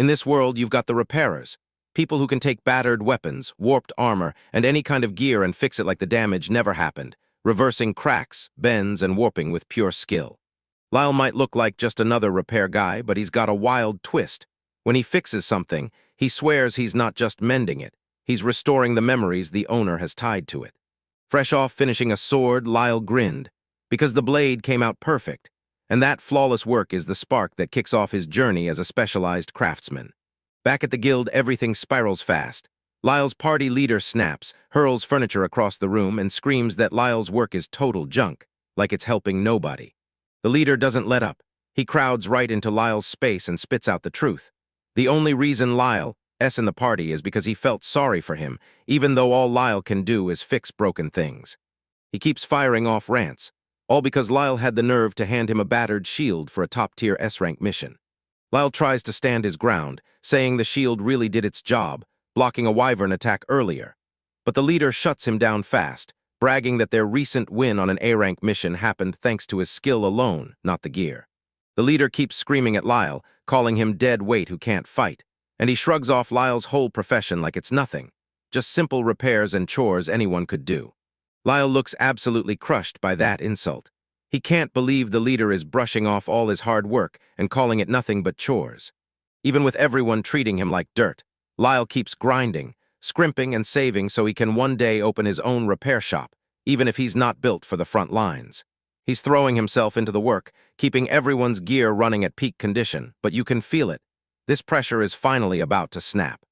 In this world, you've got the repairers, people who can take battered weapons, warped armor, and any kind of gear and fix it like the damage never happened, reversing cracks, bends, and warping with pure skill. Lyle might look like just another repair guy, but he's got a wild twist. When he fixes something, he swears he's not just mending it, he's restoring the memories the owner has tied to it. Fresh off finishing a sword, Lyle grinned, because the blade came out perfect, and that flawless work is the spark that kicks off his journey as a specialized craftsman. Back at the guild, everything spirals fast. Lyle's party leader snaps, hurls furniture across the room, and screams that Lyle's work is total junk, like it's helping nobody. The leader doesn't let up. He crowds right into Lyle's space and spits out the truth. The only reason Lyle's in the party is because he felt sorry for him, even though all Lyle can do is fix broken things. He keeps firing off rants, all because Lyle had the nerve to hand him a battered shield for a top-tier S-rank mission. Lyle tries to stand his ground, saying the shield really did its job, blocking a wyvern attack earlier. But the leader shuts him down fast, bragging that their recent win on an A-rank mission happened thanks to his skill alone, not the gear. The leader keeps screaming at Lyle, calling him dead weight who can't fight, and he shrugs off Lyle's whole profession like it's nothing, just simple repairs and chores anyone could do. Lyle looks absolutely crushed by that insult. He can't believe the leader is brushing off all his hard work and calling it nothing but chores. Even with everyone treating him like dirt, Lyle keeps grinding, scrimping and saving so he can one day open his own repair shop, even if he's not built for the front lines. He's throwing himself into the work, keeping everyone's gear running at peak condition, but you can feel it. This pressure is finally about to snap.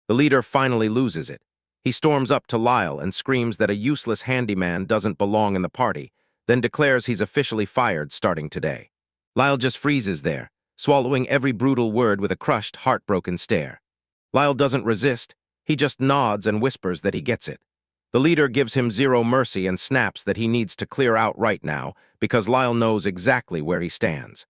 The leader finally loses it. He storms up to Lyle and screams that a useless handyman doesn't belong in the party, then declares he's officially fired starting today. Lyle just freezes there, swallowing every brutal word with a crushed, heartbroken stare. Lyle doesn't resist. He just nods and whispers that he gets it. The leader gives him zero mercy and snaps that he needs to clear out right now because Lyle knows exactly where he stands.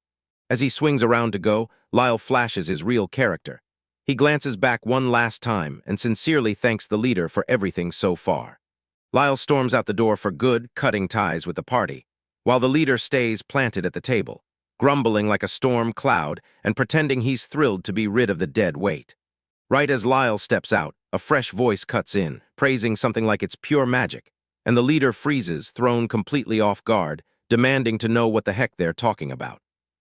As he swings around to go, Lyle flashes his real character. He glances back one last time and sincerely thanks the leader for everything so far. Lyle storms out the door for good, cutting ties with the party, while the leader stays planted at the table, grumbling like a storm cloud and pretending he's thrilled to be rid of the dead weight. Right as Lyle steps out, a fresh voice cuts in, praising something like it's pure magic, and the leader freezes, thrown completely off guard, demanding to know what the heck they're talking about.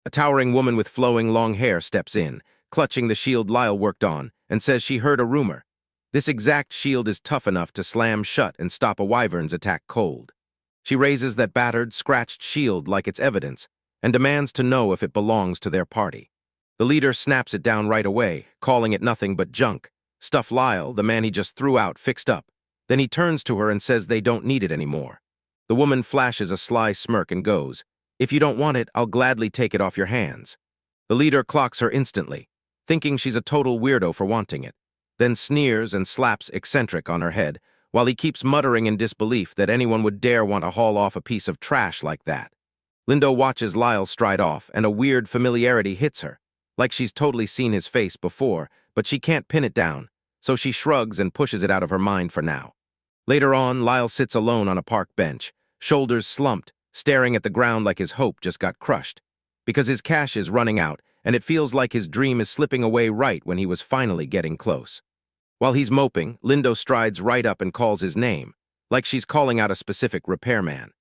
A towering woman with flowing long hair steps in, clutching the shield Lyle worked on, and says she heard a rumor. This exact shield is tough enough to slam shut and stop a wyvern's attack cold. She raises that battered, scratched shield like it's evidence, and demands to know if it belongs to their party. The leader snaps it down right away, calling it nothing but junk. Stuff Lyle, the man he just threw out, fixed up. Then he turns to her and says they don't need it anymore. The woman flashes a sly smirk and goes, "If you don't want it, I'll gladly take it off your hands." The leader clocks her instantly, thinking she's a total weirdo for wanting it, then sneers and slaps eccentric on her head, while he keeps muttering in disbelief that anyone would dare want to haul off a piece of trash like that. Lindo watches Lyle stride off, and a weird familiarity hits her, like she's totally seen his face before, but she can't pin it down, so she shrugs and pushes it out of her mind for now. Later on, Lyle sits alone on a park bench, shoulders slumped, staring at the ground like his hope just got crushed, because his cash is running out, and it feels like his dream is slipping away right when he was finally getting close. While he's moping, Lindo strides right up and calls his name, like she's calling out a specific repairman.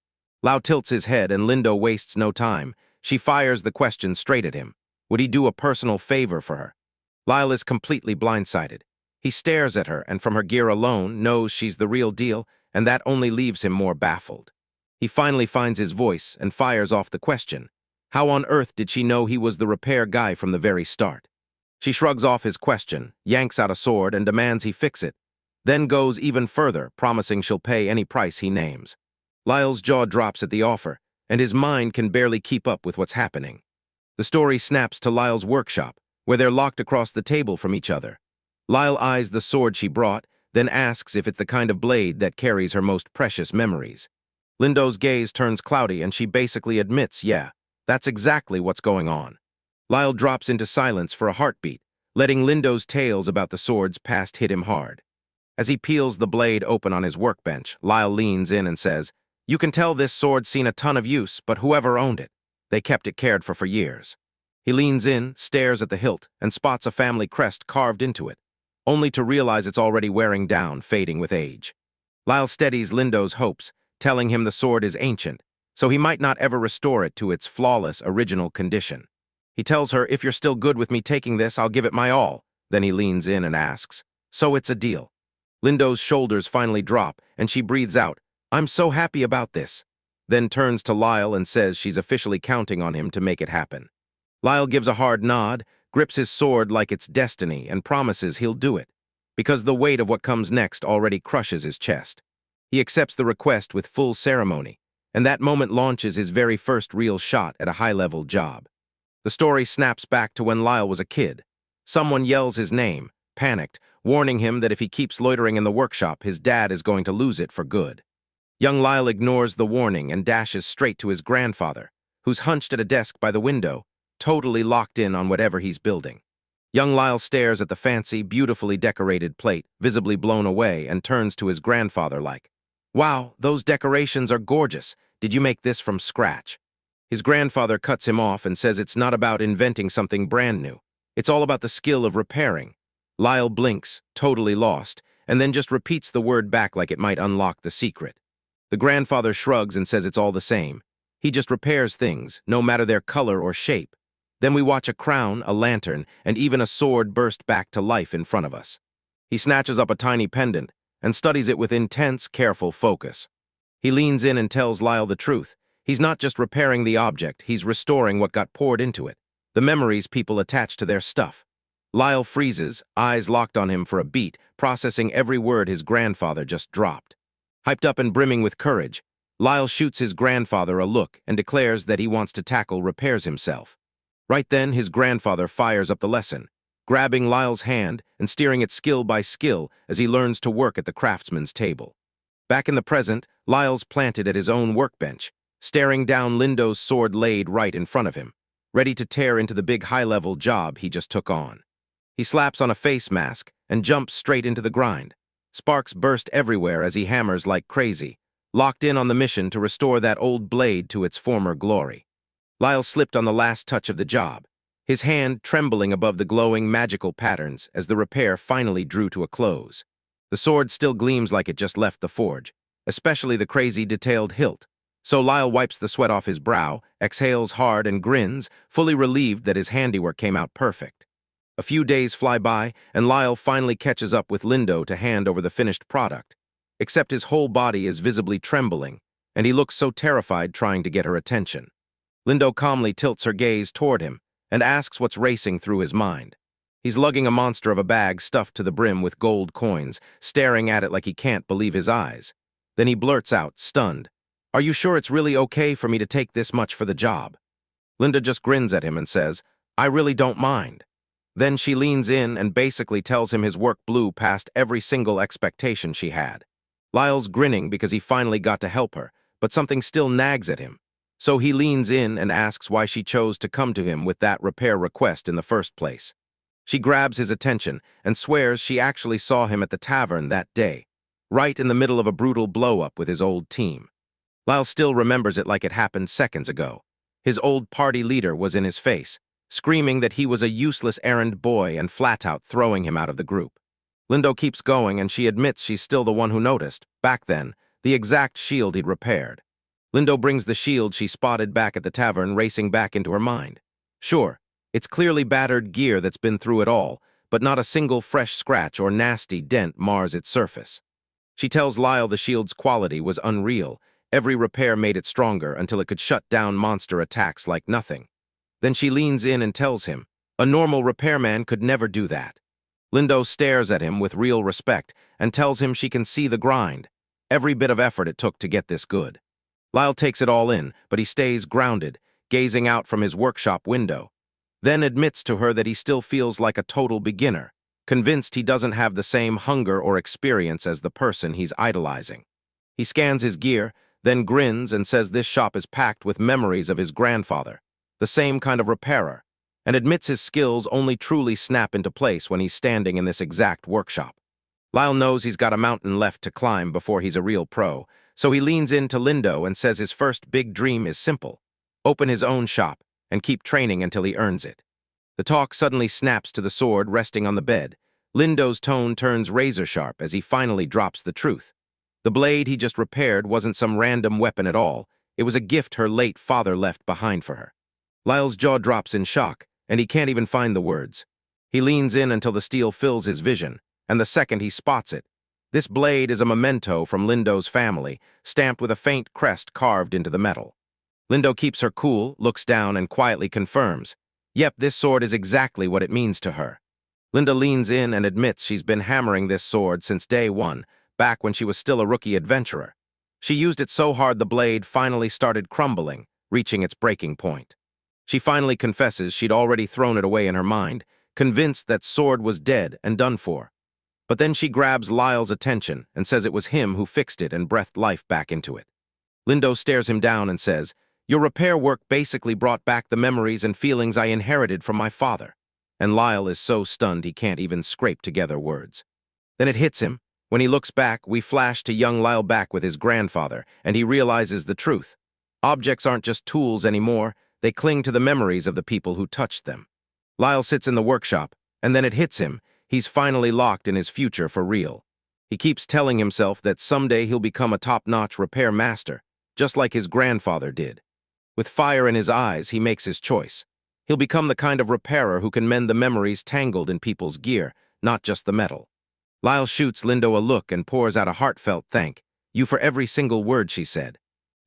Lau tilts his head, and Lindo wastes no time. She fires the question straight at him. Would he do a personal favor for her? Lyle is completely blindsided. He stares at her, and from her gear alone, knows she's the real deal, and that only leaves him more baffled. He finally finds his voice and fires off the question. How on earth did she know he was the repair guy from the very start? She shrugs off his question, yanks out a sword, and demands he fix it, then goes even further, promising she'll pay any price he names. Lyle's jaw drops at the offer, and his mind can barely keep up with what's happening. The story snaps to Lyle's workshop, where they're locked across the table from each other. Lyle eyes the sword she brought, then asks if it's the kind of blade that carries her most precious memories. Lindo's gaze turns cloudy, and she basically admits, yeah, that's exactly what's going on. Lyle drops into silence for a heartbeat, letting Lindo's tales about the sword's past hit him hard. As he peels the blade open on his workbench, Lyle leans in and says, "You can tell this sword's seen a ton of use, but whoever owned it, they kept it cared for years." He leans in, stares at the hilt, and spots a family crest carved into it, only to realize it's already wearing down, fading with age. Lyle steadies Lindo's hopes, telling him the sword is ancient, so he might not ever restore it to its flawless original condition. He tells her, "If you're still good with me taking this, I'll give it my all." Then he leans in and asks, "So it's a deal?" Lindo's shoulders finally drop, and she breathes out, "I'm so happy about this." Then turns to Lyle and says she's officially counting on him to make it happen. Lyle gives a hard nod, grips his sword like it's destiny, and promises he'll do it, because the weight of what comes next already crushes his chest. He accepts the request with full ceremony, and that moment launches his very first real shot at a high-level job. The story snaps back to when Lyle was a kid. Someone yells his name, panicked, warning him that if he keeps loitering in the workshop, his dad is going to lose it for good. Young Lyle ignores the warning and dashes straight to his grandfather, who's hunched at a desk by the window, totally locked in on whatever he's building. Young Lyle stares at the fancy, beautifully decorated plate, visibly blown away, and turns to his grandfather like, "Wow, those decorations are gorgeous. Did you make this from scratch?" His grandfather cuts him off and says it's not about inventing something brand new. It's all about the skill of repairing. Lyle blinks, totally lost, and then just repeats the word back like it might unlock the secret. The grandfather shrugs and says it's all the same. He just repairs things, no matter their color or shape. Then we watch a crown, a lantern, and even a sword burst back to life in front of us. He snatches up a tiny pendant and studies it with intense, careful focus. He leans in and tells Lyle the truth. He's not just repairing the object, he's restoring what got poured into it, the memories people attach to their stuff. Lyle freezes, eyes locked on him for a beat, processing every word his grandfather just dropped. Hyped up and brimming with courage, Lyle shoots his grandfather a look and declares that he wants to tackle repairs himself. Right then, his grandfather fires up the lesson, grabbing Lyle's hand and steering it skill by skill as he learns to work at the craftsman's table. Back in the present, Lyle's planted at his own workbench, staring down Lindo's sword laid right in front of him, ready to tear into the big high-level job he just took on. He slaps on a face mask and jumps straight into the grind. Sparks burst everywhere as he hammers like crazy, locked in on the mission to restore that old blade to its former glory. Lyle slipped on the last touch of the job, his hand trembling above the glowing magical patterns as the repair finally drew to a close. The sword still gleams like it just left the forge, especially the crazy detailed hilt. So Lyle wipes the sweat off his brow, exhales hard and grins, fully relieved that his handiwork came out perfect. A few days fly by, and Lyle finally catches up with Lindo to hand over the finished product, except his whole body is visibly trembling, and he looks so terrified trying to get her attention. Lindo calmly tilts her gaze toward him and asks what's racing through his mind. He's lugging a monster of a bag stuffed to the brim with gold coins, staring at it like he can't believe his eyes. Then he blurts out, stunned, "Are you sure it's really okay for me to take this much for the job?" Linda just grins at him and says, "I really don't mind." Then she leans in and basically tells him his work blew past every single expectation she had. Lyle's grinning because he finally got to help her, but something still nags at him. So he leans in and asks why she chose to come to him with that repair request in the first place. She grabs his attention and swears she actually saw him at the tavern that day, right in the middle of a brutal blow-up with his old team. Lyle still remembers it like it happened seconds ago. His old party leader was in his face, screaming that he was a useless errand boy and flat-out throwing him out of the group. Lindo keeps going and she admits she's still the one who noticed, back then, the exact shield he'd repaired. Lindo brings the shield she spotted back at the tavern racing back into her mind. Sure, it's clearly battered gear that's been through it all, but not a single fresh scratch or nasty dent mars its surface. She tells Lyle the shield's quality was unreal. Every repair made it stronger until it could shut down monster attacks like nothing. Then she leans in and tells him, a normal repairman could never do that. Lindo stares at him with real respect and tells him she can see the grind, every bit of effort it took to get this good. Lyle takes it all in, but he stays grounded, gazing out from his workshop window, then admits to her that he still feels like a total beginner, convinced he doesn't have the same hunger or experience as the person he's idolizing. He scans his gear, then grins and says this shop is packed with memories of his grandfather, the same kind of repairer, and admits his skills only truly snap into place when he's standing in this exact workshop. Lyle knows he's got a mountain left to climb before he's a real pro, so he leans into Lindo and says his first big dream is simple: open his own shop and keep training until he earns it. The talk suddenly snaps to the sword resting on the bed. Lindo's tone turns razor-sharp as he finally drops the truth. The blade he just repaired wasn't some random weapon at all. It was a gift her late father left behind for her. Lyle's jaw drops in shock, and he can't even find the words. He leans in until the steel fills his vision, and the second he spots it, this blade is a memento from Lindo's family, stamped with a faint crest carved into the metal. Lindo keeps her cool, looks down, and quietly confirms, "Yep, this sword is exactly what it means to her." Linda leans in and admits she's been hammering this sword since day one, back when she was still a rookie adventurer. She used it so hard the blade finally started crumbling, reaching its breaking point. She finally confesses she'd already thrown it away in her mind, convinced that sword was dead and done for. But then she grabs Lyle's attention and says it was him who fixed it and breathed life back into it. Lindo stares him down and says, "Your repair work basically brought back the memories and feelings I inherited from my father." And Lyle is so stunned he can't even scrape together words. Then it hits him. When he looks back, we flash to young Lyle back with his grandfather, and he realizes the truth. Objects aren't just tools anymore, they cling to the memories of the people who touched them. Lyle sits in the workshop, and then it hits him. He's finally locked in his future for real. He keeps telling himself that someday he'll become a top-notch repair master, just like his grandfather did. With fire in his eyes, he makes his choice. He'll become the kind of repairer who can mend the memories tangled in people's gear, not just the metal. Lyle shoots Lindo a look and pours out a heartfelt thank you for every single word she said.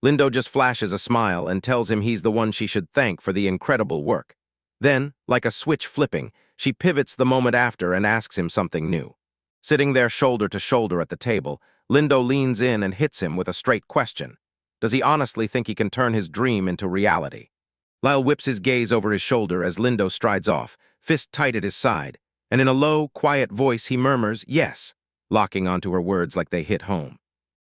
Lindo just flashes a smile and tells him he's the one she should thank for the incredible work. Then, like a switch flipping, she pivots the moment after and asks him something new. Sitting there shoulder to shoulder at the table, Lindo leans in and hits him with a straight question. Does he honestly think he can turn his dream into reality? Lyle whips his gaze over his shoulder as Lindo strides off, fist tight at his side, and in a low, quiet voice he murmurs, "Yes," locking onto her words like they hit home.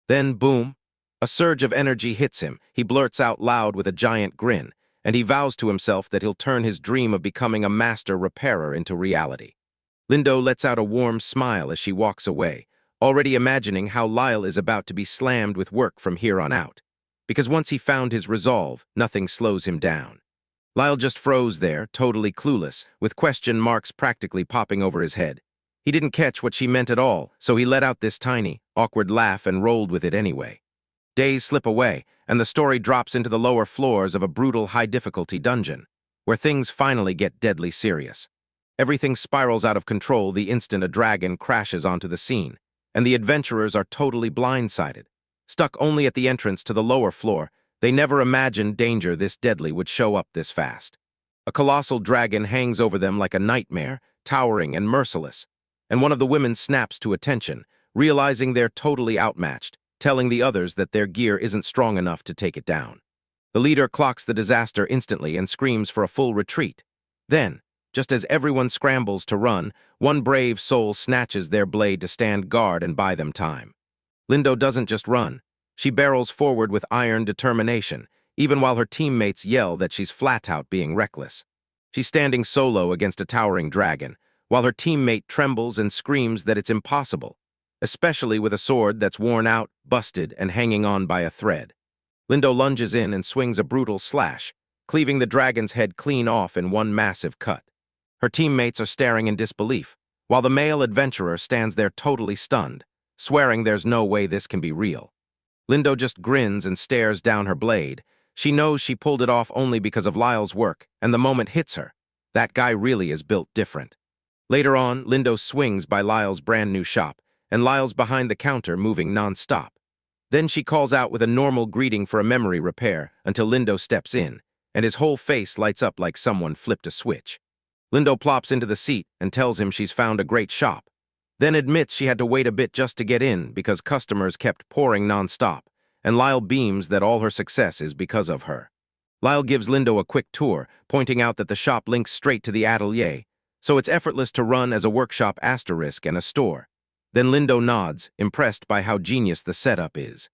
Then, boom, a surge of energy hits him. He blurts out loud with a giant grin, and he vows to himself that he'll turn his dream of becoming a master repairer into reality. Lindo lets out a warm smile as she walks away, already imagining how Lyle is about to be slammed with work from here on out. Because once he found his resolve, nothing slows him down. Lyle just froze there, totally clueless, with question marks practically popping over his head. He didn't catch what she meant at all, so he let out this tiny, awkward laugh and rolled with it anyway. Days slip away, and the story drops into the lower floors of a brutal high-difficulty dungeon, where things finally get deadly serious. Everything spirals out of control the instant a dragon crashes onto the scene, and the adventurers are totally blindsided. Stuck only at the entrance to the lower floor, they never imagined danger this deadly would show up this fast. A colossal dragon hangs over them like a nightmare, towering and merciless, and one of the women snaps to attention, realizing they're totally outmatched, telling the others that their gear isn't strong enough to take it down. The leader clocks the disaster instantly and screams for a full retreat. Then, just as everyone scrambles to run, one brave soul snatches their blade to stand guard and buy them time. Lindo doesn't just run. She barrels forward with iron determination, even while her teammates yell that she's flat out being reckless. She's standing solo against a towering dragon, while her teammate trembles and screams that it's impossible, especially with a sword that's worn out, busted, and hanging on by a thread. Lindo lunges in and swings a brutal slash, cleaving the dragon's head clean off in one massive cut. Her teammates are staring in disbelief, while the male adventurer stands there totally stunned, swearing there's no way this can be real. Lindo just grins and stares down her blade. She knows she pulled it off only because of Lyle's work, and the moment hits her. That guy really is built different. Later on, Lindo swings by Lyle's brand new shop, and Lyle's behind the counter moving non-stop. Then she calls out with a normal greeting for a memory repair until Lindo steps in, and his whole face lights up like someone flipped a switch. Lindo plops into the seat and tells him she's found a great shop, then admits she had to wait a bit just to get in because customers kept pouring non-stop, and Lyle beams that all her success is because of her. Lyle gives Lindo a quick tour, pointing out that the shop links straight to the atelier, so it's effortless to run as a workshop asterisk and a store. Then Lindo nods, impressed by how genius the setup is.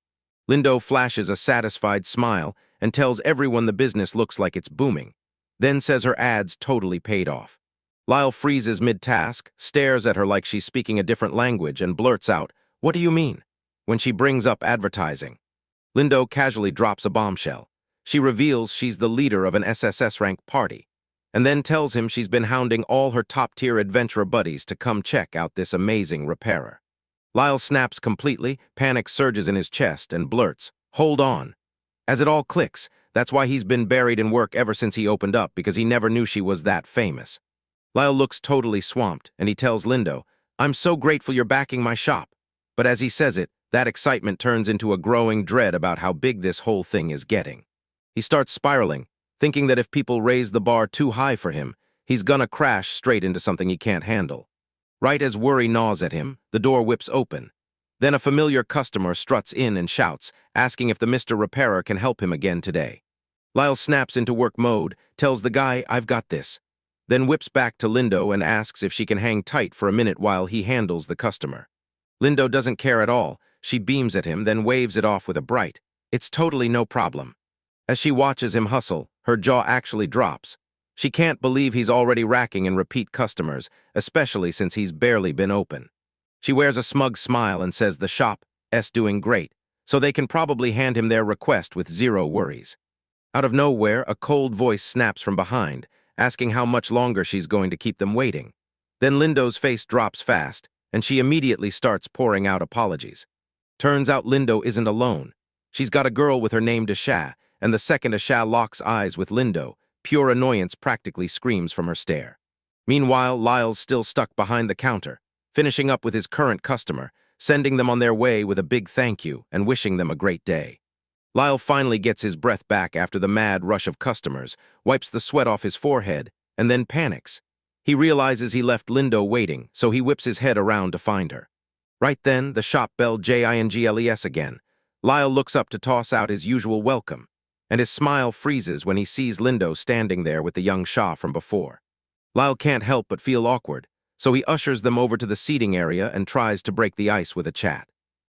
Lindo flashes a satisfied smile and tells everyone the business looks like it's booming, then says her ads totally paid off. Lyle freezes mid-task, stares at her like she's speaking a different language, and blurts out, "What do you mean?" when she brings up advertising. Lindo casually drops a bombshell. She reveals she's the leader of an SSS-rank party, and then tells him she's been hounding all her top-tier adventurer buddies to come check out this amazing repairer. Lyle snaps completely, panic surges in his chest, and blurts, "Hold on." As it all clicks, that's why he's been buried in work ever since he opened up, because he never knew she was that famous. Lyle looks totally swamped, and he tells Lindo, "I'm so grateful you're backing my shop." But as he says it, that excitement turns into a growing dread about how big this whole thing is getting. He starts spiraling, thinking that if people raise the bar too high for him, he's gonna crash straight into something he can't handle. Right as worry gnaws at him, the door whips open. Then a familiar customer struts in and shouts, asking if the Mr. Repairer can help him again today. Lyle snaps into work mode, tells the guy, "I've got this," then whips back to Lindo and asks if she can hang tight for a minute while he handles the customer. Lindo doesn't care at all. She beams at him, then waves it off with a bright, "It's totally no problem." As she watches him hustle, her jaw actually drops. She can't believe he's already racking in repeat customers, especially since he's barely been open. She wears a smug smile and says the shop's doing great, so they can probably hand him their request with zero worries. Out of nowhere, a cold voice snaps from behind, asking how much longer she's going to keep them waiting. Then Lindo's face drops fast, and she immediately starts pouring out apologies. Turns out Lindo isn't alone. She's got a girl with her name Asha, and the second Asha locks eyes with Lindo, pure annoyance practically screams from her stare. Meanwhile, Lyle's still stuck behind the counter, finishing up with his current customer, sending them on their way with a big thank you and wishing them a great day. Lyle finally gets his breath back after the mad rush of customers, wipes the sweat off his forehead, and then panics. He realizes he left Lindo waiting, so he whips his head around to find her. Right then, the shop bell jingles again. Lyle looks up to toss out his usual welcome, and his smile freezes when he sees Lindo standing there with the young Shah from before. Lyle can't help but feel awkward, so he ushers them over to the seating area and tries to break the ice with a chat.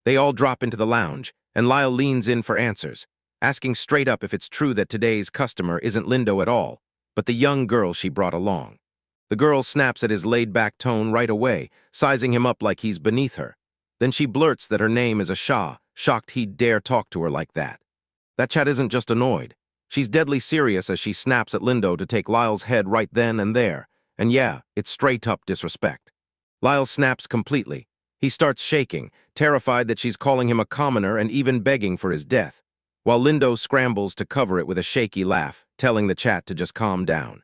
They all drop into the lounge, and Lyle leans in for answers, asking straight up if it's true that today's customer isn't Lindo at all, but the young girl she brought along. The girl snaps at his laid-back tone right away, sizing him up like he's beneath her. Then she blurts that her name is Asha, shocked he'd dare talk to her like that. That chat isn't just annoyed. She's deadly serious as she snaps at Lindo to take Lyle's head right then and there. And yeah, it's straight-up disrespect. Lyle snaps completely. He starts shaking, terrified that she's calling him a commoner and even begging for his death, while Lindo scrambles to cover it with a shaky laugh, telling the chat to just calm down.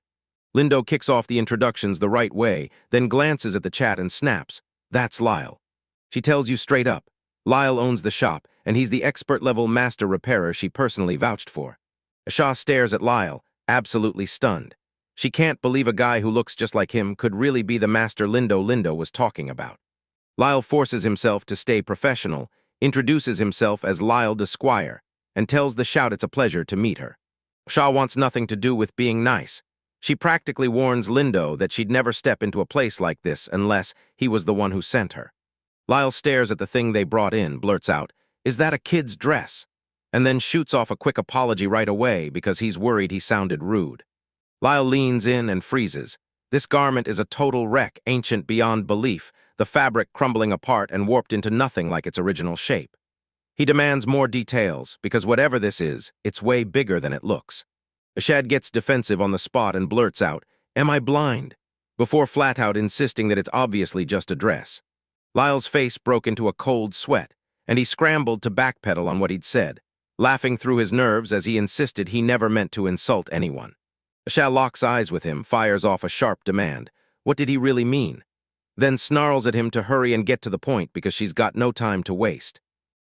Lindo kicks off the introductions the right way, then glances at the chat and snaps, "That's Lyle." She tells you straight up, Lyle owns the shop, and he's the expert-level master repairer she personally vouched for. Asha stares at Lyle, absolutely stunned. She can't believe a guy who looks just like him could really be the master Lindo was talking about. Lyle forces himself to stay professional, introduces himself as Lyle the Squire, and tells the shout it's a pleasure to meet her. Asha wants nothing to do with being nice. She practically warns Lindo that she'd never step into a place like this unless he was the one who sent her. Lyle stares at the thing they brought in, blurts out, "Is that a kid's dress?" and then shoots off a quick apology right away because he's worried he sounded rude. Lyle leans in and freezes. This garment is a total wreck, ancient beyond belief, the fabric crumbling apart and warped into nothing like its original shape. He demands more details, because whatever this is, it's way bigger than it looks. Ashad gets defensive on the spot and blurts out, "Am I blind?" before flat out insisting that it's obviously just a dress. Lyle's face broke into a cold sweat, and he scrambled to backpedal on what he'd said, laughing through his nerves as he insisted he never meant to insult anyone. Ashad locks eyes with him, fires off a sharp demand. What did he really mean? Then snarls at him to hurry and get to the point because she's got no time to waste.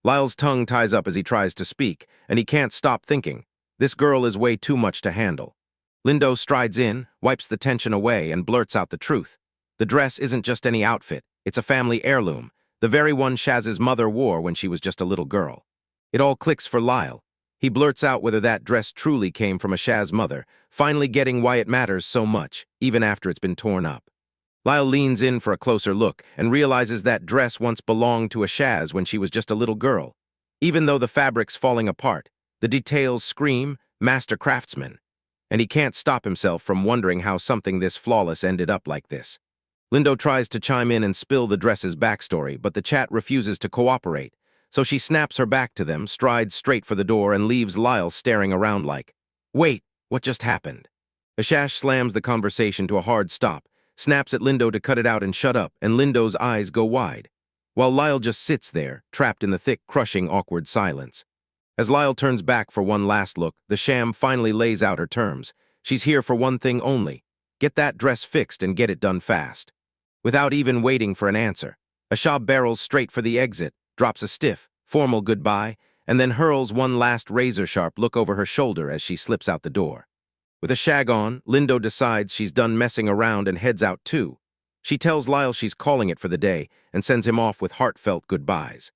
Lyle's tongue ties up as he tries to speak, and he can't stop thinking, this girl is way too much to handle. Lindo strides in, wipes the tension away, and blurts out the truth. The dress isn't just any outfit, it's a family heirloom, the very one Shaz's mother wore when she was just a little girl. It all clicks for Lyle. He blurts out whether that dress truly came from Shaz's mother, finally getting why it matters so much, even after it's been torn up. Lyle leans in for a closer look and realizes that dress once belonged to Shaz when she was just a little girl. Even though the fabric's falling apart, the details scream, master craftsman, and he can't stop himself from wondering how something this flawless ended up like this. Lindo tries to chime in and spill the dress's backstory, but the chat refuses to cooperate, So she snaps her back to them, strides straight for the door, and leaves Lyle staring around like, "Wait, what just happened?" Ashash slams the conversation to a hard stop, snaps at Lindo to cut it out and shut up, and Lindo's eyes go wide, while Lyle just sits there, trapped in the thick, crushing, awkward silence. As Lyle turns back for one last look, the sham finally lays out her terms. She's here for one thing only: get that dress fixed and get it done fast. Without even waiting for an answer, Ashab barrels straight for the exit, drops a stiff, formal goodbye, and then hurls one last razor-sharp look over her shoulder as she slips out the door. With a shag on, Lindo decides she's done messing around and heads out too. She tells Lyle she's calling it for the day and sends him off with heartfelt goodbyes.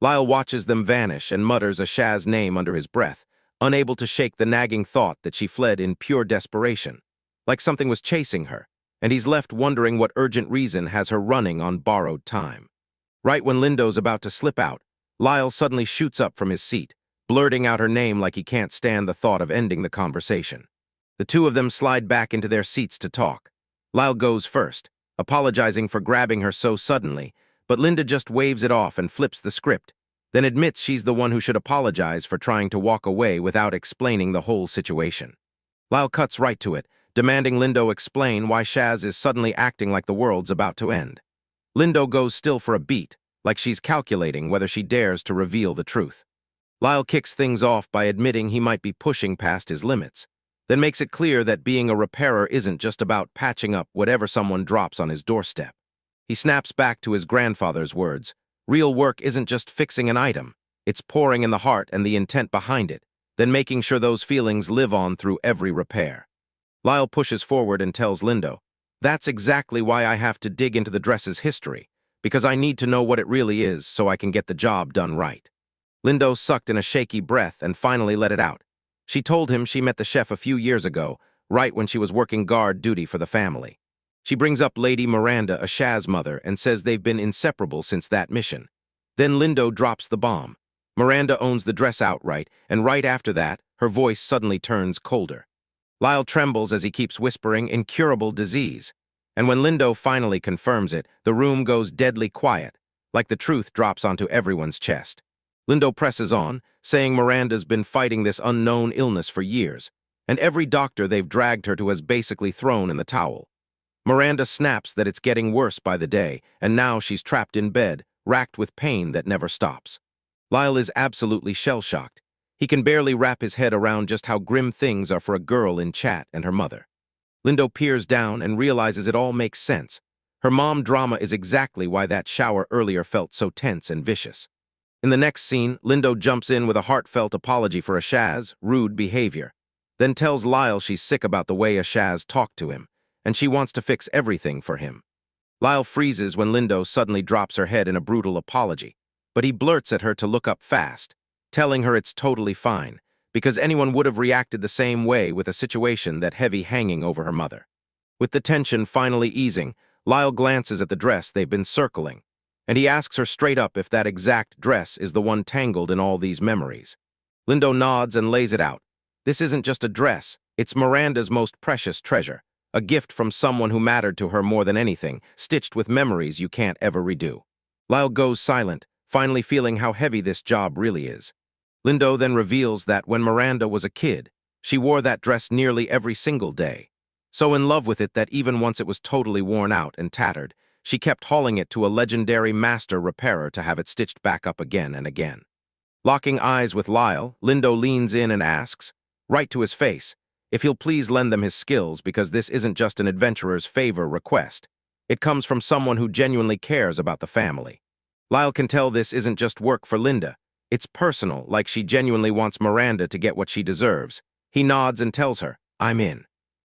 Lyle watches them vanish and mutters Ashaz's name under his breath, unable to shake the nagging thought that she fled in pure desperation, like something was chasing her, and he's left wondering what urgent reason has her running on borrowed time. Right when Lindo's about to slip out, Lyle suddenly shoots up from his seat, blurting out her name like he can't stand the thought of ending the conversation. The two of them slide back into their seats to talk. Lyle goes first, apologizing for grabbing her so suddenly, but Linda just waves it off and flips the script, then admits she's the one who should apologize for trying to walk away without explaining the whole situation. Lyle cuts right to it, demanding Lindo explain why Shaz is suddenly acting like the world's about to end. Lindo goes still for a beat, like she's calculating whether she dares to reveal the truth. Lyle kicks things off by admitting he might be pushing past his limits, then makes it clear that being a repairer isn't just about patching up whatever someone drops on his doorstep. He snaps back to his grandfather's words: real work isn't just fixing an item, it's pouring in the heart and the intent behind it, then making sure those feelings live on through every repair. Lyle pushes forward and tells Lindo, "That's exactly why I have to dig into the dress's history, because I need to know what it really is so I can get the job done right." Lindo sucked in a shaky breath and finally let it out. She told him she met the chef a few years ago, right when she was working guard duty for the family. She brings up Lady Miranda, Ashaz's mother, and says they've been inseparable since that mission. Then Lindo drops the bomb. Miranda owns the dress outright, and right after that, her voice suddenly turns colder. Lyle trembles as he keeps whispering incurable disease, and when Lindo finally confirms it, the room goes deadly quiet, like the truth drops onto everyone's chest. Lindo presses on, saying Miranda's been fighting this unknown illness for years, and every doctor they've dragged her to has basically thrown in the towel. Miranda snaps that it's getting worse by the day, and now she's trapped in bed, racked with pain that never stops. Lyle is absolutely shell-shocked. He can barely wrap his head around just how grim things are for a girl in chat and her mother. Lindo peers down and realizes it all makes sense. Her mom drama is exactly why that shower earlier felt so tense and vicious. In the next scene, Lindo jumps in with a heartfelt apology for Ashaz's rude behavior, then tells Lyle she's sick about the way Ashaz talked to him, and she wants to fix everything for him. Lyle freezes when Lindo suddenly drops her head in a brutal apology, but he blurts at her to look up fast, telling her it's totally fine, because anyone would have reacted the same way with a situation that heavy hanging over her mother. With the tension finally easing, Lyle glances at the dress they've been circling, and he asks her straight up if that exact dress is the one tangled in all these memories. Lindo nods and lays it out. This isn't just a dress, it's Miranda's most precious treasure, a gift from someone who mattered to her more than anything, stitched with memories you can't ever redo. Lyle goes silent, finally feeling how heavy this job really is. Lindo then reveals that when Miranda was a kid, she wore that dress nearly every single day, so in love with it that even once it was totally worn out and tattered, she kept hauling it to a legendary master repairer to have it stitched back up again and again. Locking eyes with Lyle, Lindo leans in and asks, right to his face, if he'll please lend them his skills, because this isn't just an adventurer's favor request. It comes from someone who genuinely cares about the family. Lyle can tell this isn't just work for Linda. It's personal, like she genuinely wants Miranda to get what she deserves. He nods and tells her, "I'm in."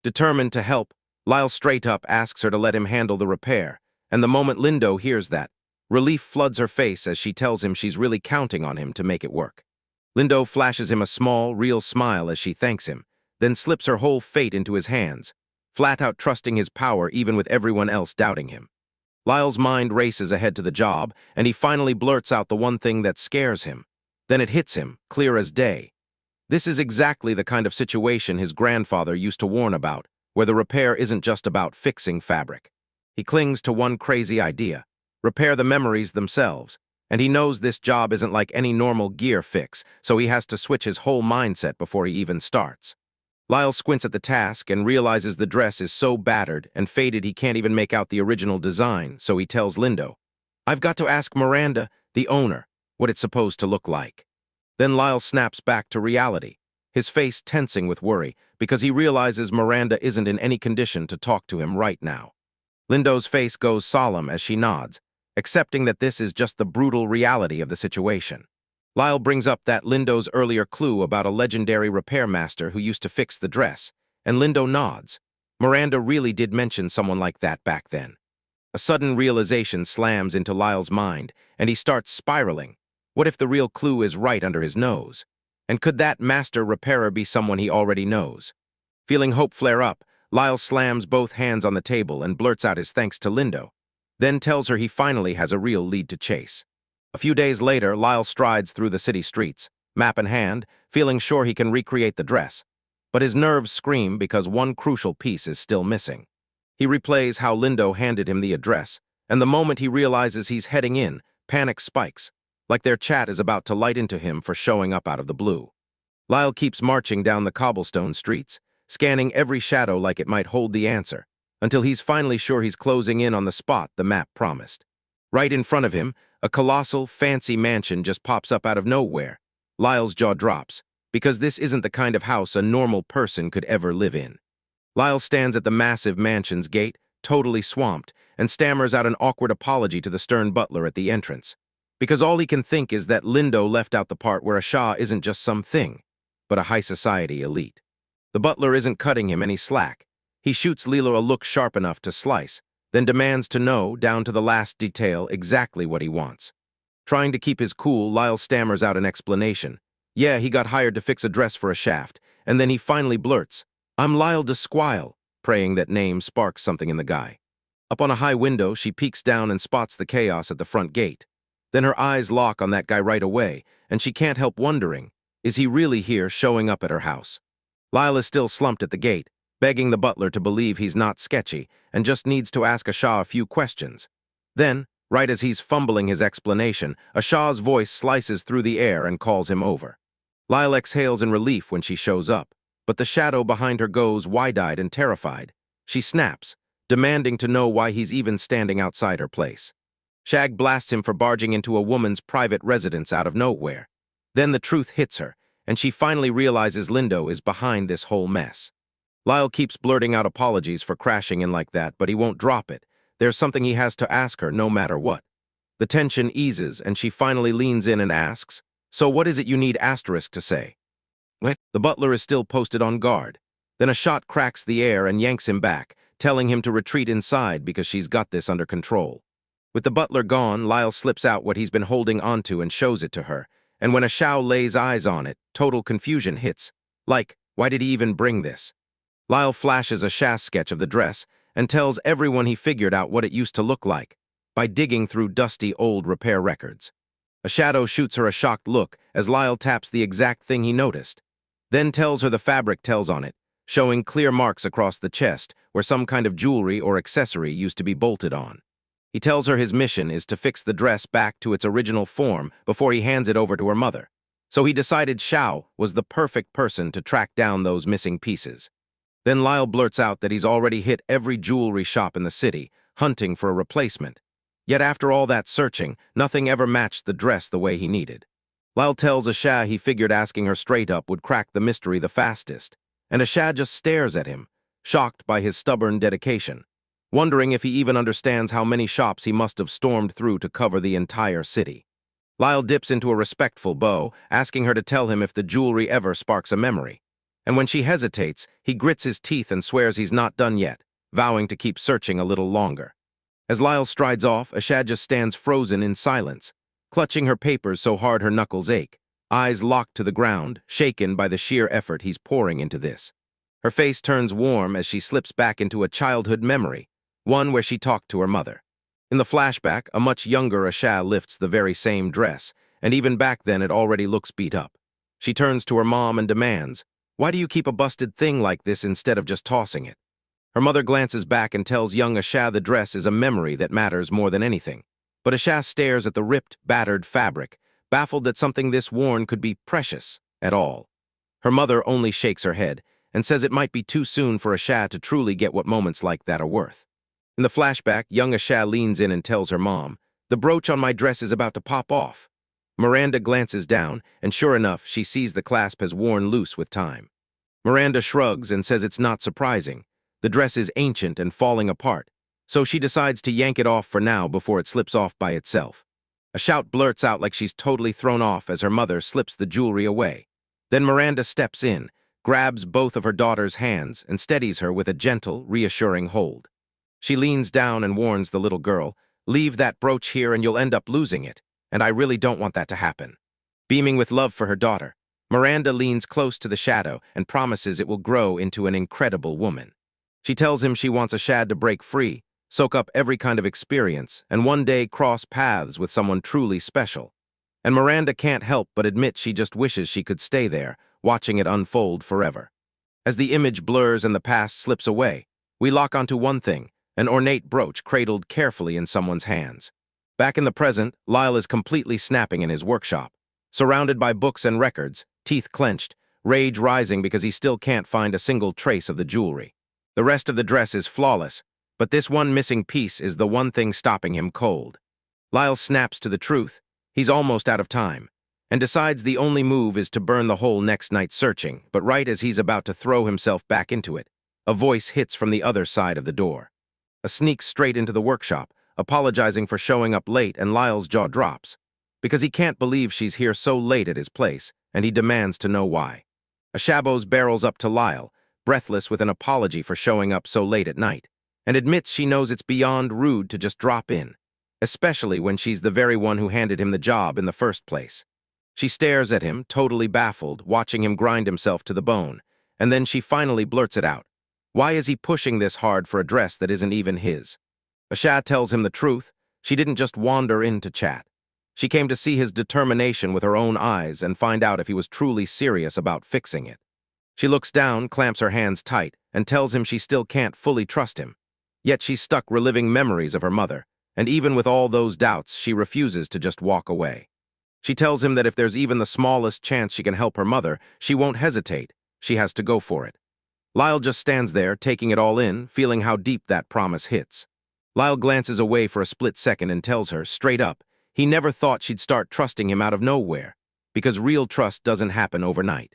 Determined to help, Lyle straight up asks her to let him handle the repair, and the moment Lindo hears that, relief floods her face as she tells him she's really counting on him to make it work. Lindo flashes him a small, real smile as she thanks him, then slips her whole fate into his hands, flat out trusting his power even with everyone else doubting him. Lyle's mind races ahead to the job, and he finally blurts out the one thing that scares him. Then it hits him, clear as day. This is exactly the kind of situation his grandfather used to warn about, where the repair isn't just about fixing fabric. He clings to one crazy idea: repair the memories themselves, And he knows this job isn't like any normal gear fix, so he has to switch his whole mindset before he even starts. Lyle squints at the task and realizes the dress is so battered and faded he can't even make out the original design, so he tells Lindo, "I've got to ask Miranda, the owner, what it's supposed to look like." Then Lyle snaps back to reality, his face tensing with worry because he realizes Miranda isn't in any condition to talk to him right now. Lindo's face goes solemn as she nods, accepting that this is just the brutal reality of the situation. Lyle brings up that Lindo's earlier clue about a legendary repair master who used to fix the dress, and Lindo nods. Miranda really did mention someone like that back then. A sudden realization slams into Lyle's mind, and he starts spiraling. What if the real clue is right under his nose? And could that master repairer be someone he already knows? Feeling hope flare up, Lyle slams both hands on the table and blurts out his thanks to Lindo, then tells her he finally has a real lead to chase. A few days later, Lyle strides through the city streets, map in hand, feeling sure he can recreate the dress. But his nerves scream because one crucial piece is still missing. He replays how Lindo handed him the address, and the moment he realizes he's heading in, panic spikes, like their chat is about to light into him for showing up out of the blue. Lyle keeps marching down the cobblestone streets, scanning every shadow like it might hold the answer, until he's finally sure he's closing in on the spot the map promised. Right in front of him, a colossal, fancy mansion just pops up out of nowhere. Lyle's jaw drops, because this isn't the kind of house a normal person could ever live in. Lyle stands at the massive mansion's gate, totally swamped, and stammers out an awkward apology to the stern butler at the entrance, because all he can think is that Lindo left out the part where a Shah isn't just some thing, but a high society elite. The butler isn't cutting him any slack. He shoots Lilo a look sharp enough to slice, then demands to know, down to the last detail, exactly what he wants. Trying to keep his cool, Lyle stammers out an explanation. Yeah, he got hired to fix a dress for a shaft, and then he finally blurts, "I'm Lyle DeSquile," praying that name sparks something in the guy. Up on a high window, she peeks down and spots the chaos at the front gate. Then her eyes lock on that guy right away, and she can't help wondering, is he really here showing up at her house? Lyle is still slumped at the gate, begging the butler to believe he's not sketchy and just needs to ask Shah a few questions. Then, right as he's fumbling his explanation, Shah's voice slices through the air and calls him over. Lyle exhales in relief when she shows up, but the shadow behind her goes wide-eyed and terrified. She snaps, demanding to know why he's even standing outside her place. Shag blasts him for barging into a woman's private residence out of nowhere. Then the truth hits her, and she finally realizes Lindo is behind this whole mess. Lyle keeps blurting out apologies for crashing in like that, but he won't drop it. There's something he has to ask her no matter what. The tension eases, and she finally leans in and asks, "So what is it you need asterisk to say?" What? The butler is still posted on guard. Then a shot cracks the air and yanks him back, telling him to retreat inside because she's got this under control. With the butler gone, Lyle slips out what he's been holding onto and shows it to her, and when Shao lays eyes on it, total confusion hits. Like, why did he even bring this? Lyle flashes a Shah sketch of the dress and tells everyone he figured out what it used to look like by digging through dusty old repair records. A shadow shoots her a shocked look as Lyle taps the exact thing he noticed, then tells her the fabric tells on it, showing clear marks across the chest where some kind of jewelry or accessory used to be bolted on. He tells her his mission is to fix the dress back to its original form before he hands it over to her mother. So he decided Shao was the perfect person to track down those missing pieces. Then Lyle blurts out that he's already hit every jewelry shop in the city, hunting for a replacement. Yet after all that searching, nothing ever matched the dress the way he needed. Lyle tells Shah he figured asking her straight up would crack the mystery the fastest, and Shah just stares at him, shocked by his stubborn dedication, wondering if he even understands how many shops he must have stormed through to cover the entire city. Lyle dips into a respectful bow, asking her to tell him if the jewelry ever sparks a memory. And when she hesitates, he grits his teeth and swears he's not done yet, vowing to keep searching a little longer. As Lyle strides off, Ashad just stands frozen in silence, clutching her papers so hard her knuckles ache, eyes locked to the ground, shaken by the sheer effort he's pouring into this. Her face turns warm as she slips back into a childhood memory, one where she talked to her mother. In the flashback, a much younger Ashad lifts the very same dress, and even back then it already looks beat up. She turns to her mom and demands, "Why do you keep a busted thing like this instead of just tossing it?" Her mother glances back and tells young Ashad the dress is a memory that matters more than anything. But Asha stares at the ripped, battered fabric, baffled that something this worn could be precious at all. Her mother only shakes her head and says it might be too soon for Asha to truly get what moments like that are worth. In the flashback, young Asha leans in and tells her mom, "The brooch on my dress is about to pop off." Miranda glances down, and sure enough, she sees the clasp has worn loose with time. Miranda shrugs and says it's not surprising. The dress is ancient and falling apart, so she decides to yank it off for now before it slips off by itself. A shout blurts out like she's totally thrown off as her mother slips the jewelry away. Then Miranda steps in, grabs both of her daughter's hands, and steadies her with a gentle, reassuring hold. She leans down and warns the little girl, "Leave that brooch here and you'll end up losing it, and I really don't want that to happen." Beaming with love for her daughter, Miranda leans close to the shadow and promises it will grow into an incredible woman. She tells him she wants Ashad to break free, soak up every kind of experience, and one day cross paths with someone truly special. And Miranda can't help but admit she just wishes she could stay there, watching it unfold forever. As the image blurs and the past slips away, we lock onto one thing, an ornate brooch cradled carefully in someone's hands. Back in the present, Lyle is completely snapping in his workshop. Surrounded by books and records, teeth clenched, rage rising because he still can't find a single trace of the jewelry. The rest of the dress is flawless, but this one missing piece is the one thing stopping him cold. Lyle snaps to the truth. He's almost out of time, and decides the only move is to burn the whole next night searching, but right as he's about to throw himself back into it, a voice hits from the other side of the door. A sneak straight into the workshop, apologizing for showing up late, and Lyle's jaw drops, because he can't believe she's here so late at his place, and he demands to know why. Ashabos barrels up to Lyle, breathless with an apology for showing up so late at night, and admits she knows it's beyond rude to just drop in, especially when she's the very one who handed him the job in the first place. She stares at him, totally baffled, watching him grind himself to the bone, and then she finally blurts it out. Why is he pushing this hard for a dress that isn't even his? Asha tells him the truth. She didn't just wander in to chat. She came to see his determination with her own eyes and find out if he was truly serious about fixing it. She looks down, clamps her hands tight, and tells him she still can't fully trust him. Yet she's stuck reliving memories of her mother, and even with all those doubts, she refuses to just walk away. She tells him that if there's even the smallest chance she can help her mother, she won't hesitate. She has to go for it. Lyle just stands there, taking it all in, feeling how deep that promise hits. Lyle glances away for a split second and tells her, straight up, he never thought she'd start trusting him out of nowhere, because real trust doesn't happen overnight.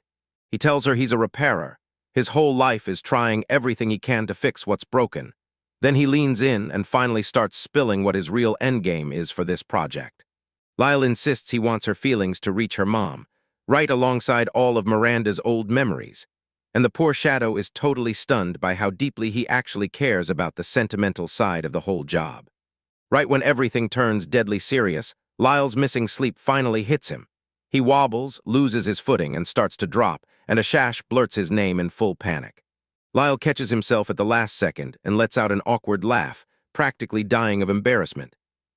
He tells her he's a repairer. His whole life is trying everything he can to fix what's broken. Then he leans in and finally starts spilling what his real endgame is for this project. Lyle insists he wants her feelings to reach her mom, right alongside all of Miranda's old memories. And the poor Shadow is totally stunned by how deeply he actually cares about the sentimental side of the whole job. Right when everything turns deadly serious, Lyle's missing sleep finally hits him. He wobbles, loses his footing, and starts to drop, and Ashash blurts his name in full panic. Lyle catches himself at the last second and lets out an awkward laugh, practically dying of embarrassment.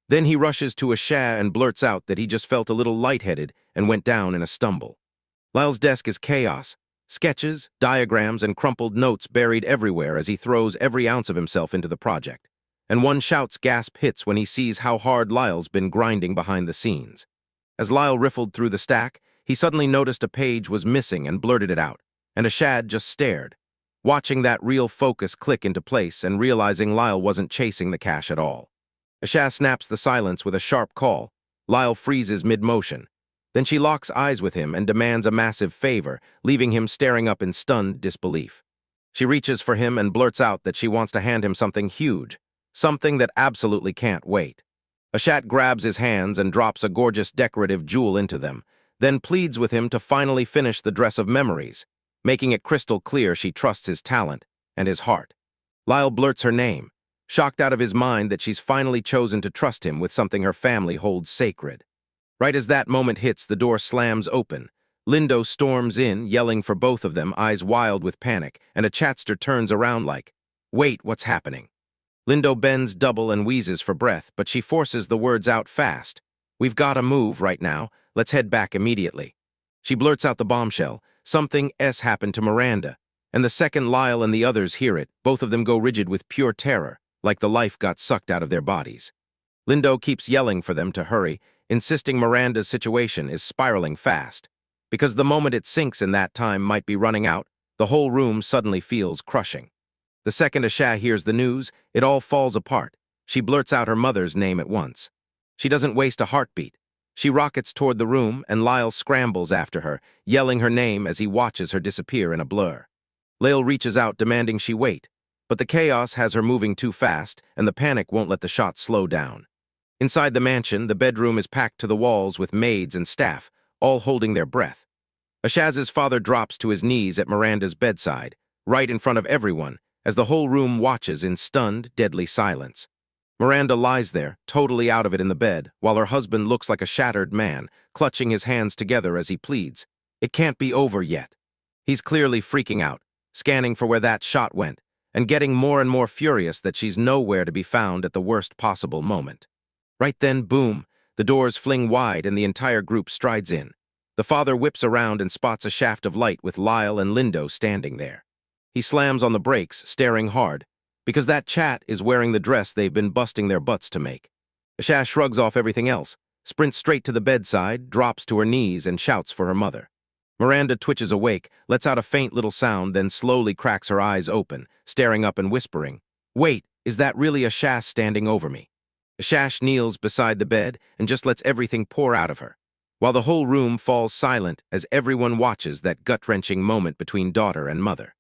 Then he rushes to Asha and blurts out that he just felt a little lightheaded and went down in a stumble. Lyle's desk is chaos. Sketches, diagrams, and crumpled notes buried everywhere as he throws every ounce of himself into the project. And one shout's gasp hits when he sees how hard Lyle's been grinding behind the scenes. As Lyle riffled through the stack, he suddenly noticed a page was missing and blurted it out, and Ashad just stared, watching that real focus click into place and realizing Lyle wasn't chasing the cash at all. Ashad snaps the silence with a sharp call. Lyle freezes mid-motion. Then she locks eyes with him and demands a massive favor, leaving him staring up in stunned disbelief. She reaches for him and blurts out that she wants to hand him something huge, something that absolutely can't wait. Ashat grabs his hands and drops a gorgeous decorative jewel into them, then pleads with him to finally finish the dress of memories, making it crystal clear she trusts his talent and his heart. Lyle blurts her name, shocked out of his mind that she's finally chosen to trust him with something her family holds sacred. Right as that moment hits, the door slams open. Lindo storms in, yelling for both of them, eyes wild with panic, and a chatster turns around like, "Wait, what's happening?" Lindo bends double and wheezes for breath, but she forces the words out fast. "We've got to move right now. Let's head back immediately." She blurts out the bombshell. Something happened to Miranda, and the second Lyle and the others hear it, both of them go rigid with pure terror, like the life got sucked out of their bodies. Lindo keeps yelling for them to hurry, insisting Miranda's situation is spiraling fast. Because the moment it sinks in that time might be running out, the whole room suddenly feels crushing. The second Asha hears the news, it all falls apart. She blurts out her mother's name at once. She doesn't waste a heartbeat. She rockets toward the room, and Lyle scrambles after her, yelling her name as he watches her disappear in a blur. Lyle reaches out, demanding she wait, but the chaos has her moving too fast, and the panic won't let the shot slow down. Inside the mansion, the bedroom is packed to the walls with maids and staff, all holding their breath. Ashaz's father drops to his knees at Miranda's bedside, right in front of everyone, as the whole room watches in stunned, deadly silence. Miranda lies there, totally out of it in the bed, while her husband looks like a shattered man, clutching his hands together as he pleads. It can't be over yet. He's clearly freaking out, scanning for where that shot went, and getting more and more furious that she's nowhere to be found at the worst possible moment. Right then, boom, the doors fling wide and the entire group strides in. The father whips around and spots a shaft of light with Lyle and Lindo standing there. He slams on the brakes, staring hard, because that chat is wearing the dress they've been busting their butts to make. Asha shrugs off everything else, sprints straight to the bedside, drops to her knees, and shouts for her mother. Miranda twitches awake, lets out a faint little sound, then slowly cracks her eyes open, staring up and whispering, "Wait, is that really Asha standing over me?" Asha kneels beside the bed and just lets everything pour out of her, while the whole room falls silent as everyone watches that gut-wrenching moment between daughter and mother.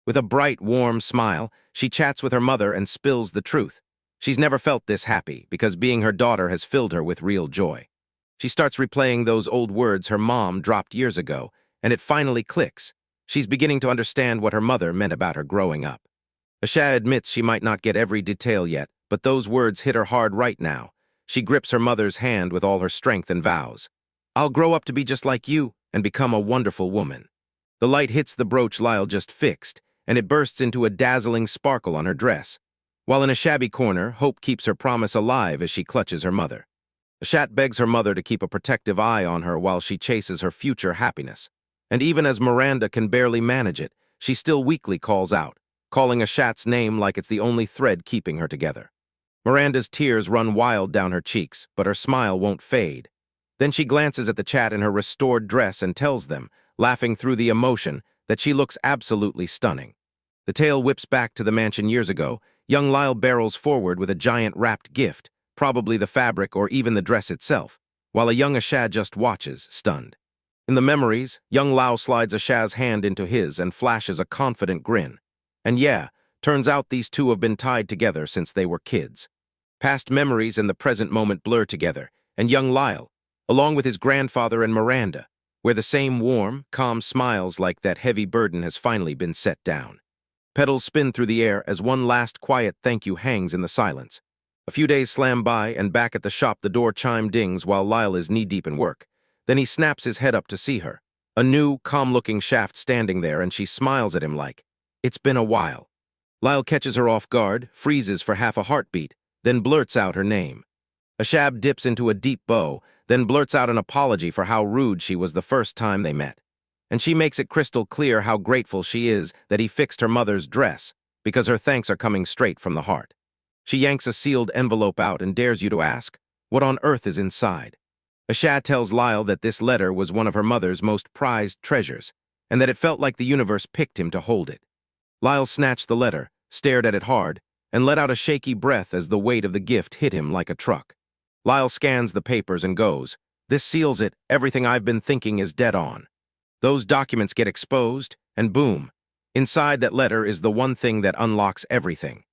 With a bright, warm smile, she chats with her mother and spills the truth. She's never felt this happy because being her daughter has filled her with real joy. She starts replaying those old words her mom dropped years ago, and it finally clicks. She's beginning to understand what her mother meant about her growing up. Asha admits she might not get every detail yet, but those words hit her hard right now. She grips her mother's hand with all her strength and vows. "I'll grow up to be just like you and become a wonderful woman." The light hits the brooch Lyle just fixed, and it bursts into a dazzling sparkle on her dress. While in a shabby corner, Hope keeps her promise alive as she clutches her mother. Ashat begs her mother to keep a protective eye on her while she chases her future happiness. And even as Miranda can barely manage it, she still weakly calls out, calling Ashat's name like it's the only thread keeping her together. Miranda's tears run wild down her cheeks, but her smile won't fade. Then she glances at the chat in her restored dress and tells them, laughing through the emotion, that she looks absolutely stunning. The tale whips back to the mansion years ago. Young Lyle barrels forward with a giant wrapped gift, probably the fabric or even the dress itself, while a young Asha just watches, stunned. In the memories, young Lyle slides Asha's hand into his and flashes a confident grin. And yeah, turns out these two have been tied together since they were kids. Past memories and the present moment blur together, and young Lyle, along with his grandfather and Miranda, where the same warm, calm smiles like that heavy burden has finally been set down. Petals spin through the air as one last quiet thank you hangs in the silence. A few days slam by, and back at the shop the door chime dings while Lyle is knee-deep in work. Then he snaps his head up to see her. A new, calm-looking shaft standing there, and she smiles at him like, "It's been a while." Lyle catches her off guard, freezes for half a heartbeat, then blurts out her name. Ashab dips into a deep bow, then blurts out an apology for how rude she was the first time they met. And she makes it crystal clear how grateful she is that he fixed her mother's dress, because her thanks are coming straight from the heart. She yanks a sealed envelope out and dares you to ask, what on earth is inside? Asha tells Lyle that this letter was one of her mother's most prized treasures, and that it felt like the universe picked him to hold it. Lyle snatched the letter, stared at it hard, and let out a shaky breath as the weight of the gift hit him like a truck. Lyle scans the papers and goes, "This seals it, everything I've been thinking is dead on." Those documents get exposed, and boom, inside that letter is the one thing that unlocks everything.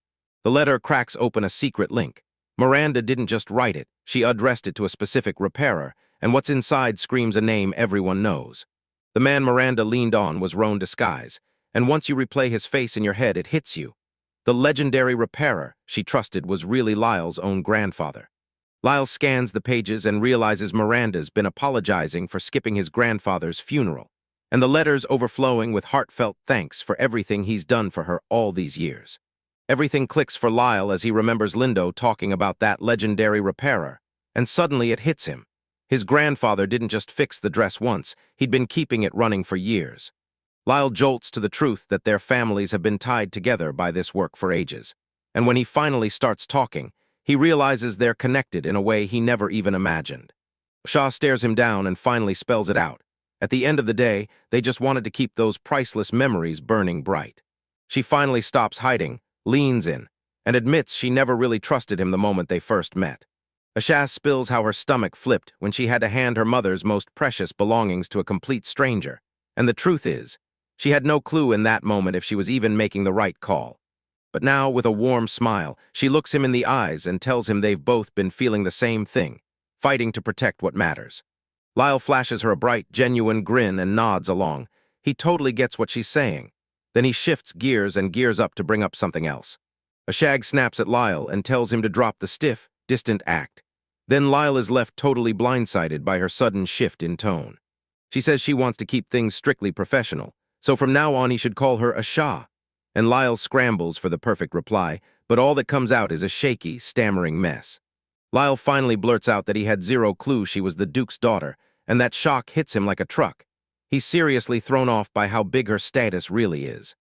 The letter cracks open a secret link. Miranda didn't just write it, she addressed it to a specific repairer, and what's inside screams a name everyone knows. The man Miranda leaned on was Roan Disguise, and once you replay his face in your head, it hits you. The legendary repairer she trusted was really Lyle's own grandfather. Lyle scans the pages and realizes Miranda's been apologizing for skipping his grandfather's funeral, and the letters overflowing with heartfelt thanks for everything he's done for her all these years. Everything clicks for Lyle as he remembers Lindo talking about that legendary repairer, and suddenly it hits him. His grandfather didn't just fix the dress once, he'd been keeping it running for years. Lyle jolts to the truth that their families have been tied together by this work for ages, and when he finally starts talking, he realizes they're connected in a way he never even imagined. Shah stares him down and finally spells it out. At the end of the day, they just wanted to keep those priceless memories burning bright. She finally stops hiding, leans in, and admits she never really trusted him the moment they first met. Ashaz spills how her stomach flipped when she had to hand her mother's most precious belongings to a complete stranger. And the truth is, she had no clue in that moment if she was even making the right call. But now, with a warm smile, she looks him in the eyes and tells him they've both been feeling the same thing, fighting to protect what matters. Lyle flashes her a bright, genuine grin and nods along. He totally gets what she's saying. Then he shifts gears and gears up to bring up something else. Ashag snaps at Lyle and tells him to drop the stiff, distant act. Then Lyle is left totally blindsided by her sudden shift in tone. She says she wants to keep things strictly professional, so from now on he should call her a Shah. And Lyle scrambles for the perfect reply, but all that comes out is a shaky, stammering mess. Lyle finally blurts out that he had zero clue she was the Duke's daughter, and that shock hits him like a truck. He's seriously thrown off by how big her status really is.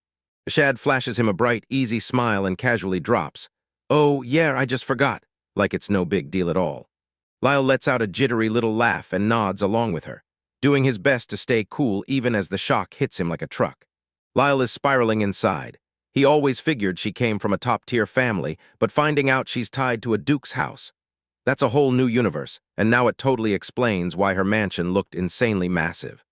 Ashad flashes him a bright, easy smile and casually drops, "Oh, yeah, I just forgot," like it's no big deal at all. Lyle lets out a jittery little laugh and nods along with her, doing his best to stay cool even as the shock hits him like a truck. Lyle is spiraling inside. He always figured she came from a top-tier family, but finding out she's tied to a duke's house. That's a whole new universe, and now it totally explains why her mansion looked insanely massive.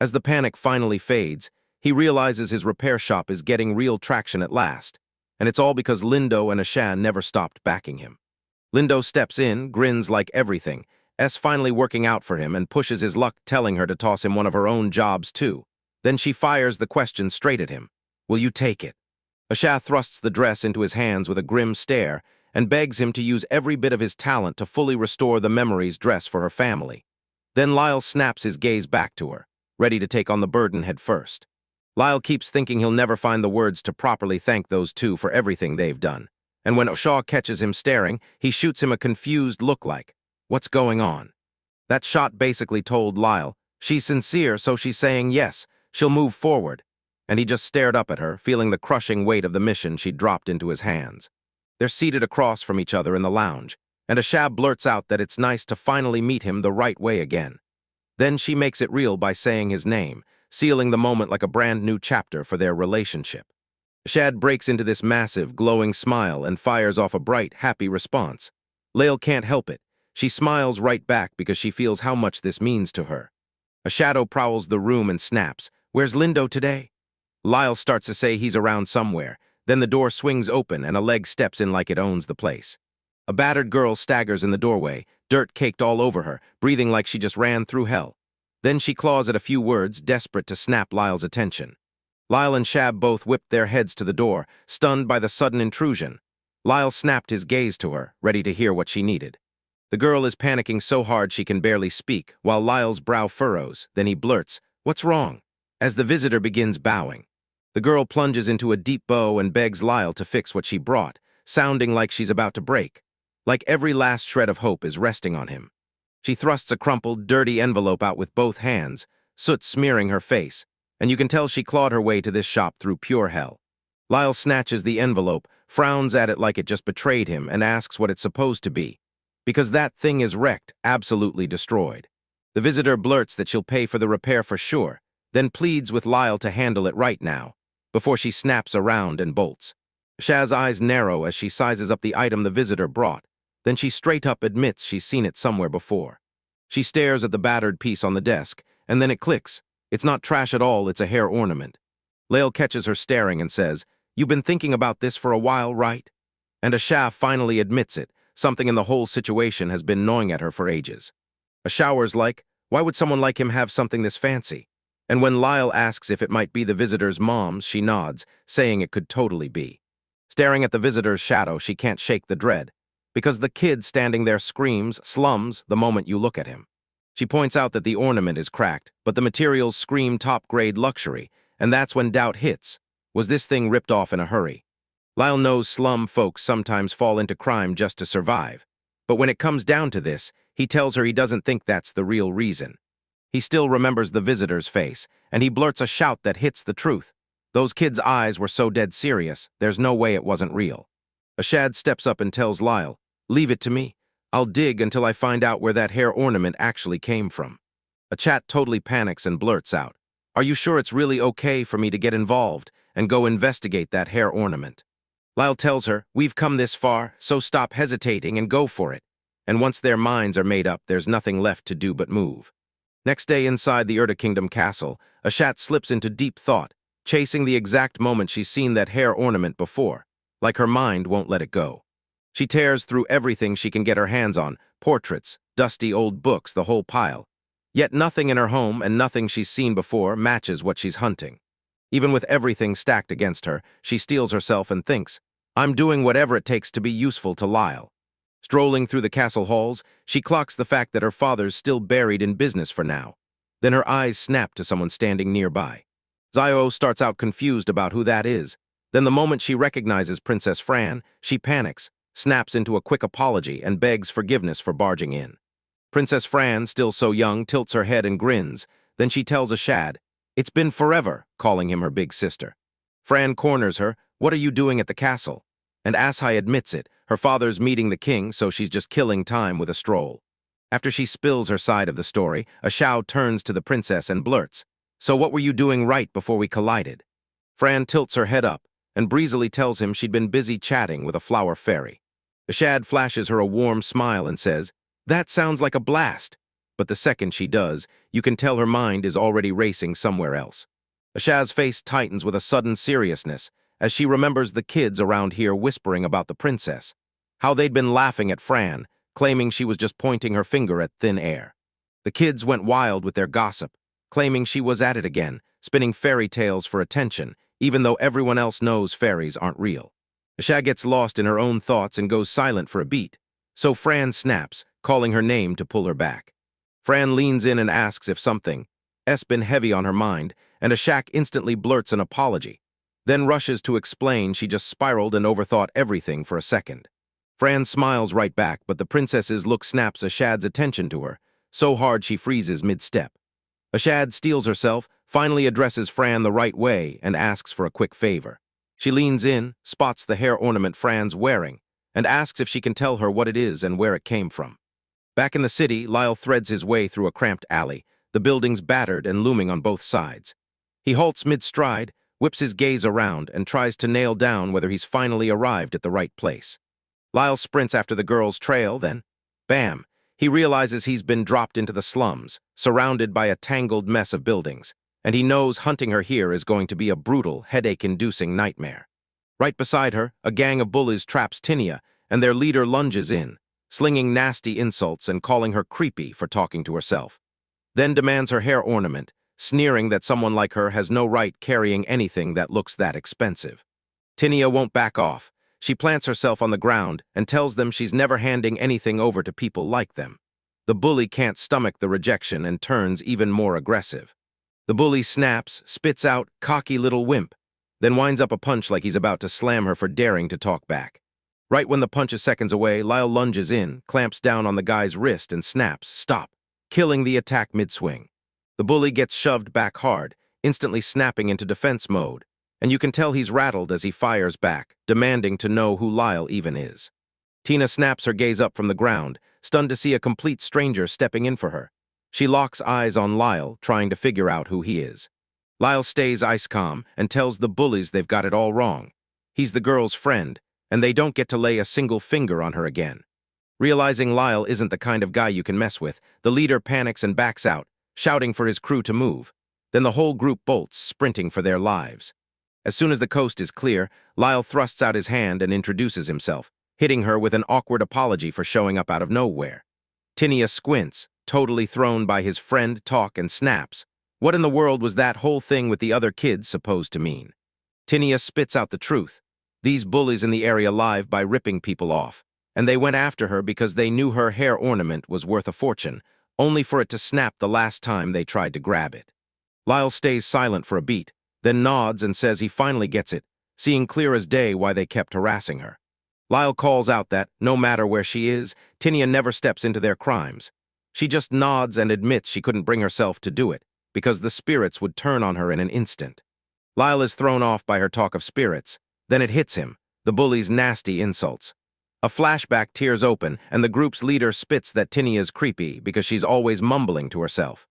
As the panic finally fades, he realizes his repair shop is getting real traction at last, and it's all because Lindo and Ashan never stopped backing him. Lindo steps in, grins like everything, finally working out for him and pushes his luck, telling her to toss him one of her own jobs too. Then she fires the question straight at him. "Will you take it?" Ashah thrusts the dress into his hands with a grim stare and begs him to use every bit of his talent to fully restore the memories dress for her family. Then Lyle snaps his gaze back to her, ready to take on the burden head first. Lyle keeps thinking he'll never find the words to properly thank those two for everything they've done. And when Shaw catches him staring, he shoots him a confused look like, "What's going on?" That shot basically told Lyle, she's sincere, so she's saying yes, she'll move forward. And he just stared up at her, feeling the crushing weight of the mission she'd dropped into his hands. They're seated across from each other in the lounge, and Ashab blurts out that it's nice to finally meet him the right way again. Then she makes it real by saying his name, sealing the moment like a brand new chapter for their relationship. Ashad breaks into this massive, glowing smile and fires off a bright, happy response. Lael can't help it. She smiles right back because she feels how much this means to her. A shadow prowls the room and snaps, "Where's Lindo today?" Lyle starts to say he's around somewhere. Then the door swings open and a leg steps in like it owns the place. A battered girl staggers in the doorway, dirt caked all over her, breathing like she just ran through hell. Then she claws at a few words, desperate to snap Lyle's attention. Lyle and Shab both whipped their heads to the door, stunned by the sudden intrusion. Lyle snapped his gaze to her, ready to hear what she needed. The girl is panicking so hard she can barely speak, while Lyle's brow furrows. Then he blurts, "What's wrong?" as the visitor begins bowing. The girl plunges into a deep bow and begs Lyle to fix what she brought, sounding like she's about to break. Like every last shred of hope is resting on him. She thrusts a crumpled, dirty envelope out with both hands, soot smearing her face, and you can tell she clawed her way to this shop through pure hell. Lyle snatches the envelope, frowns at it like it just betrayed him, and asks what it's supposed to be. Because that thing is wrecked, absolutely destroyed. The visitor blurts that she'll pay for the repair for sure, then pleads with Lyle to handle it right now, before she snaps around and bolts. Shaz's eyes narrow as she sizes up the item the visitor brought. Then she straight up admits she's seen it somewhere before. She stares at the battered piece on the desk, and then it clicks. It's not trash at all, it's a hair ornament. Lael catches her staring and says, "You've been thinking about this for a while, right?" And Ashaf finally admits it. Something in the whole situation has been gnawing at her for ages. Ashower's like, why would someone like him have something this fancy? And when Lyle asks if it might be the visitor's mom's, she nods, saying it could totally be. Staring at the visitor's shadow, she can't shake the dread, because the kid standing there screams, slums, the moment you look at him. She points out that the ornament is cracked, but the materials scream top-grade luxury, and that's when doubt hits. Was this thing ripped off in a hurry? Lyle knows slum folks sometimes fall into crime just to survive, but when it comes down to this, he tells her he doesn't think that's the real reason. He still remembers the visitor's face, and he blurts a shout that hits the truth. Those kids' eyes were so dead serious, there's no way it wasn't real. Ashad steps up and tells Lyle, Leave it to me. I'll dig until I find out where that hair ornament actually came from. A chat totally panics and blurts out, "Are you sure it's really okay for me to get involved and go investigate that hair ornament?" Lyle tells her, "We've come this far, so stop hesitating and go for it." And once their minds are made up, there's nothing left to do but move. Next day inside the Urda Kingdom castle, Ashat slips into deep thought, chasing the exact moment she's seen that hair ornament before, like her mind won't let it go. She tears through everything she can get her hands on, portraits, dusty old books, the whole pile. Yet nothing in her home and nothing she's seen before matches what she's hunting. Even with everything stacked against her, she steels herself and thinks, "I'm doing whatever it takes to be useful to Lyle." Strolling through the castle halls, she clocks the fact that her father's still buried in business for now. Then her eyes snap to someone standing nearby. Zio starts out confused about who that is. Then the moment she recognizes Princess Fran, she panics, snaps into a quick apology, and begs forgiveness for barging in. Princess Fran, still so young, tilts her head and grins. Then she tells Ashad, "It's been forever," calling him her big sister. Fran corners her, "What are you doing at the castle?" And Ashai admits it, her father's meeting the king, so she's just killing time with a stroll. After she spills her side of the story, Ashao turns to the princess and blurts, "So what were you doing right before we collided?" Fran tilts her head up and breezily tells him she'd been busy chatting with a flower fairy. Ashad flashes her a warm smile and says, "That sounds like a blast." But the second she does, you can tell her mind is already racing somewhere else. Ashad's face tightens with a sudden seriousness as she remembers the kids around here whispering about the princess, how they'd been laughing at Fran, claiming she was just pointing her finger at thin air. The kids went wild with their gossip, claiming she was at it again, spinning fairy tales for attention, even though everyone else knows fairies aren't real. Ashad gets lost in her own thoughts and goes silent for a beat, so Fran snaps, calling her name to pull her back. Fran leans in and asks if something's been heavy on her mind, and Ashak instantly blurts an apology, then rushes to explain she just spiraled and overthought everything for a second. Fran smiles right back, but the princess's look snaps Ashad's attention to her, so hard she freezes mid-step. Ashad steels herself, finally addresses Fran the right way, and asks for a quick favor. She leans in, spots the hair ornament Fran's wearing, and asks if she can tell her what it is and where it came from. Back in the city, Lyle threads his way through a cramped alley, the buildings battered and looming on both sides. He halts mid-stride, whips his gaze around, and tries to nail down whether he's finally arrived at the right place. Lyle sprints after the girl's trail, then, bam, he realizes he's been dropped into the slums, surrounded by a tangled mess of buildings, and he knows hunting her here is going to be a brutal, headache-inducing nightmare. Right beside her, a gang of bullies traps Tinia, and their leader lunges in, slinging nasty insults and calling her creepy for talking to herself. Then demands her hair ornament, sneering that someone like her has no right carrying anything that looks that expensive. Tinia won't back off. She plants herself on the ground and tells them she's never handing anything over to people like them. The bully can't stomach the rejection and turns even more aggressive. The bully snaps, spits out, "Cocky little wimp," then winds up a punch like he's about to slam her for daring to talk back. Right when the punch is seconds away, Lyle lunges in, clamps down on the guy's wrist and snaps, "Stop," killing the attack mid-swing. The bully gets shoved back hard, instantly snapping into defense mode, and you can tell he's rattled as he fires back, demanding to know who Lyle even is. Tina snaps her gaze up from the ground, stunned to see a complete stranger stepping in for her. She locks eyes on Lyle, trying to figure out who he is. Lyle stays ice calm and tells the bullies they've got it all wrong. He's the girl's friend, and they don't get to lay a single finger on her again. Realizing Lyle isn't the kind of guy you can mess with, the leader panics and backs out, shouting for his crew to move. Then the whole group bolts, sprinting for their lives. As soon as the coast is clear, Lyle thrusts out his hand and introduces himself, hitting her with an awkward apology for showing up out of nowhere. Tinia squints, totally thrown by his friend talk, and snaps. What in the world was that whole thing with the other kids supposed to mean? Tinia spits out the truth. These bullies in the area live by ripping people off, and they went after her because they knew her hair ornament was worth a fortune, only for it to snap the last time they tried to grab it. Lyle stays silent for a beat, then nods and says he finally gets it, seeing clear as day why they kept harassing her. Lyle calls out that, no matter where she is, Tinia never steps into their crimes. She just nods and admits she couldn't bring herself to do it, because the spirits would turn on her in an instant. Lyle is thrown off by her talk of spirits. Then it hits him, the bully's nasty insults. A flashback tears open, and the group's leader spits that Tinia's creepy because she's always mumbling to herself.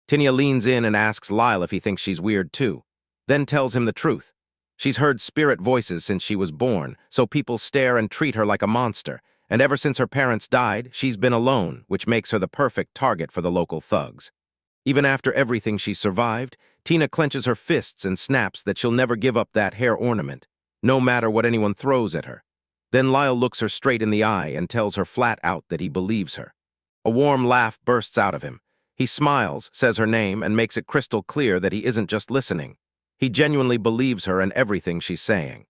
Tinia leans in and asks Lyle if he thinks she's weird too, then tells him the truth. She's heard spirit voices since she was born, so people stare and treat her like a monster, and ever since her parents died, she's been alone, which makes her the perfect target for the local thugs. Even after everything she's survived, Tina clenches her fists and snaps that she'll never give up that hair ornament, no matter what anyone throws at her. Then Lyle looks her straight in the eye and tells her flat out that he believes her. A warm laugh bursts out of him. He smiles, says her name, and makes it crystal clear that he isn't just listening. He genuinely believes her and everything she's saying.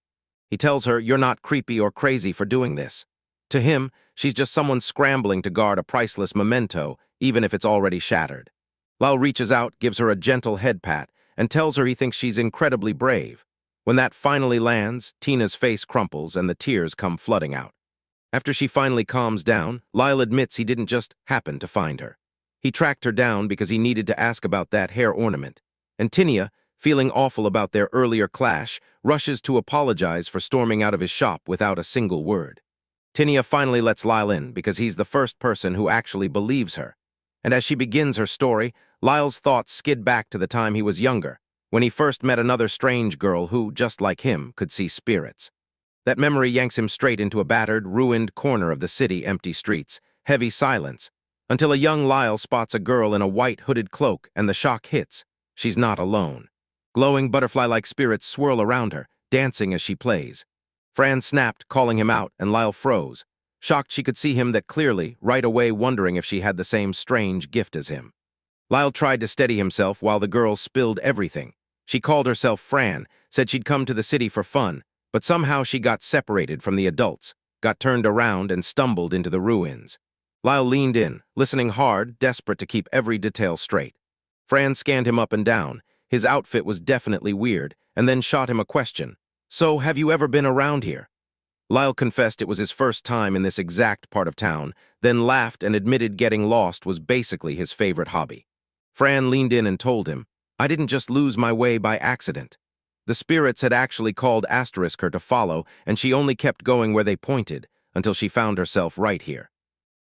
He tells her, "You're not creepy or crazy for doing this." To him, she's just someone scrambling to guard a priceless memento, even if it's already shattered. Lyle reaches out, gives her a gentle head pat, and tells her he thinks she's incredibly brave. When that finally lands, Tina's face crumples and the tears come flooding out. After she finally calms down, Lyle admits he didn't just happen to find her. He tracked her down because he needed to ask about that hair ornament. And Tinia, feeling awful about their earlier clash, rushes to apologize for storming out of his shop without a single word. Tinia finally lets Lyle in because he's the first person who actually believes her. And as she begins her story, Lyle's thoughts skid back to the time he was younger, when he first met another strange girl who, just like him, could see spirits. That memory yanks him straight into a battered, ruined corner of the city, empty streets, heavy silence, until a young Lyle spots a girl in a white hooded cloak and the shock hits. She's not alone. Glowing butterfly-like spirits swirl around her, dancing as she plays. Fran snapped, calling him out, and Lyle froze, shocked she could see him that clearly, right away wondering if she had the same strange gift as him. Lyle tried to steady himself while the girl spilled everything. She called herself Fran, said she'd come to the city for fun, but somehow she got separated from the adults, got turned around and stumbled into the ruins. Lyle leaned in, listening hard, desperate to keep every detail straight. Fran scanned him up and down. His outfit was definitely weird, and then shot him a question. "So, have you ever been around here?" Lyle confessed it was his first time in this exact part of town, then laughed and admitted getting lost was basically his favorite hobby. Fran leaned in and told him, "I didn't just lose my way by accident. The spirits had actually called Asterisk her to follow, and she only kept going where they pointed, until she found herself right here."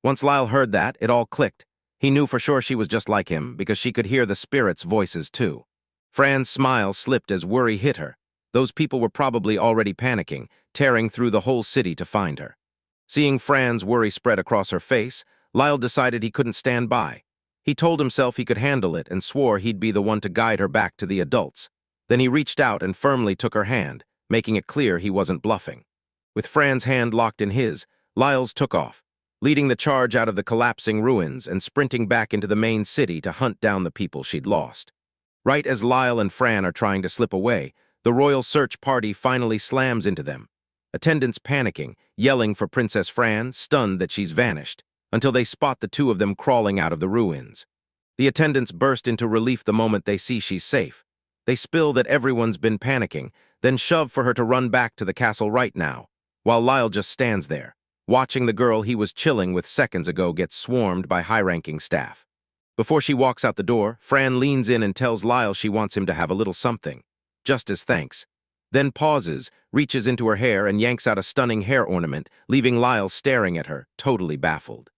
Once Lyle heard that, it all clicked. He knew for sure she was just like him, because she could hear the spirits' voices too. Fran's smile slipped as worry hit her. Those people were probably already panicking, tearing through the whole city to find her. Seeing Fran's worry spread across her face, Lyle decided he couldn't stand by. He told himself he could handle it and swore he'd be the one to guide her back to the adults. Then he reached out and firmly took her hand, making it clear he wasn't bluffing. With Fran's hand locked in his, Lyle's took off, leading the charge out of the collapsing ruins and sprinting back into the main city to hunt down the people she'd lost. Right as Lyle and Fran are trying to slip away, the royal search party finally slams into them. Attendants panicking, yelling for Princess Fran, stunned that she's vanished, until they spot the two of them crawling out of the ruins. The attendants burst into relief the moment they see she's safe. They spill that everyone's been panicking, then shove for her to run back to the castle right now, while Lyle just stands there, watching the girl he was chilling with seconds ago get swarmed by high-ranking staff. Before she walks out the door, Fran leans in and tells Lyle she wants him to have a little something, just as thanks. Then pauses, reaches into her hair and yanks out a stunning hair ornament, leaving Lyle staring at her, totally baffled.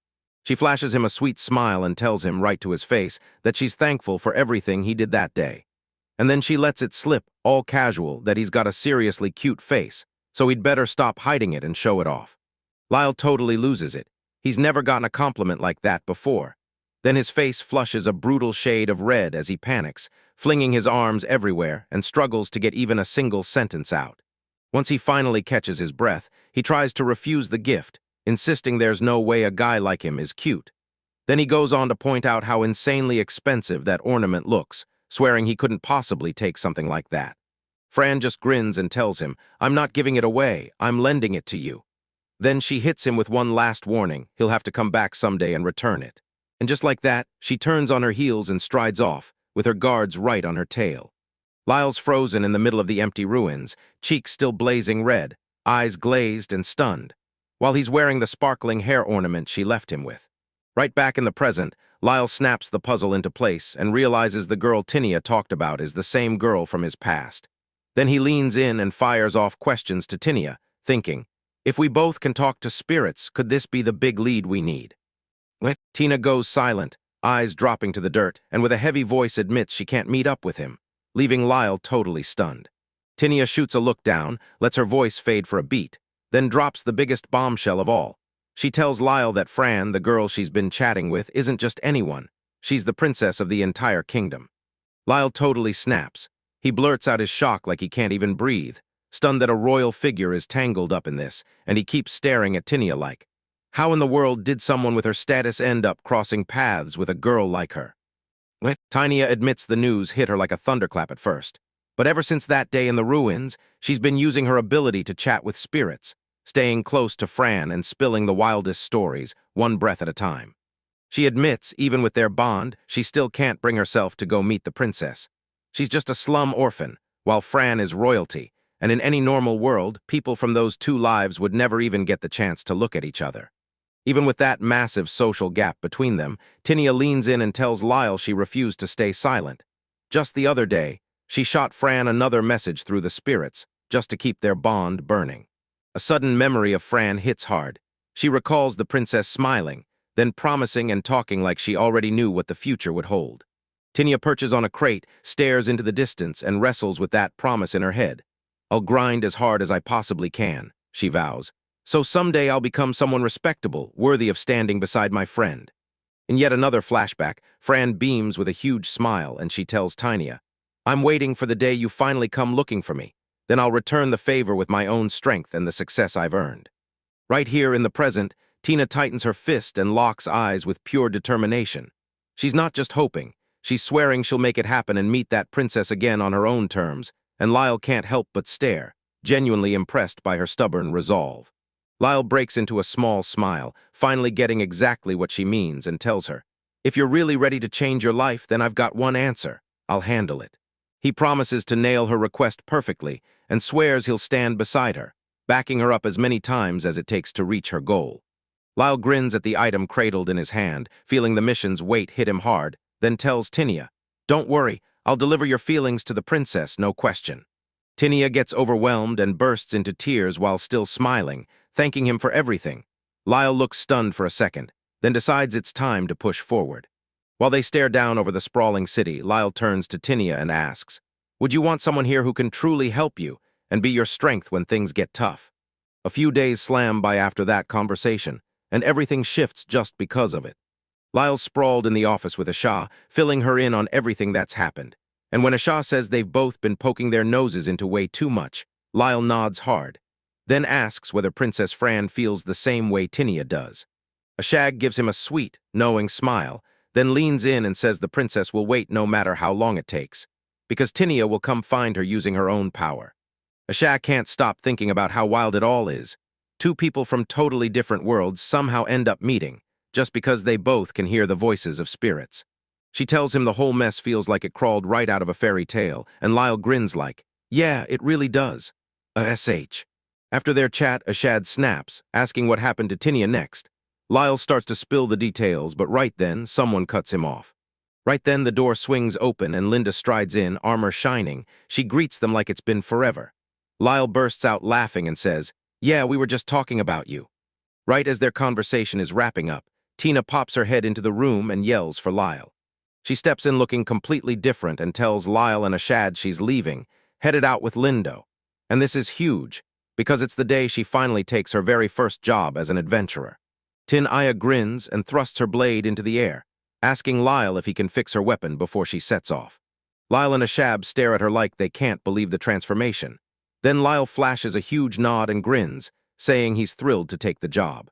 She flashes him a sweet smile and tells him right to his face that she's thankful for everything he did that day. And then she lets it slip, all casual, that he's got a seriously cute face, so he'd better stop hiding it and show it off. Lyle totally loses it. He's never gotten a compliment like that before. Then his face flushes a brutal shade of red as he panics, flinging his arms everywhere and struggles to get even a single sentence out. Once he finally catches his breath, he tries to refuse the gift, insisting there's no way a guy like him is cute. Then he goes on to point out how insanely expensive that ornament looks, swearing he couldn't possibly take something like that. Fran just grins and tells him, "I'm not giving it away, I'm lending it to you." Then she hits him with one last warning, he'll have to come back someday and return it. And just like that, she turns on her heels and strides off, with her guards right on her tail. Lyle's frozen in the middle of the empty ruins, cheeks still blazing red, eyes glazed and stunned, while he's wearing the sparkling hair ornament she left him with. Right back in the present, Lyle snaps the puzzle into place and realizes the girl Tinia talked about is the same girl from his past. Then he leans in and fires off questions to Tinia, thinking, If we both can talk to spirits, could this be the big lead we need? Tina goes silent, eyes dropping to the dirt, and with a heavy voice admits she can't meet up with him, leaving Lyle totally stunned. Tinia shoots a look down, lets her voice fade for a beat, then drops the biggest bombshell of all. She tells Lyle that Fran, the girl she's been chatting with, isn't just anyone. She's the princess of the entire kingdom. Lyle totally snaps. He blurts out his shock like he can't even breathe, stunned that a royal figure is tangled up in this, and he keeps staring at Tinia like, how in the world did someone with her status end up crossing paths with a girl like her? Tinia admits the news hit her like a thunderclap at first, but ever since that day in the ruins, she's been using her ability to chat with spirits, staying close to Fran and spilling the wildest stories, one breath at a time. She admits, even with their bond, she still can't bring herself to go meet the princess. She's just a slum orphan, while Fran is royalty, and in any normal world, people from those two lives would never even get the chance to look at each other. Even with that massive social gap between them, Tinia leans in and tells Lyle she refused to stay silent. Just the other day, she shot Fran another message through the spirits, just to keep their bond burning. A sudden memory of Fran hits hard. She recalls the princess smiling, then promising and talking like she already knew what the future would hold. Tinia perches on a crate, stares into the distance, and wrestles with that promise in her head. I'll grind as hard as I possibly can, she vows. So someday I'll become someone respectable, worthy of standing beside my friend. In yet another flashback, Fran beams with a huge smile and she tells Tinia, I'm waiting for the day you finally come looking for me. Then I'll return the favor with my own strength and the success I've earned. Right here in the present, Tina tightens her fist and locks eyes with pure determination. She's not just hoping, she's swearing she'll make it happen and meet that princess again on her own terms, and Lyle can't help but stare, genuinely impressed by her stubborn resolve. Lyle breaks into a small smile, finally getting exactly what she means, and tells her, if you're really ready to change your life, then I've got one answer. I'll handle it. He promises to nail her request perfectly and swears he'll stand beside her, backing her up as many times as it takes to reach her goal. Lyle grins at the item cradled in his hand, feeling the mission's weight hit him hard, then tells Tinia, don't worry, I'll deliver your feelings to the princess, no question. Tinia gets overwhelmed and bursts into tears while still smiling, thanking him for everything. Lyle looks stunned for a second, then decides it's time to push forward. While they stare down over the sprawling city, Lyle turns to Tinia and asks, would you want someone here who can truly help you and be your strength when things get tough? A few days slam by after that conversation, and everything shifts just because of it. Lyle's sprawled in the office with Asha, filling her in on everything that's happened. And when Asha says they've both been poking their noses into way too much, Lyle nods hard, then asks whether Princess Fran feels the same way Tinia does. Ashag gives him a sweet, knowing smile, then leans in and says the princess will wait no matter how long it takes, because Tinia will come find her using her own power. Ashag can't stop thinking about how wild it all is. Two people from totally different worlds somehow end up meeting, just because they both can hear the voices of spirits. She tells him the whole mess feels like it crawled right out of a fairy tale, and Lyle grins like, yeah, it really does. SH. After their chat, Ashad snaps, asking what happened to Tinia next. Lyle starts to spill the details, but right then, someone cuts him off. Right then, the door swings open and Linda strides in, armor shining. She greets them like it's been forever. Lyle bursts out laughing and says, yeah, we were just talking about you. Right as their conversation is wrapping up, Tina pops her head into the room and yells for Lyle. She steps in looking completely different and tells Lyle and Ashad she's leaving, headed out with Lindo. And this is huge, because it's the day she finally takes her very first job as an adventurer. Tin Aya grins and thrusts her blade into the air, asking Lyle if he can fix her weapon before she sets off. Lyle and Ashab stare at her like they can't believe the transformation. Then Lyle flashes a huge nod and grins, saying he's thrilled to take the job.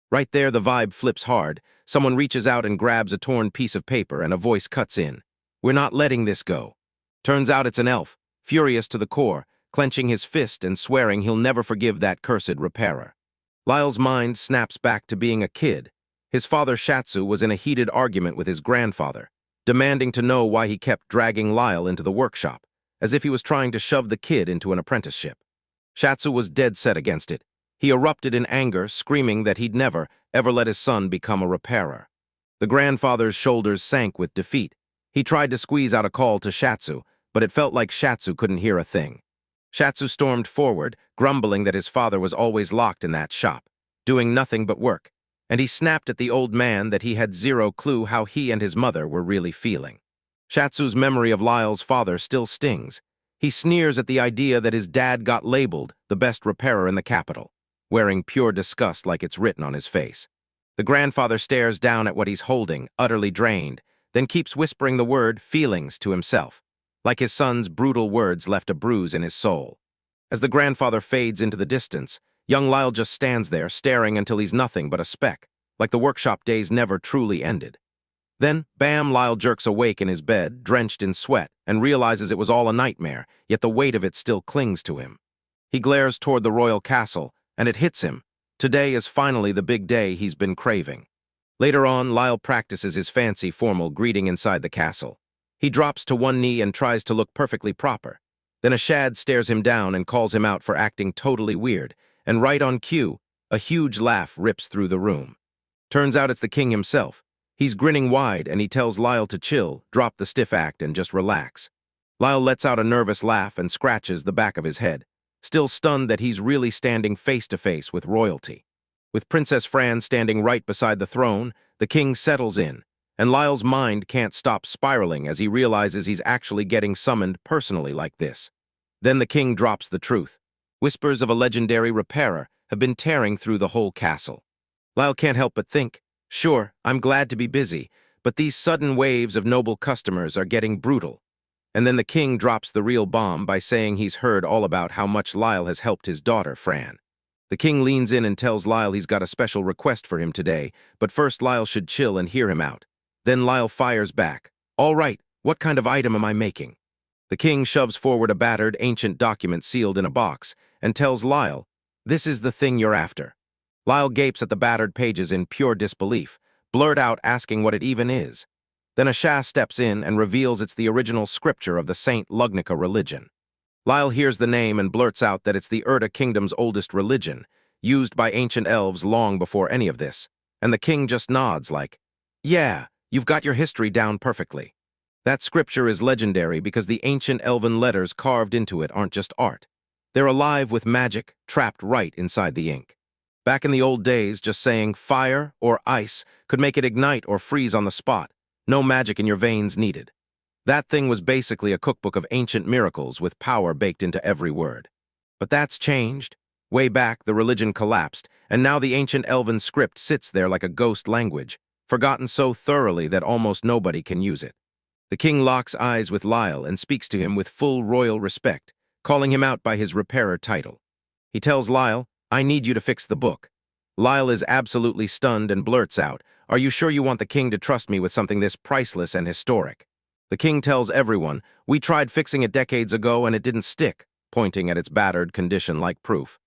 Right there, the vibe flips hard. Someone reaches out and grabs a torn piece of paper and a voice cuts in. We're not letting this go. Turns out it's an elf, furious to the core, clenching his fist and swearing he'll never forgive that cursed repairer. Lyle's mind snaps back to being a kid. His father Shatsu was in a heated argument with his grandfather, demanding to know why he kept dragging Lyle into the workshop, as if he was trying to shove the kid into an apprenticeship. Shatsu was dead set against it. He erupted in anger, screaming that he'd never, ever let his son become a repairer. The grandfather's shoulders sank with defeat. He tried to squeeze out a call to Shatsu, but it felt like Shatsu couldn't hear a thing. Shatsu stormed forward, grumbling that his father was always locked in that shop, doing nothing but work, and he snapped at the old man that he had zero clue how he and his mother were really feeling. Shatsu's memory of Lyle's father still stings. He sneers at the idea that his dad got labeled the best repairer in the capital, wearing pure disgust like it's written on his face. The grandfather stares down at what he's holding, utterly drained, then keeps whispering the word feelings to himself, like his son's brutal words left a bruise in his soul. As the grandfather fades into the distance, young Lyle just stands there, staring until he's nothing but a speck, like the workshop days never truly ended. Then, bam, Lyle jerks awake in his bed, drenched in sweat, and realizes it was all a nightmare, yet the weight of it still clings to him. He glares toward the royal castle, and it hits him. Today is finally the big day he's been craving. Later on, Lyle practices his fancy formal greeting inside the castle. He drops to one knee and tries to look perfectly proper. Then a shad stares him down and calls him out for acting totally weird, and right on cue, a huge laugh rips through the room. Turns out it's the king himself. He's grinning wide, and he tells Lyle to chill, drop the stiff act, and just relax. Lyle lets out a nervous laugh and scratches the back of his head, still stunned that he's really standing face-to-face with royalty. With Princess Fran standing right beside the throne, the king settles in, and Lyle's mind can't stop spiraling as he realizes he's actually getting summoned personally like this. Then the king drops the truth. Whispers of a legendary repairer have been tearing through the whole castle. Lyle can't help but think, sure, I'm glad to be busy, but these sudden waves of noble customers are getting brutal. And then the king drops the real bomb by saying he's heard all about how much Lyle has helped his daughter, Fran. The king leans in and tells Lyle he's got a special request for him today, but first Lyle should chill and hear him out. Then Lyle fires back. All right, what kind of item am I making? The king shoves forward a battered, ancient document sealed in a box and tells Lyle, this is the thing you're after. Lyle gapes at the battered pages in pure disbelief, blurt out asking what it even is. Then a Shah steps in and reveals it's the original scripture of the Saint Lugnica religion. Lyle hears the name and blurts out that it's the Urda Kingdom's oldest religion, used by ancient elves long before any of this, and the king just nods like, yeah, you've got your history down perfectly. That scripture is legendary because the ancient elven letters carved into it aren't just art. They're alive with magic, trapped right inside the ink. Back in the old days, just saying fire or ice could make it ignite or freeze on the spot. No magic in your veins needed. That thing was basically a cookbook of ancient miracles with power baked into every word. But that's changed. Way back, the religion collapsed, and now the ancient elven script sits there like a ghost language, forgotten so thoroughly that almost nobody can use it. The king locks eyes with Lyle and speaks to him with full royal respect, calling him out by his repairer title. He tells Lyle, I need you to fix the book. Lyle is absolutely stunned and blurts out, are you sure you want the king to trust me with something this priceless and historic? The king tells everyone, we tried fixing it decades ago and it didn't stick, pointing at its battered condition like proof.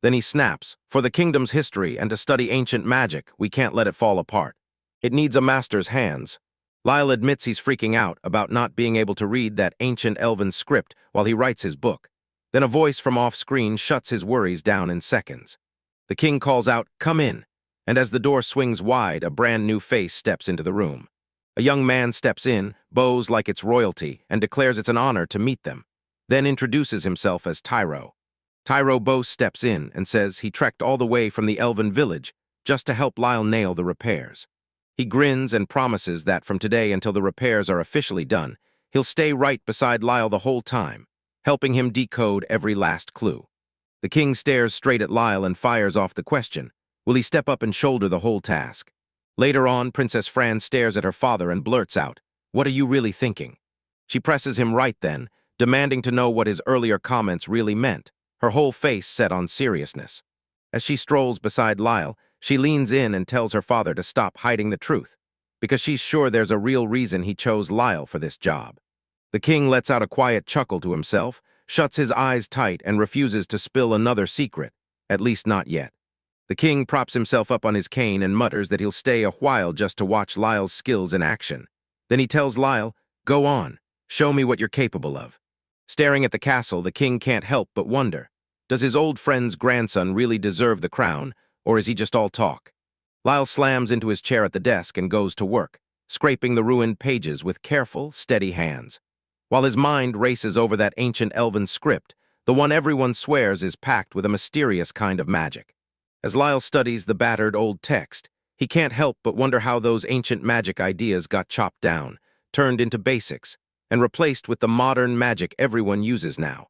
Then he snaps, for the kingdom's history and to study ancient magic, we can't let it fall apart. It needs a master's hands. Lyle admits he's freaking out about not being able to read that ancient elven script while he writes his book. Then a voice from off-screen shuts his worries down in seconds. The king calls out, come in, and as the door swings wide, a brand new face steps into the room. A young man steps in, bows like it's royalty, and declares it's an honor to meet them, then introduces himself as Tyro. Tyro Bose steps in and says he trekked all the way from the elven village just to help Lyle nail the repairs. He grins and promises that from today until the repairs are officially done, he'll stay right beside Lyle the whole time, helping him decode every last clue. The king stares straight at Lyle and fires off the question, will he step up and shoulder the whole task? Later on, Princess Fran stares at her father and blurts out, what are you really thinking? She presses him right then, demanding to know what his earlier comments really meant, her whole face set on seriousness. As she strolls beside Lyle, she leans in and tells her father to stop hiding the truth, because she's sure there's a real reason he chose Lyle for this job. The king lets out a quiet chuckle to himself, shuts his eyes tight, and refuses to spill another secret, at least not yet. The king props himself up on his cane and mutters that he'll stay a while just to watch Lyle's skills in action. Then he tells Lyle, go on, show me what you're capable of. Staring at the castle, the king can't help but wonder, does his old friend's grandson really deserve the crown, or is he just all talk? Lyle slams into his chair at the desk and goes to work, scraping the ruined pages with careful, steady hands. While his mind races over that ancient elven script, the one everyone swears is packed with a mysterious kind of magic. As Lyle studies the battered old text, he can't help but wonder how those ancient magic ideas got chopped down, turned into basics, and replaced with the modern magic everyone uses now.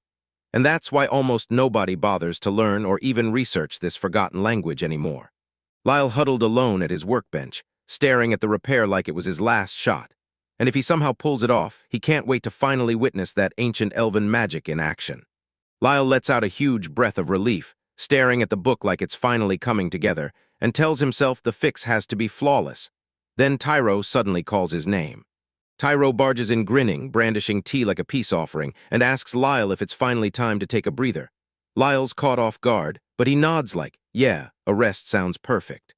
And that's why almost nobody bothers to learn or even research this forgotten language anymore. Lyle huddled alone at his workbench, staring at the repair like it was his last shot. And if he somehow pulls it off, he can't wait to finally witness that ancient elven magic in action. Lyle lets out a huge breath of relief, staring at the book like it's finally coming together, and tells himself the fix has to be flawless. Then Tyro suddenly calls his name. Tyro barges in grinning, brandishing tea like a peace offering, and asks Lyle if it's finally time to take a breather. Lyle's caught off guard, but he nods like, yeah, a rest sounds perfect.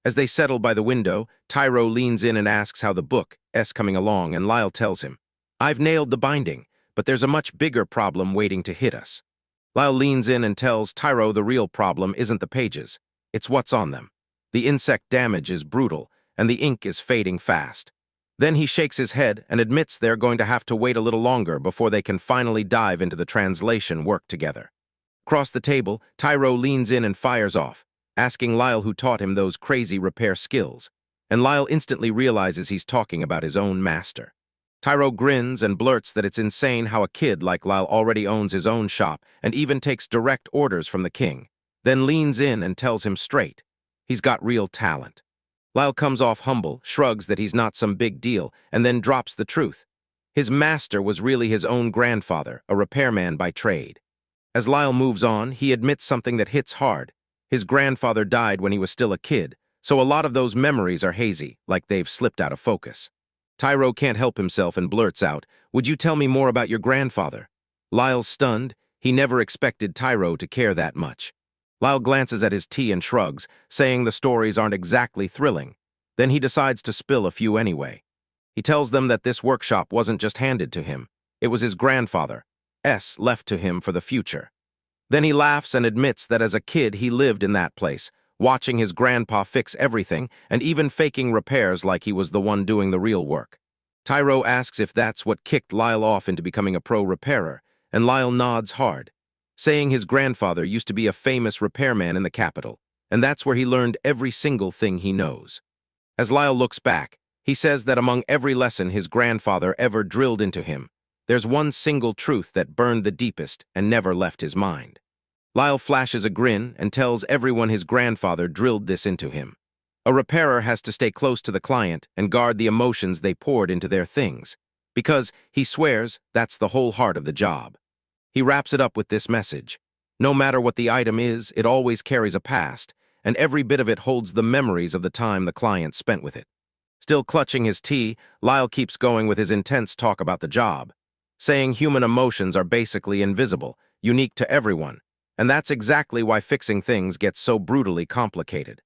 As they settle by the window, Tyro leans in and asks how the book's coming along, and Lyle tells him, I've nailed the binding, but there's a much bigger problem waiting to hit us. Lyle leans in and tells Tyro the real problem isn't the pages, it's what's on them. The insect damage is brutal, and the ink is fading fast. Then he shakes his head and admits they're going to have to wait a little longer before they can finally dive into the translation work together. Across the table, Tyro leans in and fires off, asking Lyle who taught him those crazy repair skills, and Lyle instantly realizes he's talking about his own master. Tyro grins and blurts that it's insane how a kid like Lyle already owns his own shop and even takes direct orders from the king, then leans in and tells him straight, he's got real talent. Lyle comes off humble, shrugs that he's not some big deal, and then drops the truth. His master was really his own grandfather, a repairman by trade. As Lyle moves on, he admits something that hits hard. His grandfather died when he was still a kid, so a lot of those memories are hazy, like they've slipped out of focus. Tyro can't help himself and blurts out, would you tell me more about your grandfather? Lyle's stunned. He never expected Tyro to care that much. Lyle glances at his tea and shrugs, saying the stories aren't exactly thrilling. Then he decides to spill a few anyway. He tells them that this workshop wasn't just handed to him. It was his grandfather's left to him for the future. Then he laughs and admits that as a kid he lived in that place, watching his grandpa fix everything and even faking repairs like he was the one doing the real work. Tyro asks if that's what kicked Lyle off into becoming a pro repairer, and Lyle nods hard, saying his grandfather used to be a famous repairman in the capital, and that's where he learned every single thing he knows. As Lyle looks back, he says that among every lesson his grandfather ever drilled into him, there's one single truth that burned the deepest and never left his mind. Lyle flashes a grin and tells everyone his grandfather drilled this into him. A repairer has to stay close to the client and guard the emotions they poured into their things, because, he swears, that's the whole heart of the job. He wraps it up with this message. No matter what the item is, it always carries a past, and every bit of it holds the memories of the time the client spent with it. Still clutching his tea, Lyle keeps going with his intense talk about the job, saying human emotions are basically invisible, unique to everyone, and that's exactly why fixing things gets so brutally complicated.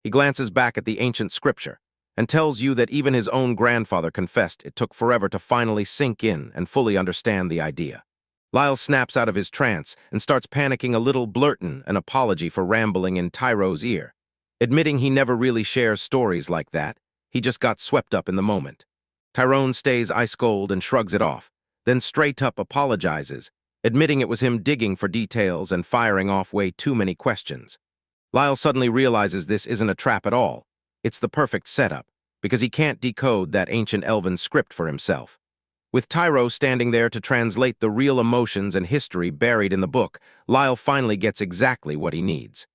He glances back at the ancient scripture and tells you that even his own grandfather confessed it took forever to finally sink in and fully understand the idea. Lyle snaps out of his trance and starts panicking a little, blurting an apology for rambling in Tyro's ear. Admitting he never really shares stories like that, he just got swept up in the moment. Tyrone stays ice-cold and shrugs it off, then straight up apologizes, admitting it was him digging for details and firing off way too many questions. Lyle suddenly realizes this isn't a trap at all. It's the perfect setup, because he can't decode that ancient elven script for himself. With Tyro standing there to translate the real emotions and history buried in the book, Lyle finally gets exactly what he needs.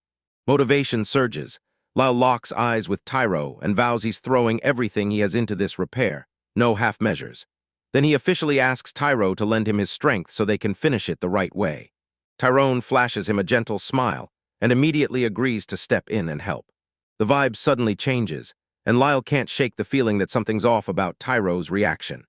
Motivation surges. Lyle locks eyes with Tyro and vows he's throwing everything he has into this repair, no half measures. Then he officially asks Tyro to lend him his strength so they can finish it the right way. Tyrone flashes him a gentle smile and immediately agrees to step in and help. The vibe suddenly changes, and Lyle can't shake the feeling that something's off about Tyro's reaction.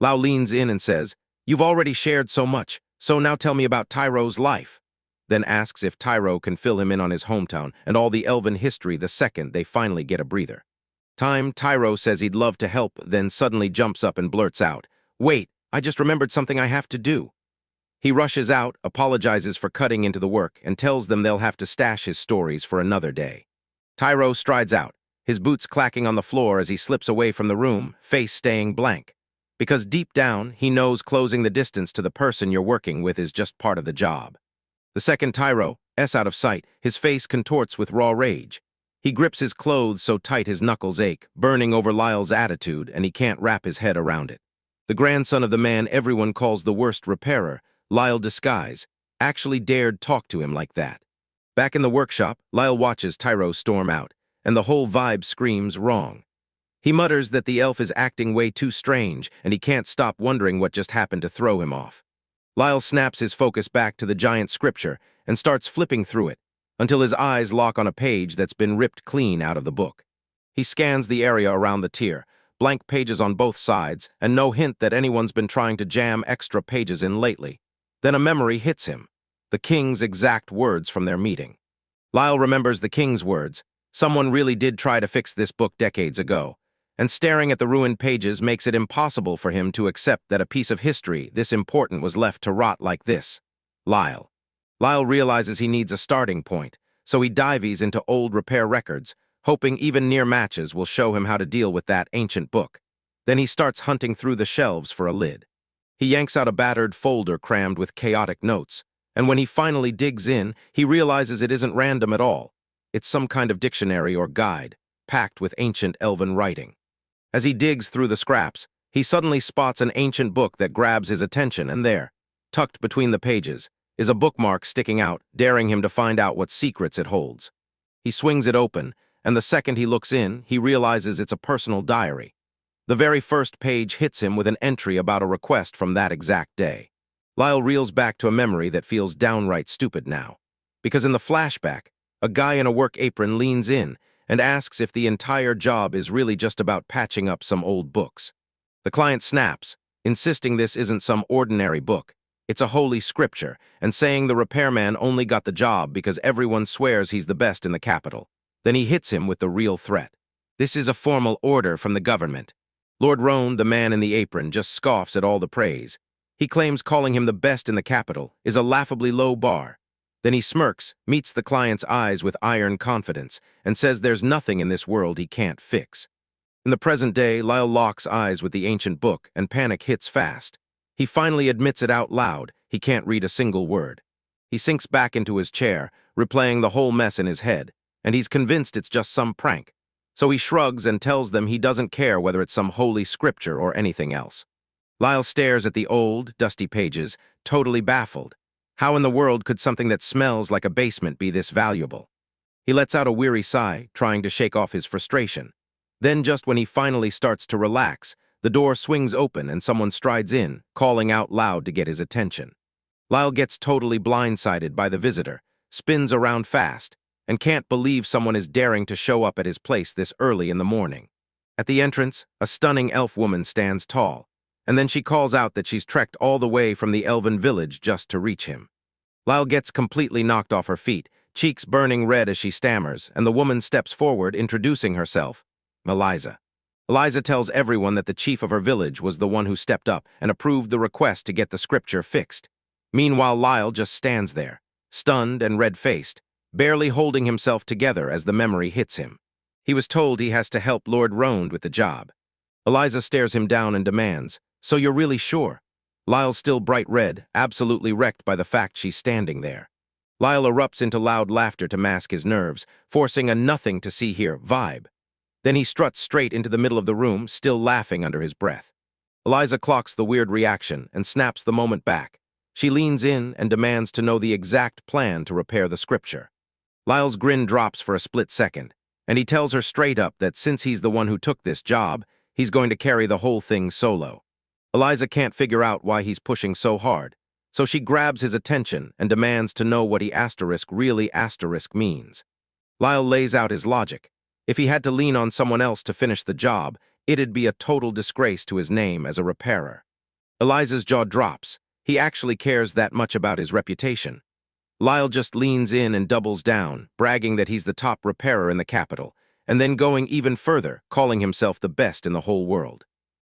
Lyle leans in and says, you've already shared so much, so now tell me about Tyro's life. Then asks if Tyro can fill him in on his hometown and all the elven history the second they finally get a breather. Tyro says he'd love to help, then suddenly jumps up and blurts out, wait, I just remembered something I have to do. He rushes out, apologizes for cutting into the work, and tells them they'll have to stash his stories for another day. Tyro strides out, his boots clacking on the floor as he slips away from the room, face staying blank. Because deep down, he knows closing the distance to the person you're working with is just part of the job. The second tyro, S out of sight, his face contorts with raw rage. He grips his clothes so tight his knuckles ache, burning over Lyle's attitude, and he can't wrap his head around it. The grandson of the man everyone calls the worst repairer, Lyle Disguise, actually dared talk to him like that. Back in the workshop, Lyle watches Tyro storm out, and the whole vibe screams wrong. He mutters that the elf is acting way too strange, and he can't stop wondering what just happened to throw him off. Lyle snaps his focus back to the giant scripture and starts flipping through it, until his eyes lock on a page that's been ripped clean out of the book. He scans the area around the tier, blank pages on both sides, and no hint that anyone's been trying to jam extra pages in lately. Then a memory hits him, the king's exact words from their meeting. Lyle remembers the king's words. Someone really did try to fix this book decades ago, and staring at the ruined pages makes it impossible for him to accept that a piece of history this important was left to rot like this. Lyle realizes he needs a starting point, so he dives into old repair records, hoping even near matches will show him how to deal with that ancient book. Then he starts hunting through the shelves for a lid. He yanks out a battered folder crammed with chaotic notes, and when he finally digs in, he realizes it isn't random at all. It's some kind of dictionary or guide, packed with ancient elven writing. As he digs through the scraps, he suddenly spots an ancient book that grabs his attention, and there, tucked between the pages, is a bookmark sticking out, daring him to find out what secrets it holds. He swings it open, and the second he looks in, he realizes it's a personal diary. The very first page hits him with an entry about a request from that exact day. Lyle reels back to a memory that feels downright stupid now, because in the flashback, a guy in a work apron leans in and asks if the entire job is really just about patching up some old books. The client snaps, insisting this isn't some ordinary book. It's a holy scripture, and saying the repairman only got the job because everyone swears he's the best in the capital. Then he hits him with the real threat. This is a formal order from the government. Lord Roan, the man in the apron, just scoffs at all the praise. He claims calling him the best in the capital is a laughably low bar. Then he smirks, meets the client's eyes with iron confidence, and says there's nothing in this world he can't fix. In the present day, Lyle locks eyes with the ancient book, and panic hits fast. He finally admits it out loud. He can't read a single word. He sinks back into his chair, replaying the whole mess in his head, and he's convinced it's just some prank. So he shrugs and tells them he doesn't care whether it's some holy scripture or anything else. Lyle stares at the old, dusty pages, totally baffled. How in the world could something that smells like a basement be this valuable? He lets out a weary sigh, trying to shake off his frustration. Then, just when he finally starts to relax, the door swings open and someone strides in, calling out loud to get his attention. Lyle gets totally blindsided by the visitor, spins around fast, and can't believe someone is daring to show up at his place this early in the morning. At the entrance, a stunning elf woman stands tall, and then she calls out that she's trekked all the way from the elven village just to reach him. Lyle gets completely knocked off her feet, cheeks burning red as she stammers, and the woman steps forward, introducing herself, Eliza. Eliza tells everyone that the chief of her village was the one who stepped up and approved the request to get the scripture fixed. Meanwhile, Lyle just stands there, stunned and red-faced, barely holding himself together as the memory hits him. He was told he has to help Lord Roan with the job. Eliza stares him down and demands, "So you're really sure?" Lyle's still bright red, absolutely wrecked by the fact she's standing there. Lyle erupts into loud laughter to mask his nerves, forcing a nothing-to-see-here vibe. Then he struts straight into the middle of the room, still laughing under his breath. Eliza clocks the weird reaction and snaps the moment back. She leans in and demands to know the exact plan to repair the scripture. Lyle's grin drops for a split second, and he tells her straight up that since he's the one who took this job, he's going to carry the whole thing solo. Eliza can't figure out why he's pushing so hard, so she grabs his attention and demands to know what he really means. Lyle lays out his logic. If he had to lean on someone else to finish the job, it'd be a total disgrace to his name as a repairer. Eliza's jaw drops. He actually cares that much about his reputation. Lyle just leans in and doubles down, bragging that he's the top repairer in the capital, and then going even further, calling himself the best in the whole world.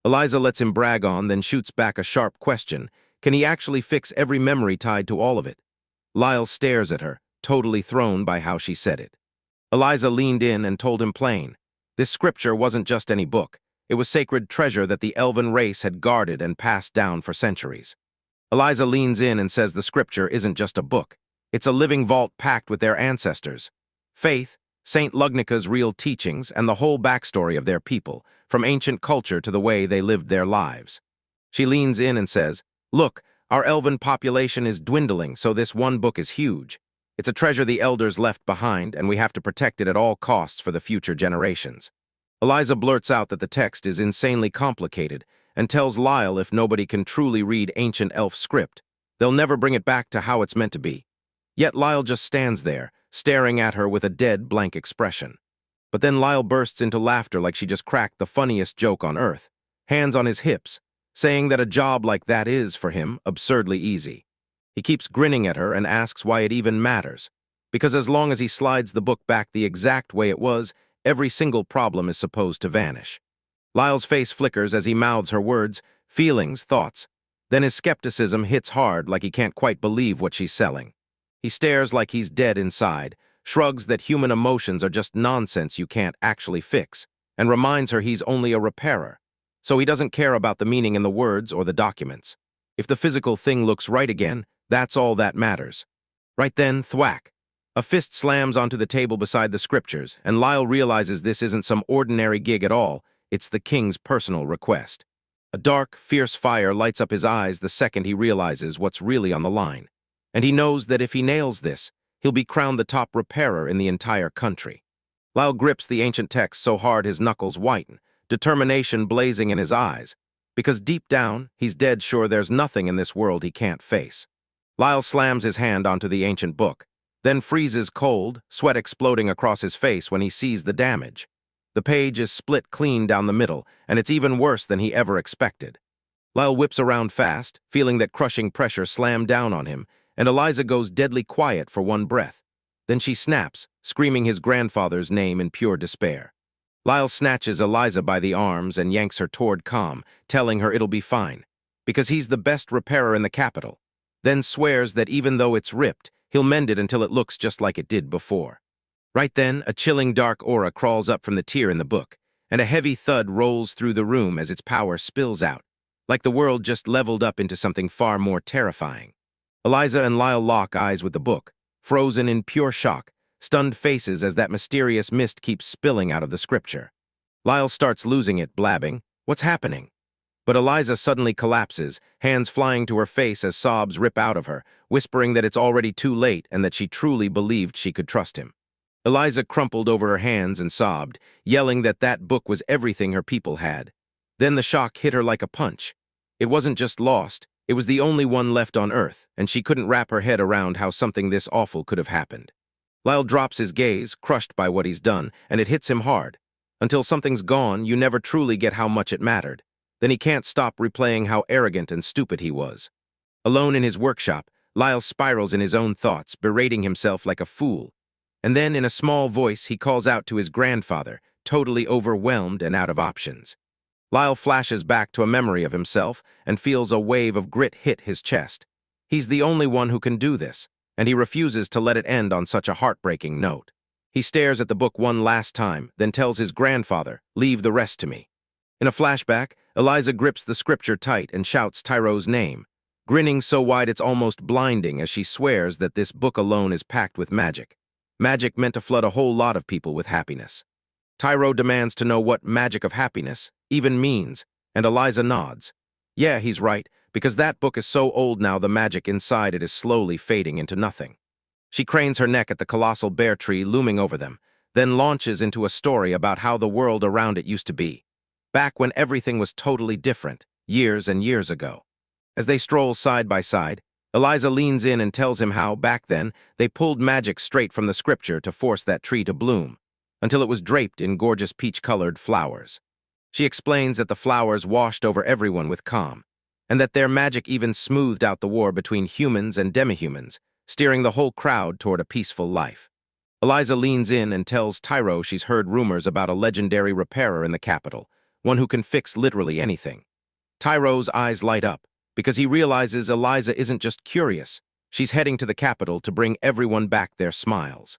Eliza lets him brag on, then shoots back a sharp question. Can he actually fix every memory tied to all of it? Lyle stares at her, totally thrown by how she said it. Eliza leaned in and told him plain. This scripture wasn't just any book. It was sacred treasure that the elven race had guarded and passed down for centuries. Eliza leans in and says the scripture isn't just a book. It's a living vault packed with their ancestors. Faith, Saint Lugnica's real teachings, and the whole backstory of their people, from ancient culture to the way they lived their lives. She leans in and says, "Look, our elven population is dwindling, so this one book is huge. It's a treasure the elders left behind, and we have to protect it at all costs for the future generations." Eliza blurts out that the text is insanely complicated and tells Lyle if nobody can truly read ancient elf script, they'll never bring it back to how it's meant to be. Yet Lyle just stands there, staring at her with a dead, blank expression. But then Lyle bursts into laughter like she just cracked the funniest joke on earth, hands on his hips, saying that a job like that is, for him, absurdly easy. He keeps grinning at her and asks why it even matters, because as long as he slides the book back the exact way it was, every single problem is supposed to vanish. Lyle's face flickers as he mouths her words, feelings, thoughts. Then his skepticism hits hard like he can't quite believe what she's selling. He stares like he's dead inside, shrugs that human emotions are just nonsense you can't actually fix, and reminds her he's only a repairer. So he doesn't care about the meaning in the words or the documents. If the physical thing looks right again, that's all that matters. Right then, thwack. A fist slams onto the table beside the scriptures, and Lyle realizes this isn't some ordinary gig at all, it's the king's personal request. A dark, fierce fire lights up his eyes the second he realizes what's really on the line. And he knows that if he nails this, he'll be crowned the top repairer in the entire country. Lyle grips the ancient text so hard his knuckles whiten, determination blazing in his eyes, because deep down, he's dead sure there's nothing in this world he can't face. Lyle slams his hand onto the ancient book, then freezes cold, sweat exploding across his face when he sees the damage. The page is split clean down the middle, and it's even worse than he ever expected. Lyle whips around fast, feeling that crushing pressure slam down on him, and Eliza goes deadly quiet for one breath. Then she snaps, screaming his grandfather's name in pure despair. Lyle snatches Eliza by the arms and yanks her toward Calm, telling her it'll be fine, because he's the best repairer in the capital, then swears that even though it's ripped, he'll mend it until it looks just like it did before. Right then, a chilling dark aura crawls up from the tear in the book, and a heavy thud rolls through the room as its power spills out, like the world just leveled up into something far more terrifying. Eliza and Lyle lock eyes with the book, frozen in pure shock, stunned faces as that mysterious mist keeps spilling out of the scripture. Lyle starts losing it, blabbing, "What's happening?" But Eliza suddenly collapses, hands flying to her face as sobs rip out of her, whispering that it's already too late and that she truly believed she could trust him. Eliza crumpled over her hands and sobbed, yelling that that book was everything her people had. Then the shock hit her like a punch. It wasn't just lost, it was the only one left on Earth, and she couldn't wrap her head around how something this awful could have happened. Lyle drops his gaze, crushed by what he's done, and it hits him hard. Until something's gone, you never truly get how much it mattered. Then he can't stop replaying how arrogant and stupid he was. Alone in his workshop, Lyle spirals in his own thoughts, berating himself like a fool. And then, in a small voice, he calls out to his grandfather, totally overwhelmed and out of options. Lyle flashes back to a memory of himself and feels a wave of grit hit his chest. He's the only one who can do this, and he refuses to let it end on such a heartbreaking note. He stares at the book one last time, then tells his grandfather, "Leave the rest to me." In a flashback, Eliza grips the scripture tight and shouts Tyro's name, grinning so wide it's almost blinding as she swears that this book alone is packed with magic. Magic meant to flood a whole lot of people with happiness. Tyro demands to know what magic of happiness even means, and Eliza nods. Yeah, he's right, because that book is so old now the magic inside it is slowly fading into nothing. She cranes her neck at the colossal bear tree looming over them, then launches into a story about how the world around it used to be, back when everything was totally different, years and years ago. As they stroll side by side, Eliza leans in and tells him how, back then, they pulled magic straight from the scripture to force that tree to bloom, until it was draped in gorgeous peach-colored flowers. She explains that the flowers washed over everyone with calm, and that their magic even smoothed out the war between humans and demi-humans, steering the whole crowd toward a peaceful life. Eliza leans in and tells Tyro she's heard rumors about a legendary repairer in the capital, one who can fix literally anything. Tyro's eyes light up, because he realizes Eliza isn't just curious, she's heading to the capital to bring everyone back their smiles.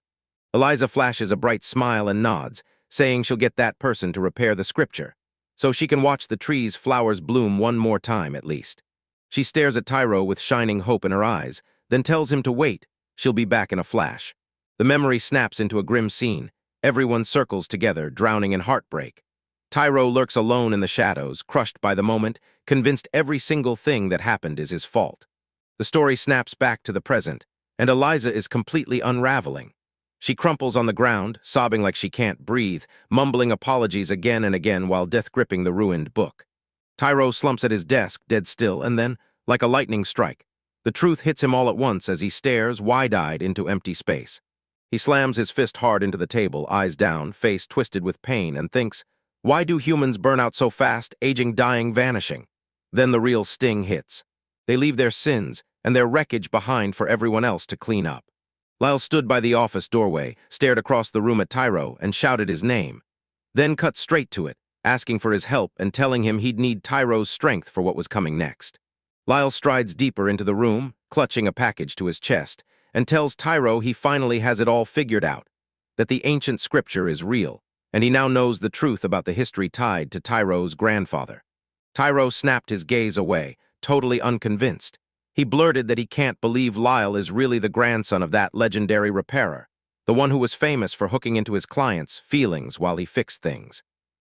Eliza flashes a bright smile and nods, saying she'll get that person to repair the scripture. so she can watch the trees' flowers bloom one more time at least. She stares at Tyro with shining hope in her eyes, then tells him to wait. She'll be back in a flash. The memory snaps into a grim scene. Everyone circles together, drowning in heartbreak. Tyro lurks alone in the shadows, crushed by the moment, convinced every single thing that happened is his fault. The story snaps back to the present, and Eliza is completely unraveling. She crumples on the ground, sobbing like she can't breathe, mumbling apologies again and again while death gripping the ruined book. Tyro slumps at his desk, dead still, and then, like a lightning strike, the truth hits him all at once as he stares, wide-eyed, into empty space. He slams his fist hard into the table, eyes down, face twisted with pain, and thinks, why do humans burn out so fast, aging, dying, vanishing? Then the real sting hits. They leave their sins and their wreckage behind for everyone else to clean up. Lyle stood by the office doorway, stared across the room at Tyro, and shouted his name. Then cut straight to it, asking for his help and telling him he'd need Tyro's strength for what was coming next. Lyle strides deeper into the room, clutching a package to his chest, and tells Tyro he finally has it all figured out, that the ancient scripture is real, and he now knows the truth about the history tied to Tyro's grandfather. Tyro snapped his gaze away, totally unconvinced. He blurted that he can't believe Lyle is really the grandson of that legendary repairer, the one who was famous for hooking into his clients' feelings while he fixed things.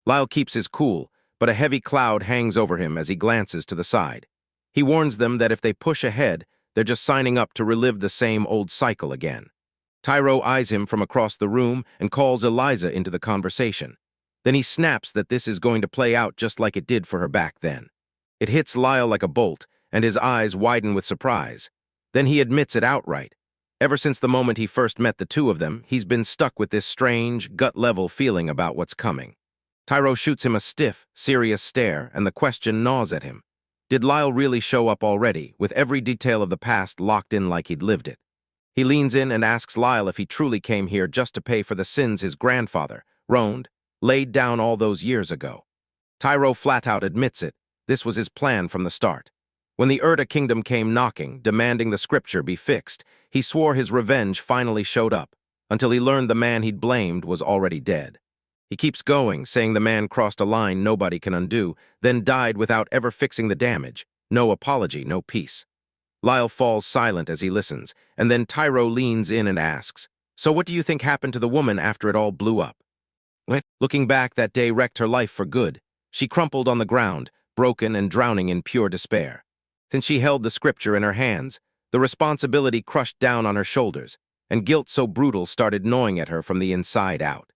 Lyle keeps his cool, but a heavy cloud hangs over him as he glances to the side. He warns them that if they push ahead, they're just signing up to relive the same old cycle again. Tyro eyes him from across the room and calls Eliza into the conversation. Then he snaps that this is going to play out just like it did for her back then. It hits Lyle like a bolt, and his eyes widen with surprise. Then he admits it outright. Ever since the moment he first met the two of them, he's been stuck with this strange, gut-level feeling about what's coming. Tyro shoots him a stiff, serious stare, and the question gnaws at him. Did Lyle really show up already, with every detail of the past locked in like he'd lived it? He leans in and asks Lyle if he truly came here just to pay for the sins his grandfather, Roand, laid down all those years ago. Tyro flat out admits it. This was his plan from the start. When the Urda kingdom came knocking, demanding the scripture be fixed, he swore his revenge finally showed up, until he learned the man he'd blamed was already dead. He keeps going, saying the man crossed a line nobody can undo, then died without ever fixing the damage. No apology, no peace. Lyle falls silent as he listens, and then Tyro leans in and asks, so what do you think happened to the woman after it all blew up? Looking back, that day wrecked her life for good. She crumpled on the ground, broken and drowning in pure despair. Since she held the scripture in her hands, the responsibility crushed down on her shoulders, and guilt so brutal started gnawing at her from the inside out.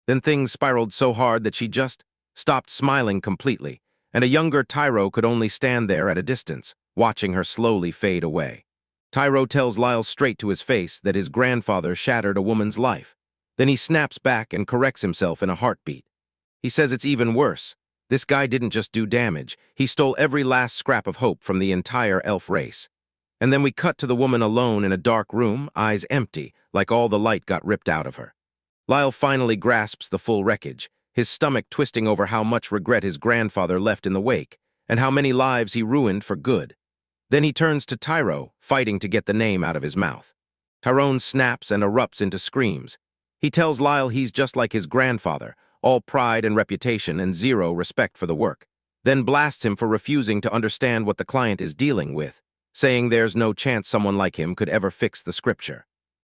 Then things spiraled so hard that she just stopped smiling completely, and a younger Tyro could only stand there at a distance, watching her slowly fade away. Tyro tells Lyle straight to his face that his grandfather shattered a woman's life. Then he snaps back and corrects himself in a heartbeat. He says it's even worse. This guy didn't just do damage, he stole every last scrap of hope from the entire elf race. And then we cut to the woman alone in a dark room, eyes empty, like all the light got ripped out of her. Lyle finally grasps the full wreckage, his stomach twisting over how much regret his grandfather left in the wake, and how many lives he ruined for good. Then he turns to Tyro, fighting to get the name out of his mouth. Tyrone snaps and erupts into screams. He tells Lyle he's just like his grandfather, all pride and reputation and zero respect for the work, then blasts him for refusing to understand what the client is dealing with, saying there's no chance someone like him could ever fix the scripture.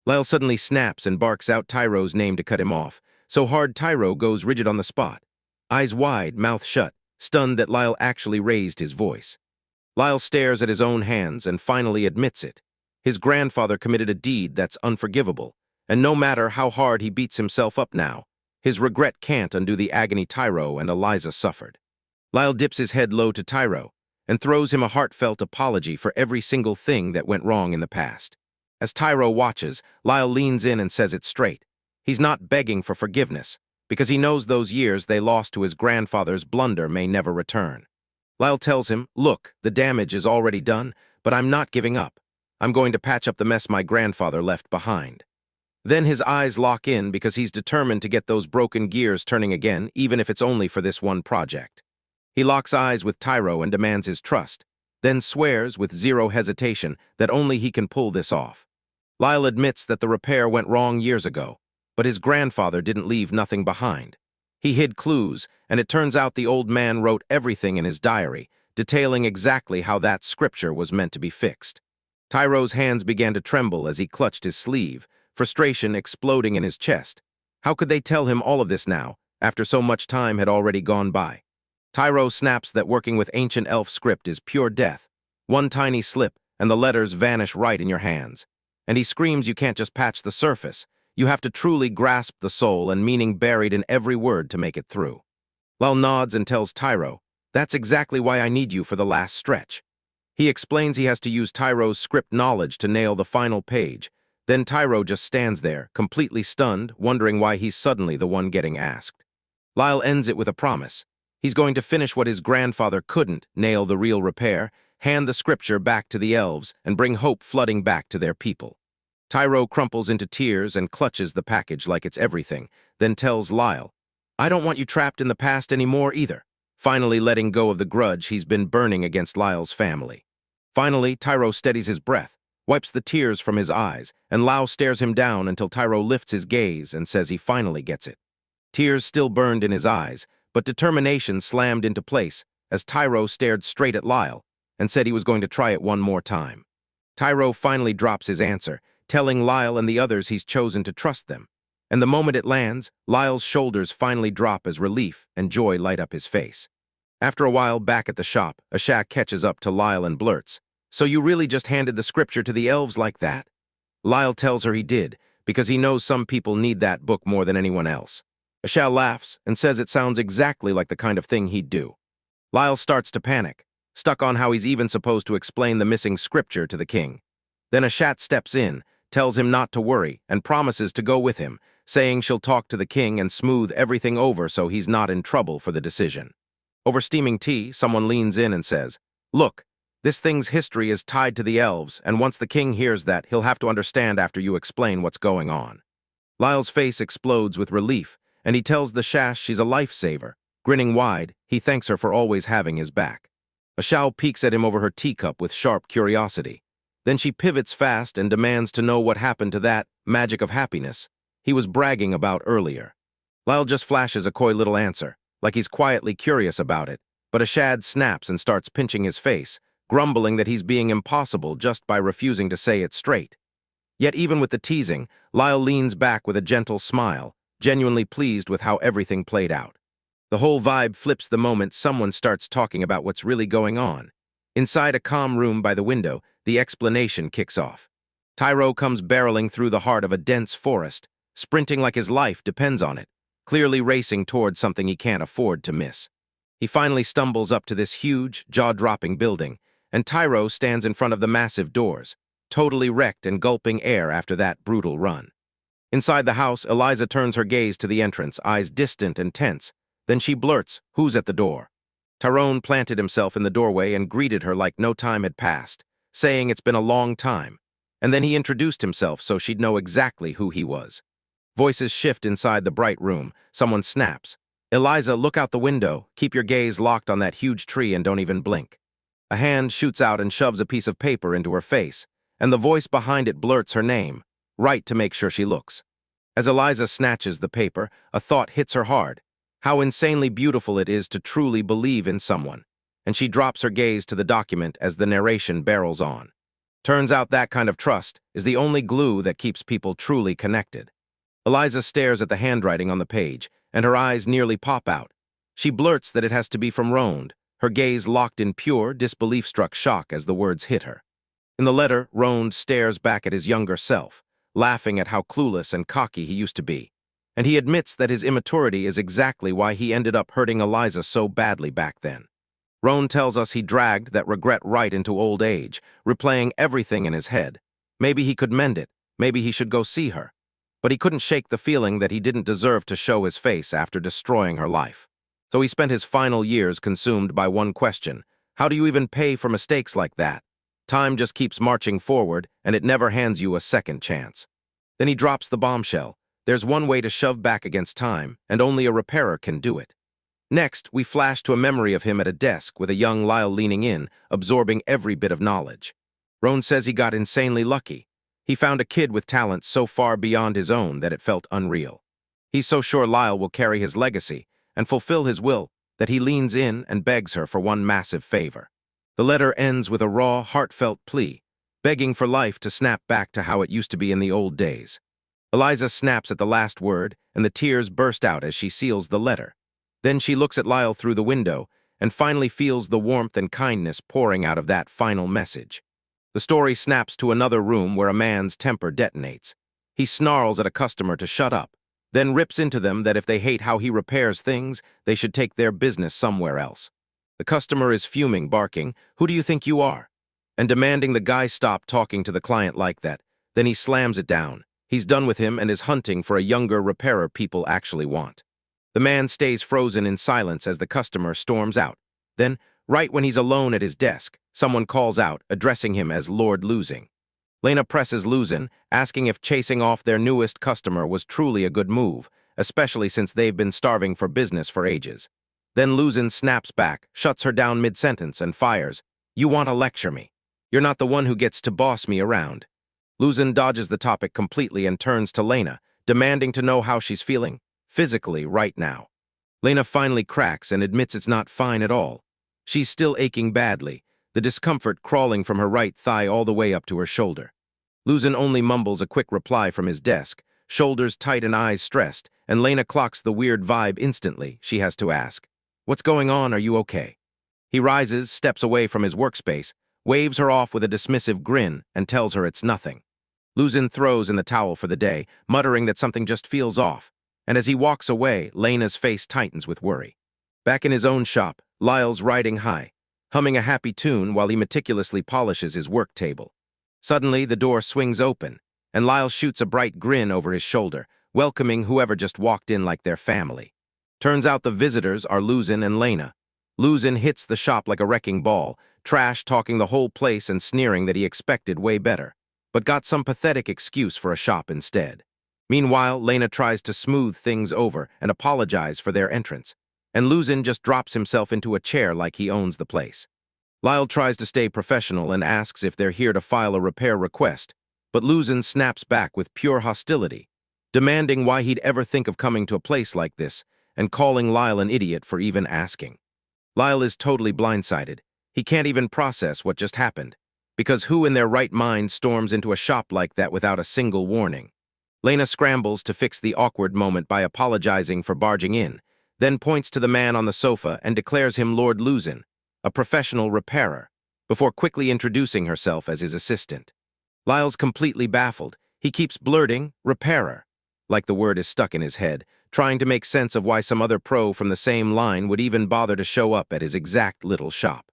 Lyle suddenly snaps and barks out Tyro's name to cut him off, so hard Tyro goes rigid on the spot. Eyes wide, mouth shut, stunned that Lyle actually raised his voice. Lyle stares at his own hands and finally admits it. His grandfather committed a deed that's unforgivable, and no matter how hard he beats himself up now, his regret can't undo the agony Tyro and Eliza suffered. Lyle dips his head low to Tyro and throws him a heartfelt apology for every single thing that went wrong in the past. As Tyro watches, Lyle leans in and says it straight. He's not begging for forgiveness, because he knows those years they lost to his grandfather's blunder may never return. Lyle tells him, look, the damage is already done, but I'm not giving up. I'm going to patch up the mess my grandfather left behind. Then his eyes lock in because he's determined to get those broken gears turning again, even if it's only for this one project. He locks eyes with Tyro and demands his trust, then swears with zero hesitation that only he can pull this off. Lyle admits that the repair went wrong years ago, but his grandfather didn't leave nothing behind. He hid clues, and it turns out the old man wrote everything in his diary, detailing exactly how that scripture was meant to be fixed. Tyro's hands began to tremble as he clutched his sleeve, frustration exploding in his chest. How could they tell him all of this now, after so much time had already gone by? Tyro snaps that working with ancient elf script is pure death. One tiny slip, and the letters vanish right in your hands. And he screams you can't just patch the surface. You have to truly grasp the soul and meaning buried in every word to make it through. Lyle nods and tells Tyro, "That's exactly why I need you for the last stretch." He explains he has to use Tyro's script knowledge to nail the final page. Then Tyro just stands there, completely stunned, wondering why he's suddenly the one getting asked. Lyle ends it with a promise. He's going to finish what his grandfather couldn't, nail the real repair, hand the scripture back to the elves, and bring hope flooding back to their people. Tyro crumples into tears and clutches the package like it's everything, then tells Lyle, "I don't want you trapped in the past anymore either," finally letting go of the grudge he's been burning against Lyle's family. Finally, Tyro steadies his breath, wipes the tears from his eyes, and Lyle stares him down until Tyro lifts his gaze and says he finally gets it. Tears still burned in his eyes, but determination slammed into place as Tyro stared straight at Lyle and said he was going to try it one more time. Tyro finally drops his answer, telling Lyle and the others he's chosen to trust them. And the moment it lands, Lyle's shoulders finally drop as relief and joy light up his face. After a while back at the shop, Ashak catches up to Lyle and blurts, "So you really just handed the scripture to the elves like that?" Lyle tells her he did, because he knows some people need that book more than anyone else. Ashak laughs and says it sounds exactly like the kind of thing he'd do. Lyle starts to panic, stuck on how he's even supposed to explain the missing scripture to the king. Then Ashak steps in, tells him not to worry, and promises to go with him, saying she'll talk to the king and smooth everything over so he's not in trouble for the decision. Over steaming tea, someone leans in and says, "Look, this thing's history is tied to the elves, and once the king hears that, he'll have to understand after you explain what's going on." Lyle's face explodes with relief, and he tells the Shash she's a lifesaver. Grinning wide, he thanks her for always having his back. Ashao peeks at him over her teacup with sharp curiosity. Then she pivots fast and demands to know what happened to that magic of happiness he was bragging about earlier. Lyle just flashes a coy little answer, like he's quietly curious about it, but Ashad snaps and starts pinching his face, grumbling that he's being impossible just by refusing to say it straight. Yet even with the teasing, Lyle leans back with a gentle smile, genuinely pleased with how everything played out. The whole vibe flips the moment someone starts talking about what's really going on. Inside a calm room by the window, the explanation kicks off. Tyro comes barreling through the heart of a dense forest, sprinting like his life depends on it, clearly racing towards something he can't afford to miss. He finally stumbles up to this huge, jaw-dropping building, and Tyro stands in front of the massive doors, totally wrecked and gulping air after that brutal run. Inside the house, Eliza turns her gaze to the entrance, eyes distant and tense. Then she blurts, "Who's at the door?" Tyrone planted himself in the doorway and greeted her like no time had passed, saying it's been a long time. And then he introduced himself so she'd know exactly who he was. Voices shift inside the bright room. Someone snaps, "Eliza, look out the window. Keep your gaze locked on that huge tree and don't even blink." A hand shoots out and shoves a piece of paper into her face, and the voice behind it blurts her name, right to make sure she looks. As Eliza snatches the paper, a thought hits her hard. How insanely beautiful it is to truly believe in someone. And she drops her gaze to the document as the narration barrels on. Turns out that kind of trust is the only glue that keeps people truly connected. Eliza stares at the handwriting on the page, and her eyes nearly pop out. She blurts that it has to be from Rond, her gaze locked in pure, disbelief-struck shock as the words hit her. In the letter, Rond stares back at his younger self, laughing at how clueless and cocky he used to be. And he admits that his immaturity is exactly why he ended up hurting Eliza so badly back then. Roan tells us he dragged that regret right into old age, replaying everything in his head. Maybe he could mend it, maybe he should go see her. But he couldn't shake the feeling that he didn't deserve to show his face after destroying her life. So he spent his final years consumed by one question: how do you even pay for mistakes like that? Time just keeps marching forward, and it never hands you a second chance. Then he drops the bombshell. There's one way to shove back against time, and only a repairer can do it. Next, we flash to a memory of him at a desk with a young Lyle leaning in, absorbing every bit of knowledge. Roan says he got insanely lucky. He found a kid with talent so far beyond his own that it felt unreal. He's so sure Lyle will carry his legacy and fulfill his will that he leans in and begs her for one massive favor. The letter ends with a raw, heartfelt plea, begging for life to snap back to how it used to be in the old days. Eliza snaps at the last word, and the tears burst out as she seals the letter. Then she looks at Lyle through the window and finally feels the warmth and kindness pouring out of that final message. The story snaps to another room where a man's temper detonates. He snarls at a customer to shut up, then rips into them that if they hate how he repairs things, they should take their business somewhere else. The customer is fuming, barking, "Who do you think you are?" and demanding the guy stop talking to the client like that. Then he slams it down. He's done with him and is hunting for a younger repairer people actually want. The man stays frozen in silence as the customer storms out. Then, right when he's alone at his desk, someone calls out, addressing him as Lord Losing. Lena presses Luzin, asking if chasing off their newest customer was truly a good move, especially since they've been starving for business for ages. Then Luzin snaps back, shuts her down mid-sentence, and fires, "You want to lecture me? You're not the one who gets to boss me around." Luzin dodges the topic completely and turns to Lena, demanding to know how she's feeling, physically, right now. Lena finally cracks and admits it's not fine at all. She's still aching badly, the discomfort crawling from her right thigh all the way up to her shoulder. Luzin only mumbles a quick reply from his desk, shoulders tight and eyes stressed, and Lena clocks the weird vibe instantly. She has to ask, "What's going on? Are you okay?" He rises, steps away from his workspace, waves her off with a dismissive grin, and tells her it's nothing. Luzin throws in the towel for the day, muttering that something just feels off, and as he walks away, Lena's face tightens with worry. Back in his own shop, Lyle's riding high, humming a happy tune while he meticulously polishes his work table. Suddenly, the door swings open, and Lyle shoots a bright grin over his shoulder, welcoming whoever just walked in like their family. Turns out the visitors are Luzin and Lena. Luzin hits the shop like a wrecking ball, trash-talking the whole place and sneering that he expected way better, but got some pathetic excuse for a shop instead. Meanwhile, Lena tries to smooth things over and apologize for their entrance, and Luzin just drops himself into a chair like he owns the place. Lyle tries to stay professional and asks if they're here to file a repair request, but Luzin snaps back with pure hostility, demanding why he'd ever think of coming to a place like this and calling Lyle an idiot for even asking. Lyle is totally blindsided. He can't even process what just happened, because who in their right mind storms into a shop like that without a single warning? Lena scrambles to fix the awkward moment by apologizing for barging in, then points to the man on the sofa and declares him Lord Luzin, a professional repairer, before quickly introducing herself as his assistant. Lyle's completely baffled. He keeps blurting, repairer, like the word is stuck in his head, trying to make sense of why some other pro from the same line would even bother to show up at his exact little shop.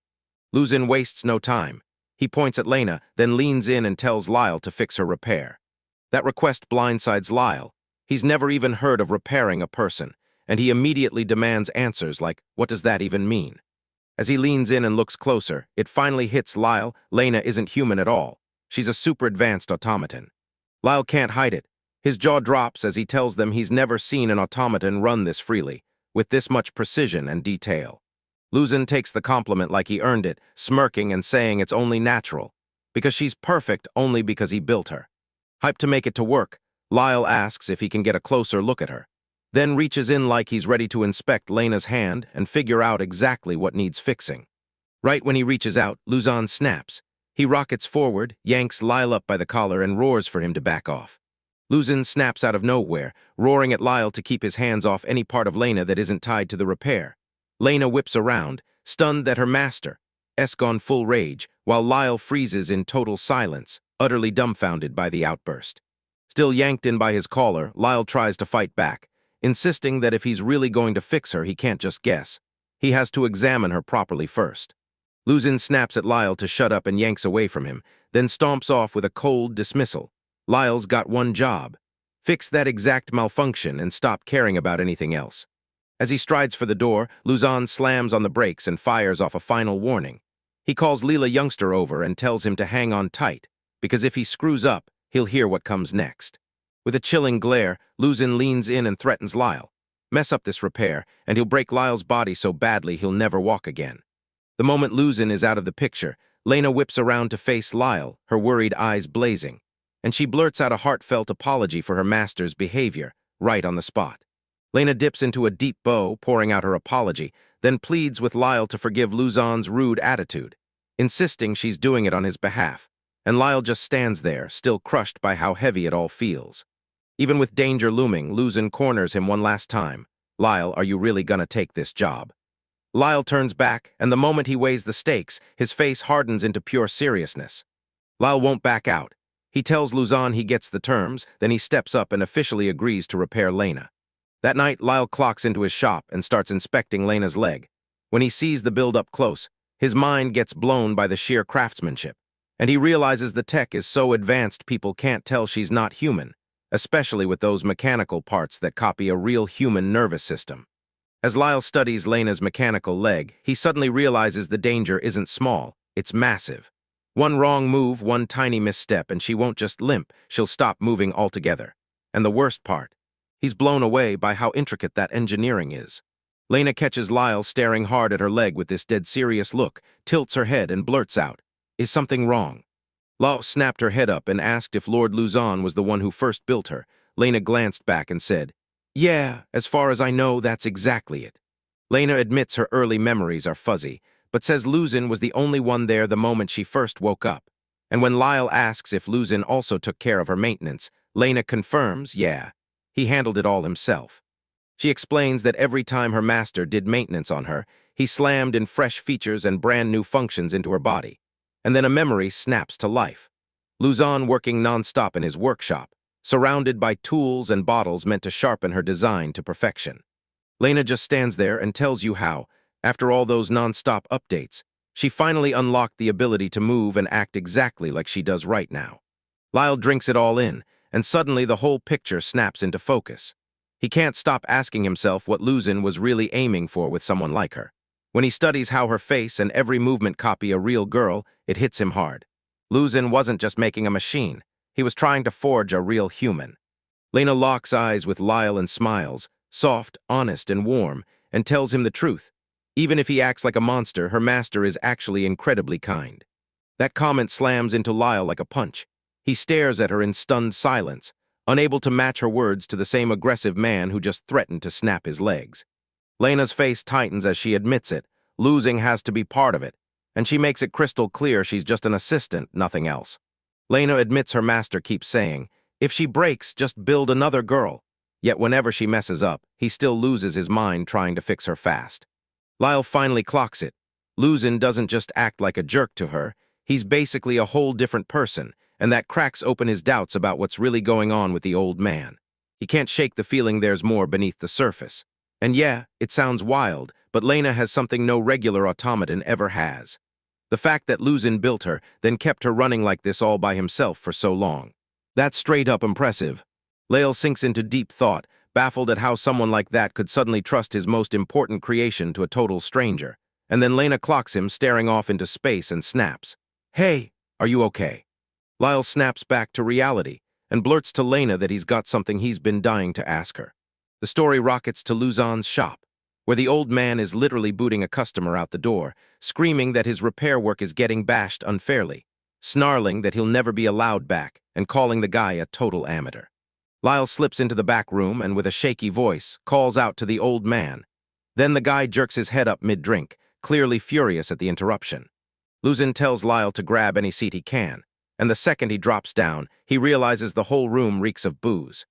Luzin wastes no time. He points at Lena, then leans in and tells Lyle to fix her repair. That request blindsides Lyle. He's never even heard of repairing a person, and he immediately demands answers like, what does that even mean? As he leans in and looks closer, it finally hits Lyle. Lena isn't human at all. She's a super advanced automaton. Lyle can't hide it. His jaw drops as he tells them he's never seen an automaton run this freely, with this much precision and detail. Luzin takes the compliment like he earned it, smirking and saying it's only natural, because she's perfect only because he built her. Hyped to make it to work, Lyle asks if he can get a closer look at her, then reaches in like he's ready to inspect Lena's hand and figure out exactly what needs fixing. Right when he reaches out, Luzin snaps. He rockets forward, yanks Lyle up by the collar, and roars for him to back off. Luzin snaps out of nowhere, roaring at Lyle to keep his hands off any part of Lena that isn't tied to the repair. Lena whips around, stunned that her master, gone full rage, while Lyle freezes in total silence, utterly dumbfounded by the outburst. Still yanked in by his collar, Lyle tries to fight back, insisting that if he's really going to fix her, he can't just guess. He has to examine her properly first. Luzin snaps at Lyle to shut up and yanks away from him, then stomps off with a cold dismissal. Lyle's got one job: fix that exact malfunction and stop caring about anything else. As he strides for the door, Luzin slams on the brakes and fires off a final warning. He calls Leela Youngster over and tells him to hang on tight, because if he screws up, he'll hear what comes next. With a chilling glare, Luzin leans in and threatens Lyle. Mess up this repair, and he'll break Lyle's body so badly he'll never walk again. The moment Luzin is out of the picture, Lena whips around to face Lyle, her worried eyes blazing, and she blurts out a heartfelt apology for her master's behavior, right on the spot. Lena dips into a deep bow, pouring out her apology, then pleads with Lyle to forgive Luzon's rude attitude, insisting she's doing it on his behalf, and Lyle just stands there, still crushed by how heavy it all feels. Even with danger looming, Luzon corners him one last time. "Lyle, are you really gonna take this job?" Lyle turns back, and the moment he weighs the stakes, his face hardens into pure seriousness. Lyle won't back out. He tells Luzon he gets the terms, then he steps up and officially agrees to repair Lena. That night, Lyle clocks into his shop and starts inspecting Lena's leg. When he sees the build up close, his mind gets blown by the sheer craftsmanship, and he realizes the tech is so advanced people can't tell she's not human, especially with those mechanical parts that copy a real human nervous system. As Lyle studies Lena's mechanical leg, he suddenly realizes the danger isn't small, it's massive. One wrong move, one tiny misstep, and she won't just limp, she'll stop moving altogether. And the worst part, he's blown away by how intricate that engineering is. Lena catches Lyle staring hard at her leg with this dead serious look, tilts her head and blurts out, "Is something wrong?" Lyle snapped her head up and asked if Lord Luzon was the one who first built her. Lena glanced back and said, "Yeah, as far as I know, that's exactly it." Lena admits her early memories are fuzzy, but says Luzon was the only one there the moment she first woke up. And when Lyle asks if Luzon also took care of her maintenance, Lena confirms, yeah, he handled it all himself. She explains that every time her master did maintenance on her, he slammed in fresh features and brand new functions into her body. And then a memory snaps to life. Luzon working non-stop in his workshop, surrounded by tools and bottles meant to sharpen her design to perfection. Lena just stands there and tells you how, after all those non-stop updates, she finally unlocked the ability to move and act exactly like she does right now. Lyle drinks it all in, and suddenly the whole picture snaps into focus. He can't stop asking himself what Luzon was really aiming for with someone like her. When he studies how her face and every movement copy a real girl, it hits him hard. Luzon wasn't just making a machine, he was trying to forge a real human. Lena locks eyes with Lyle and smiles, soft, honest, and warm, and tells him the truth. Even if he acts like a monster, her master is actually incredibly kind. That comment slams into Lyle like a punch. He stares at her in stunned silence, unable to match her words to the same aggressive man who just threatened to snap his legs. Lena's face tightens as she admits it. Losing has to be part of it, and she makes it crystal clear she's just an assistant, nothing else. Lena admits her master keeps saying, if she breaks, just build another girl. Yet whenever she messes up, he still loses his mind trying to fix her fast. Lyle finally clocks it. Luzon doesn't just act like a jerk to her, he's basically a whole different person, and that cracks open his doubts about what's really going on with the old man. He can't shake the feeling there's more beneath the surface. And yeah, it sounds wild, but Lena has something no regular automaton ever has. The fact that Luzon built her, then kept her running like this all by himself for so long. That's straight up impressive. Lyle sinks into deep thought, baffled at how someone like that could suddenly trust his most important creation to a total stranger. And then Lena clocks him staring off into space and snaps, "Hey, are you okay?" Lyle snaps back to reality and blurts to Lena that he's got something he's been dying to ask her. The story rockets to Luzon's shop, where the old man is literally booting a customer out the door, screaming that his repair work is getting bashed unfairly, snarling that he'll never be allowed back, and calling the guy a total amateur. Lyle slips into the back room and with a shaky voice calls out to the old man. Then the guy jerks his head up mid-drink, clearly furious at the interruption. Luzon tells Lyle to grab any seat he can, and the second he drops down, he realizes the whole room reeks of booze.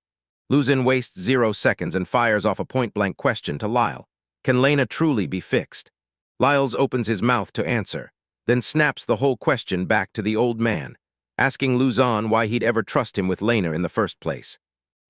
Luzon wastes 0 seconds and fires off a point-blank question to Lyle. Can Lena truly be fixed? Lyles opens his mouth to answer, then snaps the whole question back to the old man, asking Luzon why he'd ever trust him with Lena in the first place.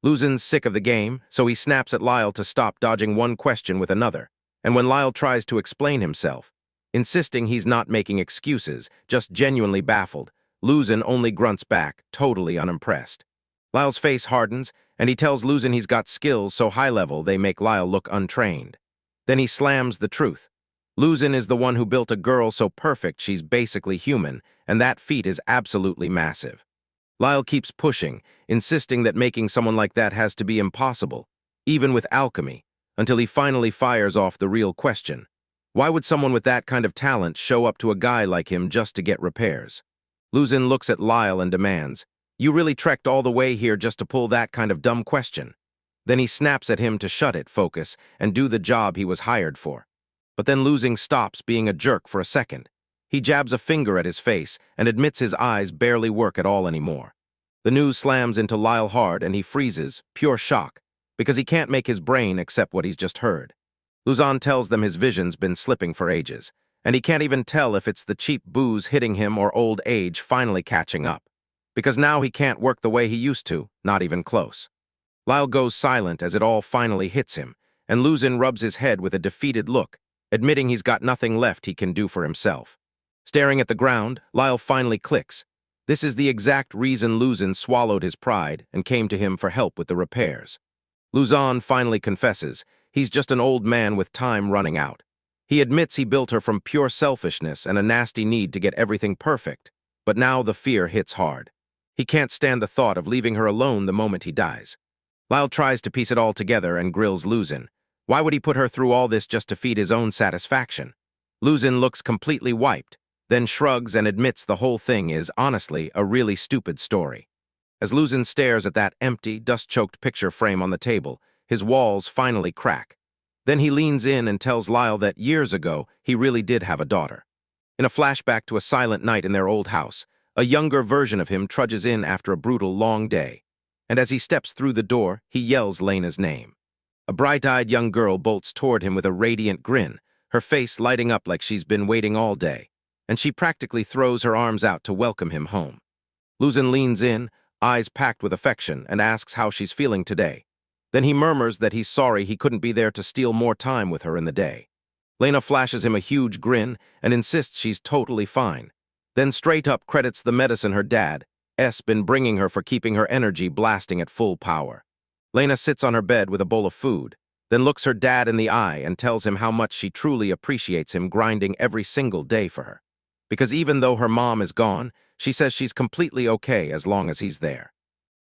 Luzon's sick of the game, so he snaps at Lyle to stop dodging one question with another, and when Lyle tries to explain himself, insisting he's not making excuses, just genuinely baffled, Luzon only grunts back, totally unimpressed. Lyle's face hardens, and he tells Luzon he's got skills so high-level they make Lyle look untrained. Then he slams the truth. Luzon is the one who built a girl so perfect she's basically human, and that feat is absolutely massive. Lyle keeps pushing, insisting that making someone like that has to be impossible, even with alchemy, until he finally fires off the real question. Why would someone with that kind of talent show up to a guy like him just to get repairs? Luzon looks at Lyle and demands, "You really trekked all the way here just to pull that kind of dumb question?" Then he snaps at him to shut it, focus, and do the job he was hired for. But then Losing stops being a jerk for a second. He jabs a finger at his face and admits his eyes barely work at all anymore. The news slams into Lyle hard and he freezes, pure shock, because he can't make his brain accept what he's just heard. Luzon tells them his vision's been slipping for ages, and he can't even tell if it's the cheap booze hitting him or old age finally catching up. Because now he can't work the way he used to, not even close. Lyle goes silent as it all finally hits him, and Luzon rubs his head with a defeated look, admitting he's got nothing left he can do for himself. Staring at the ground, Lyle finally clicks. This is the exact reason Luzon swallowed his pride and came to him for help with the repairs. Luzon finally confesses he's just an old man with time running out. He admits he built her from pure selfishness and a nasty need to get everything perfect, but now the fear hits hard. He can't stand the thought of leaving her alone the moment he dies. Lyle tries to piece it all together and grills Luzon. Why would he put her through all this just to feed his own satisfaction? Luzon looks completely wiped, then shrugs and admits the whole thing is, honestly, a really stupid story. As Luzon stares at that empty, dust-choked picture frame on the table, his walls finally crack. Then he leans in and tells Lyle that years ago he really did have a daughter. In a flashback to a silent night in their old house, a younger version of him trudges in after a brutal, long day. And as he steps through the door, he yells Lena's name. A bright-eyed young girl bolts toward him with a radiant grin, her face lighting up like she's been waiting all day, and she practically throws her arms out to welcome him home. Luzon leans in, eyes packed with affection, and asks how she's feeling today. Then he murmurs that he's sorry he couldn't be there to steal more time with her in the day. Lena flashes him a huge grin and insists she's totally fine, then straight up credits the medicine her dad's been bringing her for keeping her energy blasting at full power. Lena sits on her bed with a bowl of food, then looks her dad in the eye and tells him how much she truly appreciates him grinding every single day for her. Because even though her mom is gone, she says she's completely okay as long as he's there.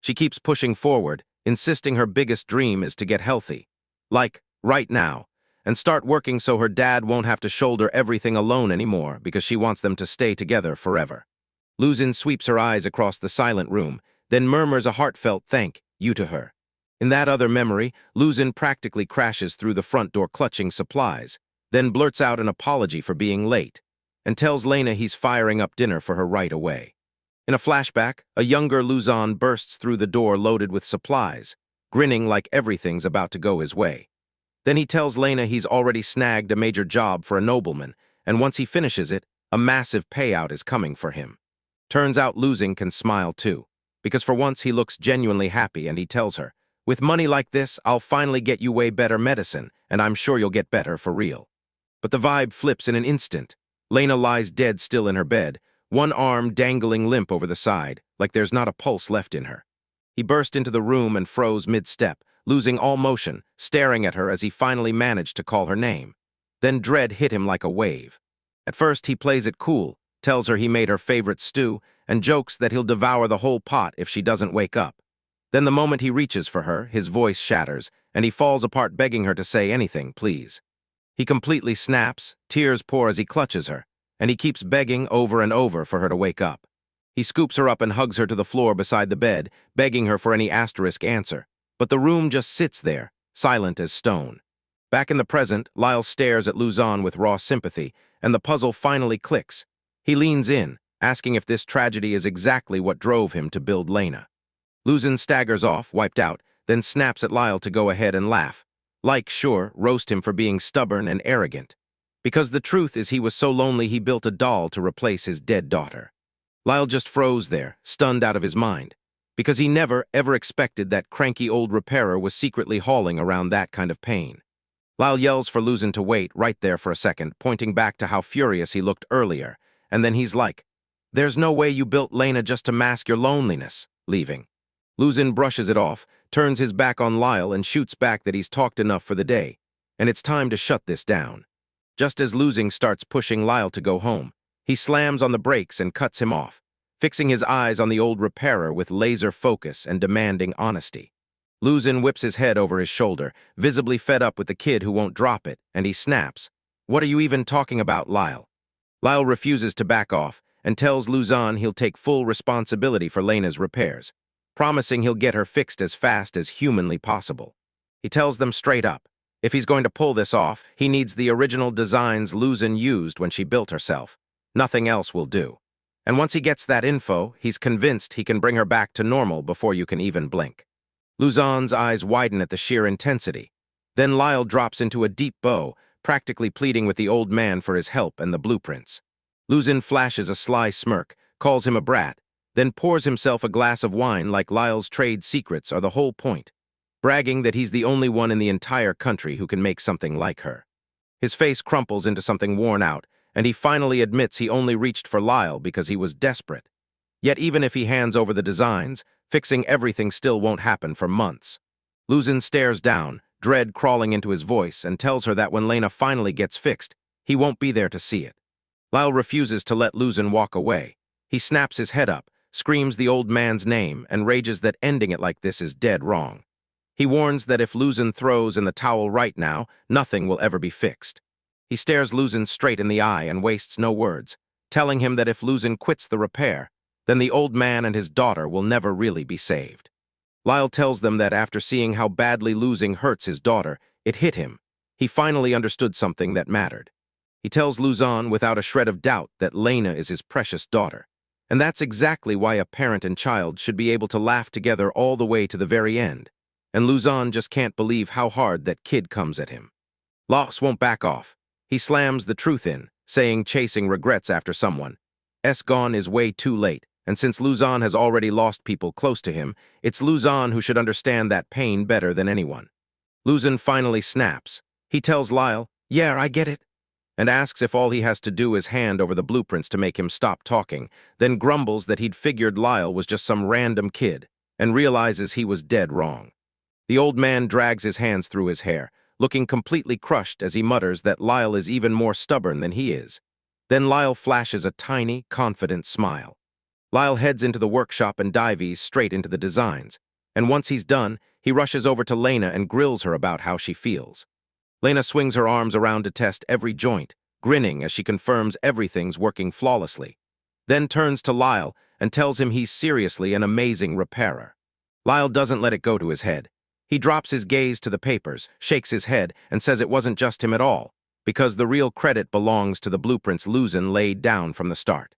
She keeps pushing forward, insisting her biggest dream is to get healthy, like, right now, and start working so her dad won't have to shoulder everything alone anymore because she wants them to stay together forever. Luzon sweeps her eyes across the silent room, then murmurs a heartfelt thank you to her. In that other memory, Luzon practically crashes through the front door clutching supplies, then blurts out an apology for being late, and tells Lena he's firing up dinner for her right away. In a flashback, a younger Luzon bursts through the door loaded with supplies, grinning like everything's about to go his way. Then he tells Lena he's already snagged a major job for a nobleman, and once he finishes it, a massive payout is coming for him. Turns out Luzon can smile too, because for once he looks genuinely happy and he tells her, with money like this, I'll finally get you way better medicine, and I'm sure you'll get better for real. But the vibe flips in an instant. Lena lies dead still in her bed, one arm dangling limp over the side, like there's not a pulse left in her. He burst into the room and froze mid-step, losing all motion, staring at her as he finally managed to call her name. Then dread hit him like a wave. At first he plays it cool, tells her he made her favorite stew, and jokes that he'll devour the whole pot if she doesn't wake up. Then the moment he reaches for her, his voice shatters, and he falls apart begging her to say anything, please. He completely snaps, tears pour as he clutches her, and he keeps begging over and over for her to wake up. He scoops her up and hugs her to the floor beside the bed, begging her for any asterisk answer. But the room just sits there, silent as stone. Back in the present, Lyle stares at Luzon with raw sympathy, and the puzzle finally clicks. He leans in, asking if this tragedy is exactly what drove him to build Lena. Luzon staggers off, wiped out, then snaps at Lyle to go ahead and laugh. Like, sure, roast him for being stubborn and arrogant. Because the truth is he was so lonely he built a doll to replace his dead daughter. Lyle just froze there, stunned out of his mind, because he never, ever expected that cranky old repairer was secretly hauling around that kind of pain. Lyle yells for Luzon to wait right there for a second, pointing back to how furious he looked earlier, and then he's like, "There's no way you built Lena just to mask your loneliness," leaving. Luzon brushes it off, turns his back on Lyle and shoots back that he's talked enough for the day, and it's time to shut this down. Just as Luzon starts pushing Lyle to go home, he slams on the brakes and cuts him off, fixing his eyes on the old repairer with laser focus and demanding honesty. Luzon whips his head over his shoulder, visibly fed up with the kid who won't drop it, and he snaps, "What are you even talking about, Lyle?" Lyle refuses to back off and tells Luzon he'll take full responsibility for Lena's repairs, promising he'll get her fixed as fast as humanly possible. He tells them straight up, if he's going to pull this off, he needs the original designs Luzin used when she built herself. Nothing else will do. And once he gets that info, he's convinced he can bring her back to normal before you can even blink. Luzon's eyes widen at the sheer intensity. Then Lyle drops into a deep bow, practically pleading with the old man for his help and the blueprints. Luzin flashes a sly smirk, calls him a brat, then pours himself a glass of wine like Lyle's trade secrets are the whole point, bragging that he's the only one in the entire country who can make something like her. His face crumples into something worn out, and he finally admits he only reached for Lyle because he was desperate. Yet even if he hands over the designs, fixing everything still won't happen for months. Luzin stares down, dread crawling into his voice, and tells her that when Lena finally gets fixed, he won't be there to see it. Lyle refuses to let Luzin walk away. He snaps his head up, screams the old man's name, and rages that ending it like this is dead wrong. He warns that if Luzin throws in the towel right now, nothing will ever be fixed. He stares Luzin straight in the eye and wastes no words, telling him that if Luzin quits the repair, then the old man and his daughter will never really be saved. Lyle tells them that after seeing how badly losing hurts his daughter, it hit him. He finally understood something that mattered. He tells Luzon without a shred of doubt that Lena is his precious daughter. And that's exactly why a parent and child should be able to laugh together all the way to the very end. And Luzon just can't believe how hard that kid comes at him. Loss won't back off. He slams the truth in, saying chasing regrets after someone. Gone is way too late, and since Luzon has already lost people close to him, it's Luzon who should understand that pain better than anyone. Luzon finally snaps. He tells Lyle, "Yeah, I get it," and asks if all he has to do is hand over the blueprints to make him stop talking, then grumbles that he'd figured Lyle was just some random kid, and realizes he was dead wrong. The old man drags his hands through his hair, looking completely crushed as he mutters that Lyle is even more stubborn than he is. Then Lyle flashes a tiny, confident smile. Lyle heads into the workshop and dives straight into the designs, and once he's done, he rushes over to Lena and grills her about how she feels. Lena swings her arms around to test every joint, grinning as she confirms everything's working flawlessly, then turns to Lyle and tells him he's seriously an amazing repairer. Lyle doesn't let it go to his head. He drops his gaze to the papers, shakes his head, and says it wasn't just him at all, because the real credit belongs to the blueprints Luzin laid down from the start.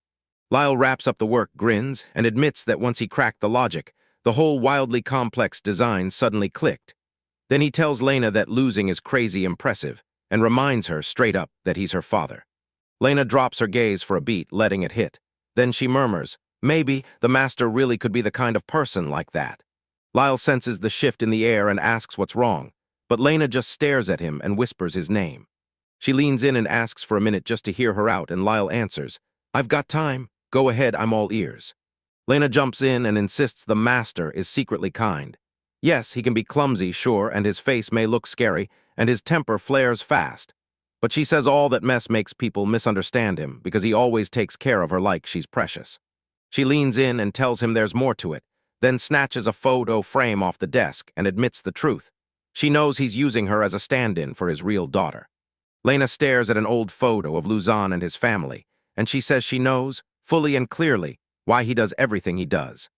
Lyle wraps up the work, grins, and admits that once he cracked the logic, the whole wildly complex design suddenly clicked. Then he tells Lena that losing is crazy impressive, and reminds her straight up that he's her father. Lena drops her gaze for a beat, letting it hit. Then she murmurs, maybe the master really could be the kind of person like that. Lyle senses the shift in the air and asks what's wrong, but Lena just stares at him and whispers his name. She leans in and asks for a minute just to hear her out, and Lyle answers, "I've got time. Go ahead, I'm all ears." Lena jumps in and insists the master is secretly kind. Yes, he can be clumsy, sure, and his face may look scary, and his temper flares fast. But she says all that mess makes people misunderstand him because he always takes care of her like she's precious. She leans in and tells him there's more to it, then snatches a photo frame off the desk and admits the truth. She knows he's using her as a stand-in for his real daughter. Lena stares at an old photo of Luzon and his family, and she says she knows, fully and clearly, why he does everything he does.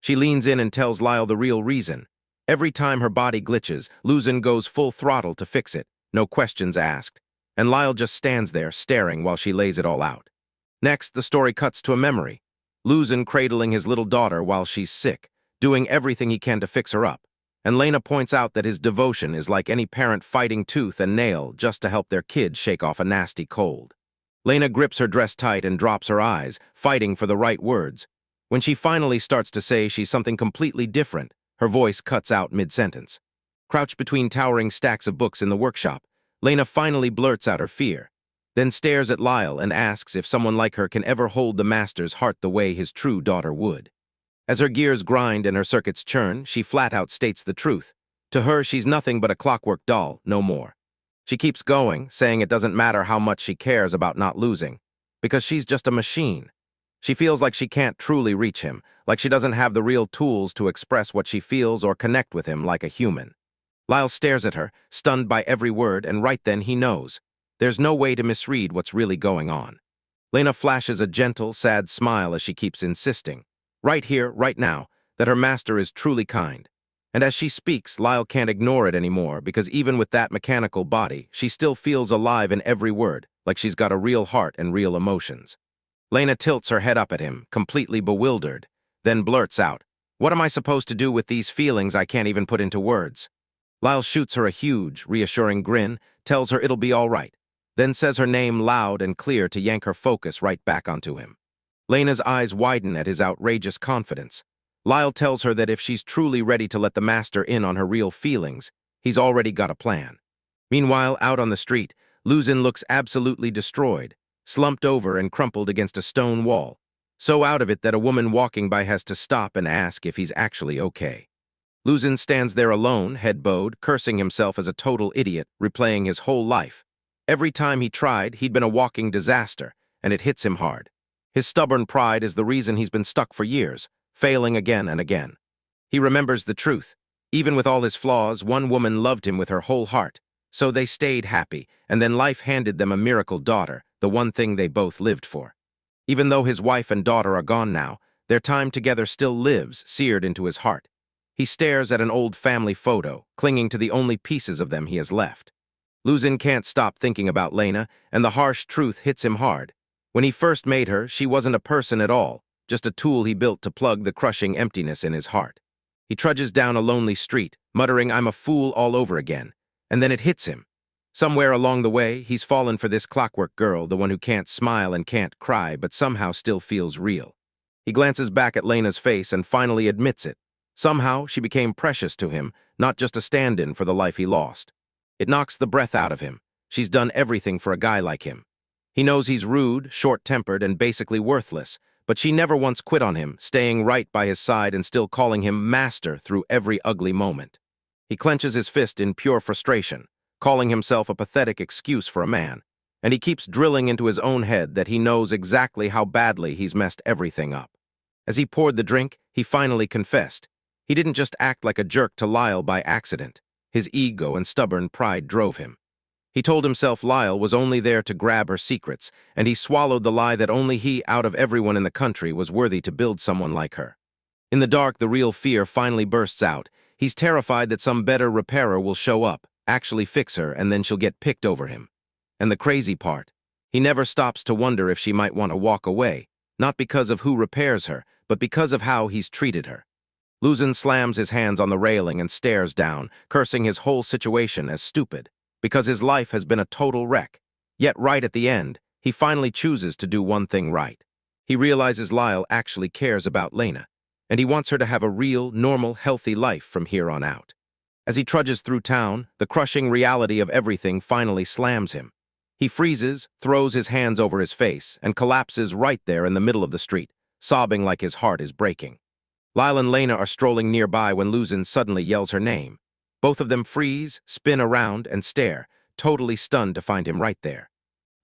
She leans in and tells Lyle the real reason. Every time her body glitches, Luzon goes full throttle to fix it, no questions asked, and Lyle just stands there staring while she lays it all out. Next, the story cuts to a memory. Luzon cradling his little daughter while she's sick, doing everything he can to fix her up, and Lena points out that his devotion is like any parent fighting tooth and nail just to help their kid shake off a nasty cold. Lena grips her dress tight and drops her eyes, fighting for the right words. When she finally starts to say she's something completely different, her voice cuts out mid-sentence. Crouched between towering stacks of books in the workshop, Lena finally blurts out her fear, then stares at Lyle and asks if someone like her can ever hold the master's heart the way his true daughter would. As her gears grind and her circuits churn, she flat out states the truth. To her, she's nothing but a clockwork doll, no more. She keeps going, saying it doesn't matter how much she cares about not losing, because she's just a machine. She feels like she can't truly reach him, like she doesn't have the real tools to express what she feels or connect with him like a human. Lyle stares at her, stunned by every word, and right then he knows. There's no way to misread what's really going on. Lena flashes a gentle, sad smile as she keeps insisting, right here, right now, that her master is truly kind. And as she speaks, Lyle can't ignore it anymore because even with that mechanical body, she still feels alive in every word, like she's got a real heart and real emotions. Lena tilts her head up at him, completely bewildered, then blurts out, "What am I supposed to do with these feelings I can't even put into words?" Lyle shoots her a huge, reassuring grin, tells her it'll be all right, then says her name loud and clear to yank her focus right back onto him. Lena's eyes widen at his outrageous confidence. Lyle tells her that if she's truly ready to let the master in on her real feelings, he's already got a plan. Meanwhile, out on the street, Luzin looks absolutely destroyed, slumped over and crumpled against a stone wall, so out of it that a woman walking by has to stop and ask if he's actually okay. Luzin stands there alone, head bowed, cursing himself as a total idiot, replaying his whole life. Every time he tried, he'd been a walking disaster, and it hits him hard. His stubborn pride is the reason he's been stuck for years, failing again and again. He remembers the truth. Even with all his flaws, one woman loved him with her whole heart. So they stayed happy, and then life handed them a miracle daughter, the one thing they both lived for. Even though his wife and daughter are gone now, their time together still lives, seared into his heart. He stares at an old family photo, clinging to the only pieces of them he has left. Luzin can't stop thinking about Lena, and the harsh truth hits him hard. When he first made her, she wasn't a person at all, just a tool he built to plug the crushing emptiness in his heart. He trudges down a lonely street, muttering, "I'm a fool all over again," and then it hits him. Somewhere along the way, he's fallen for this clockwork girl, the one who can't smile and can't cry, but somehow still feels real. He glances back at Lena's face and finally admits it. Somehow, she became precious to him, not just a stand-in for the life he lost. It knocks the breath out of him. She's done everything for a guy like him. He knows he's rude, short-tempered, and basically worthless, but she never once quit on him, staying right by his side and still calling him master through every ugly moment. He clenches his fist in pure frustration, calling himself a pathetic excuse for a man, and he keeps drilling into his own head that he knows exactly how badly he's messed everything up. As he poured the drink, he finally confessed. He didn't just act like a jerk to Lyle by accident. His ego and stubborn pride drove him. He told himself Lyle was only there to grab her secrets, and he swallowed the lie that only he, out of everyone in the country, was worthy to build someone like her. In the dark, the real fear finally bursts out. He's terrified that some better repairer will show up, actually fix her, and then she'll get picked over him. And the crazy part, he never stops to wonder if she might want to walk away, not because of who repairs her, but because of how he's treated her. Luzin slams his hands on the railing and stares down, cursing his whole situation as stupid, because his life has been a total wreck. Yet right at the end, he finally chooses to do one thing right. He realizes Lyle actually cares about Lena, and he wants her to have a real, normal, healthy life from here on out. As he trudges through town, the crushing reality of everything finally slams him. He freezes, throws his hands over his face, and collapses right there in the middle of the street, sobbing like his heart is breaking. Lyle and Lena are strolling nearby when Luzin suddenly yells her name. Both of them freeze, spin around, and stare, totally stunned to find him right there.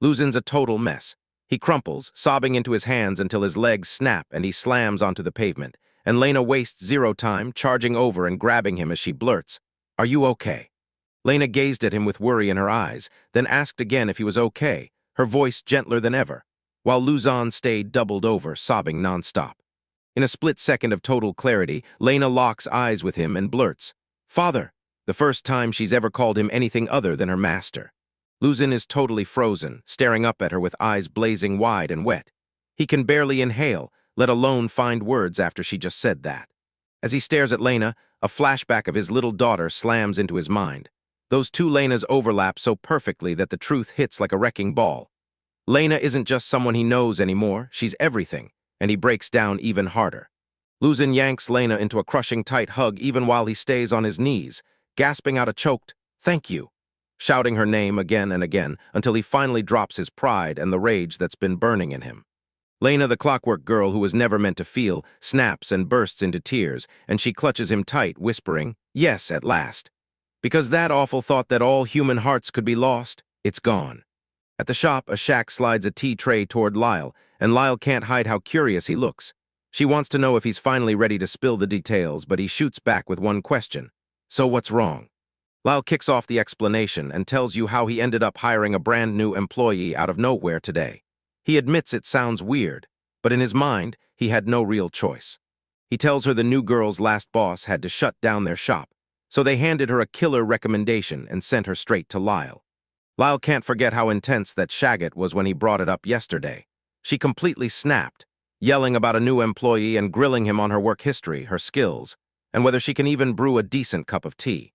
Luzin's a total mess. He crumples, sobbing into his hands until his legs snap and he slams onto the pavement, and Lena wastes zero time, charging over and grabbing him as she blurts, "Are you okay?" Lena gazed at him with worry in her eyes, then asked again if he was okay, her voice gentler than ever, while Luzin stayed doubled over, sobbing nonstop. In a split second of total clarity, Lena locks eyes with him and blurts, "Father," the first time she's ever called him anything other than her master. Luzin is totally frozen, staring up at her with eyes blazing wide and wet. He can barely inhale, let alone find words after she just said that. As he stares at Lena, a flashback of his little daughter slams into his mind. Those two Lenas overlap so perfectly that the truth hits like a wrecking ball. Lena isn't just someone he knows anymore, she's everything, and he breaks down even harder. Luzin yanks Lena into a crushing tight hug even while he stays on his knees, gasping out a choked, "Thank you," shouting her name again and again until he finally drops his pride and the rage that's been burning in him. Lena, the clockwork girl who was never meant to feel, snaps and bursts into tears, and she clutches him tight, whispering, "Yes, at last." Because that awful thought that all human hearts could be lost, it's gone. At the shop, a shack slides a tea tray toward Lyle, and Lyle can't hide how curious he looks. She wants to know if he's finally ready to spill the details, but he shoots back with one question. "So what's wrong?" Lyle kicks off the explanation and tells you how he ended up hiring a brand new employee out of nowhere today. He admits it sounds weird, but in his mind, he had no real choice. He tells her the new girl's last boss had to shut down their shop, so they handed her a killer recommendation and sent her straight to Lyle. Lyle can't forget how intense that Shaggot was when he brought it up yesterday. She completely snapped, yelling about a new employee and grilling him on her work history, her skills, and whether she can even brew a decent cup of tea.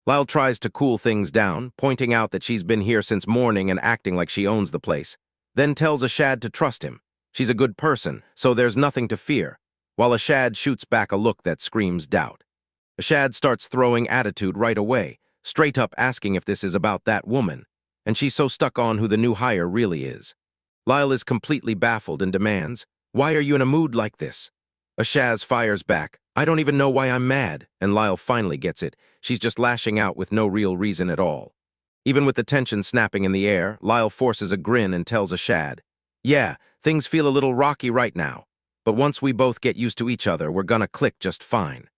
Lyle tries to cool things down, pointing out that she's been here since morning and acting like she owns the place, then tells Ashad to trust him. She's a good person, so there's nothing to fear, while Ashad shoots back a look that screams doubt. Ashad starts throwing attitude right away, straight up asking if this is about that woman, and she's so stuck on who the new hire really is. Lyle is completely baffled and demands, "Why are you in a mood like this?" Ashaz fires back, "I don't even know why I'm mad," and Lyle finally gets it. She's just lashing out with no real reason at all. Even with the tension snapping in the air, Lyle forces a grin and tells Ashad, "Yeah, things feel a little rocky right now, but once we both get used to each other, we're gonna click just fine."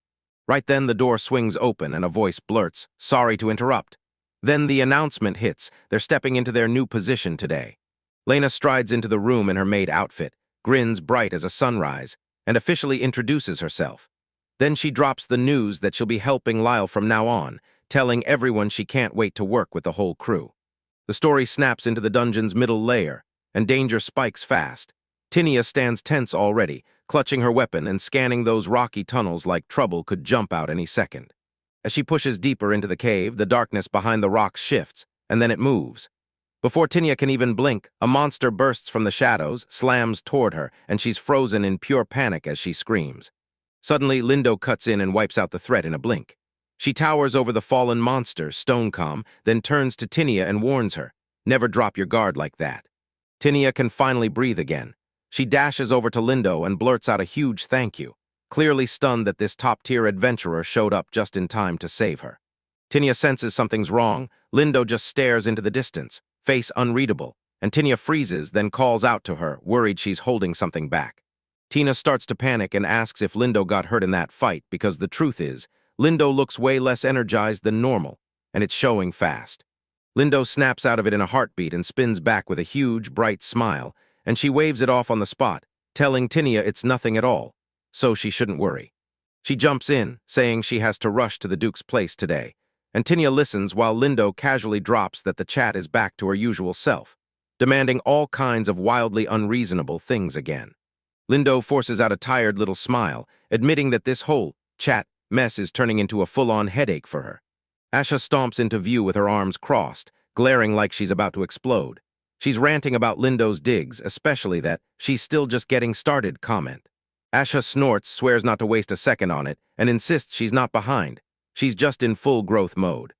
Right then, the door swings open and a voice blurts, "Sorry to interrupt." Then the announcement hits. They're stepping into their new position today. Lena strides into the room in her maid outfit, grins bright as a sunrise, and officially introduces herself. Then she drops the news that she'll be helping Lyle from now on, telling everyone she can't wait to work with the whole crew. The story snaps into the dungeon's middle layer, and danger spikes fast. Tinia stands tense already, clutching her weapon and scanning those rocky tunnels like trouble could jump out any second. As she pushes deeper into the cave, the darkness behind the rocks shifts, and then it moves. Before Tinia can even blink, a monster bursts from the shadows, slams toward her, and she's frozen in pure panic as she screams. Suddenly, Lindo cuts in and wipes out the threat in a blink. She towers over the fallen monster, stone calm, then turns to Tinia and warns her, "Never drop your guard like that." Tinia can finally breathe again. She dashes over to Lindo and blurts out a huge thank you, clearly stunned that this top-tier adventurer showed up just in time to save her. Tinia senses something's wrong. Lindo just stares into the distance, face unreadable, and Tinia freezes, then calls out to her, worried she's holding something back. Tina starts to panic and asks if Lindo got hurt in that fight, because the truth is, Lindo looks way less energized than normal, and it's showing fast. Lindo snaps out of it in a heartbeat and spins back with a huge, bright smile, and she waves it off on the spot, telling Tinia it's nothing at all, so she shouldn't worry. She jumps in, saying she has to rush to the Duke's place today, and Tinia listens while Lindo casually drops that the chat is back to her usual self, demanding all kinds of wildly unreasonable things again. Lindo forces out a tired little smile, admitting that this whole chat mess is turning into a full-on headache for her. Asha stomps into view with her arms crossed, glaring like she's about to explode. She's ranting about Lindo's digs, especially that "she's still just getting started" comment. Asha snorts, swears not to waste a second on it, and insists she's not behind. She's just in full growth mode.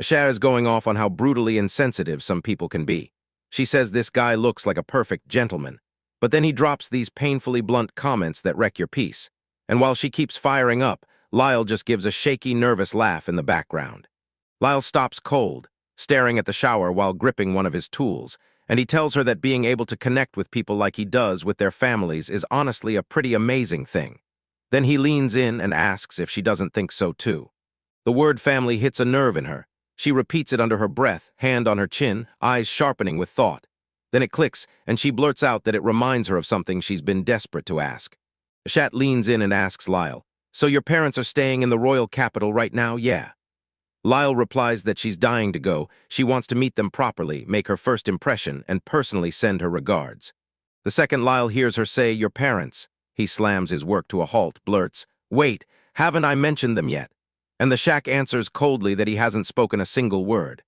Asha is going off on how brutally insensitive some people can be. She says this guy looks like a perfect gentleman, but then he drops these painfully blunt comments that wreck your peace. And while she keeps firing up, Lyle just gives a shaky, nervous laugh in the background. Lyle stops cold, staring at the shower while gripping one of his tools, and he tells her that being able to connect with people like he does with their families is honestly a pretty amazing thing. Then he leans in and asks if she doesn't think so too. The word family hits a nerve in her. She repeats it under her breath, hand on her chin, eyes sharpening with thought. Then it clicks, and she blurts out that it reminds her of something she's been desperate to ask. Shat leans in and asks Lyle, "So your parents are staying in the royal capital right now, yeah?" Lyle replies that she's dying to go. She wants to meet them properly, make her first impression, and personally send her regards. The second Lyle hears her say, "Your parents," he slams his work to a halt, blurts, "Wait, haven't I mentioned them yet?" And the Shaq answers coldly that he hasn't spoken a single word.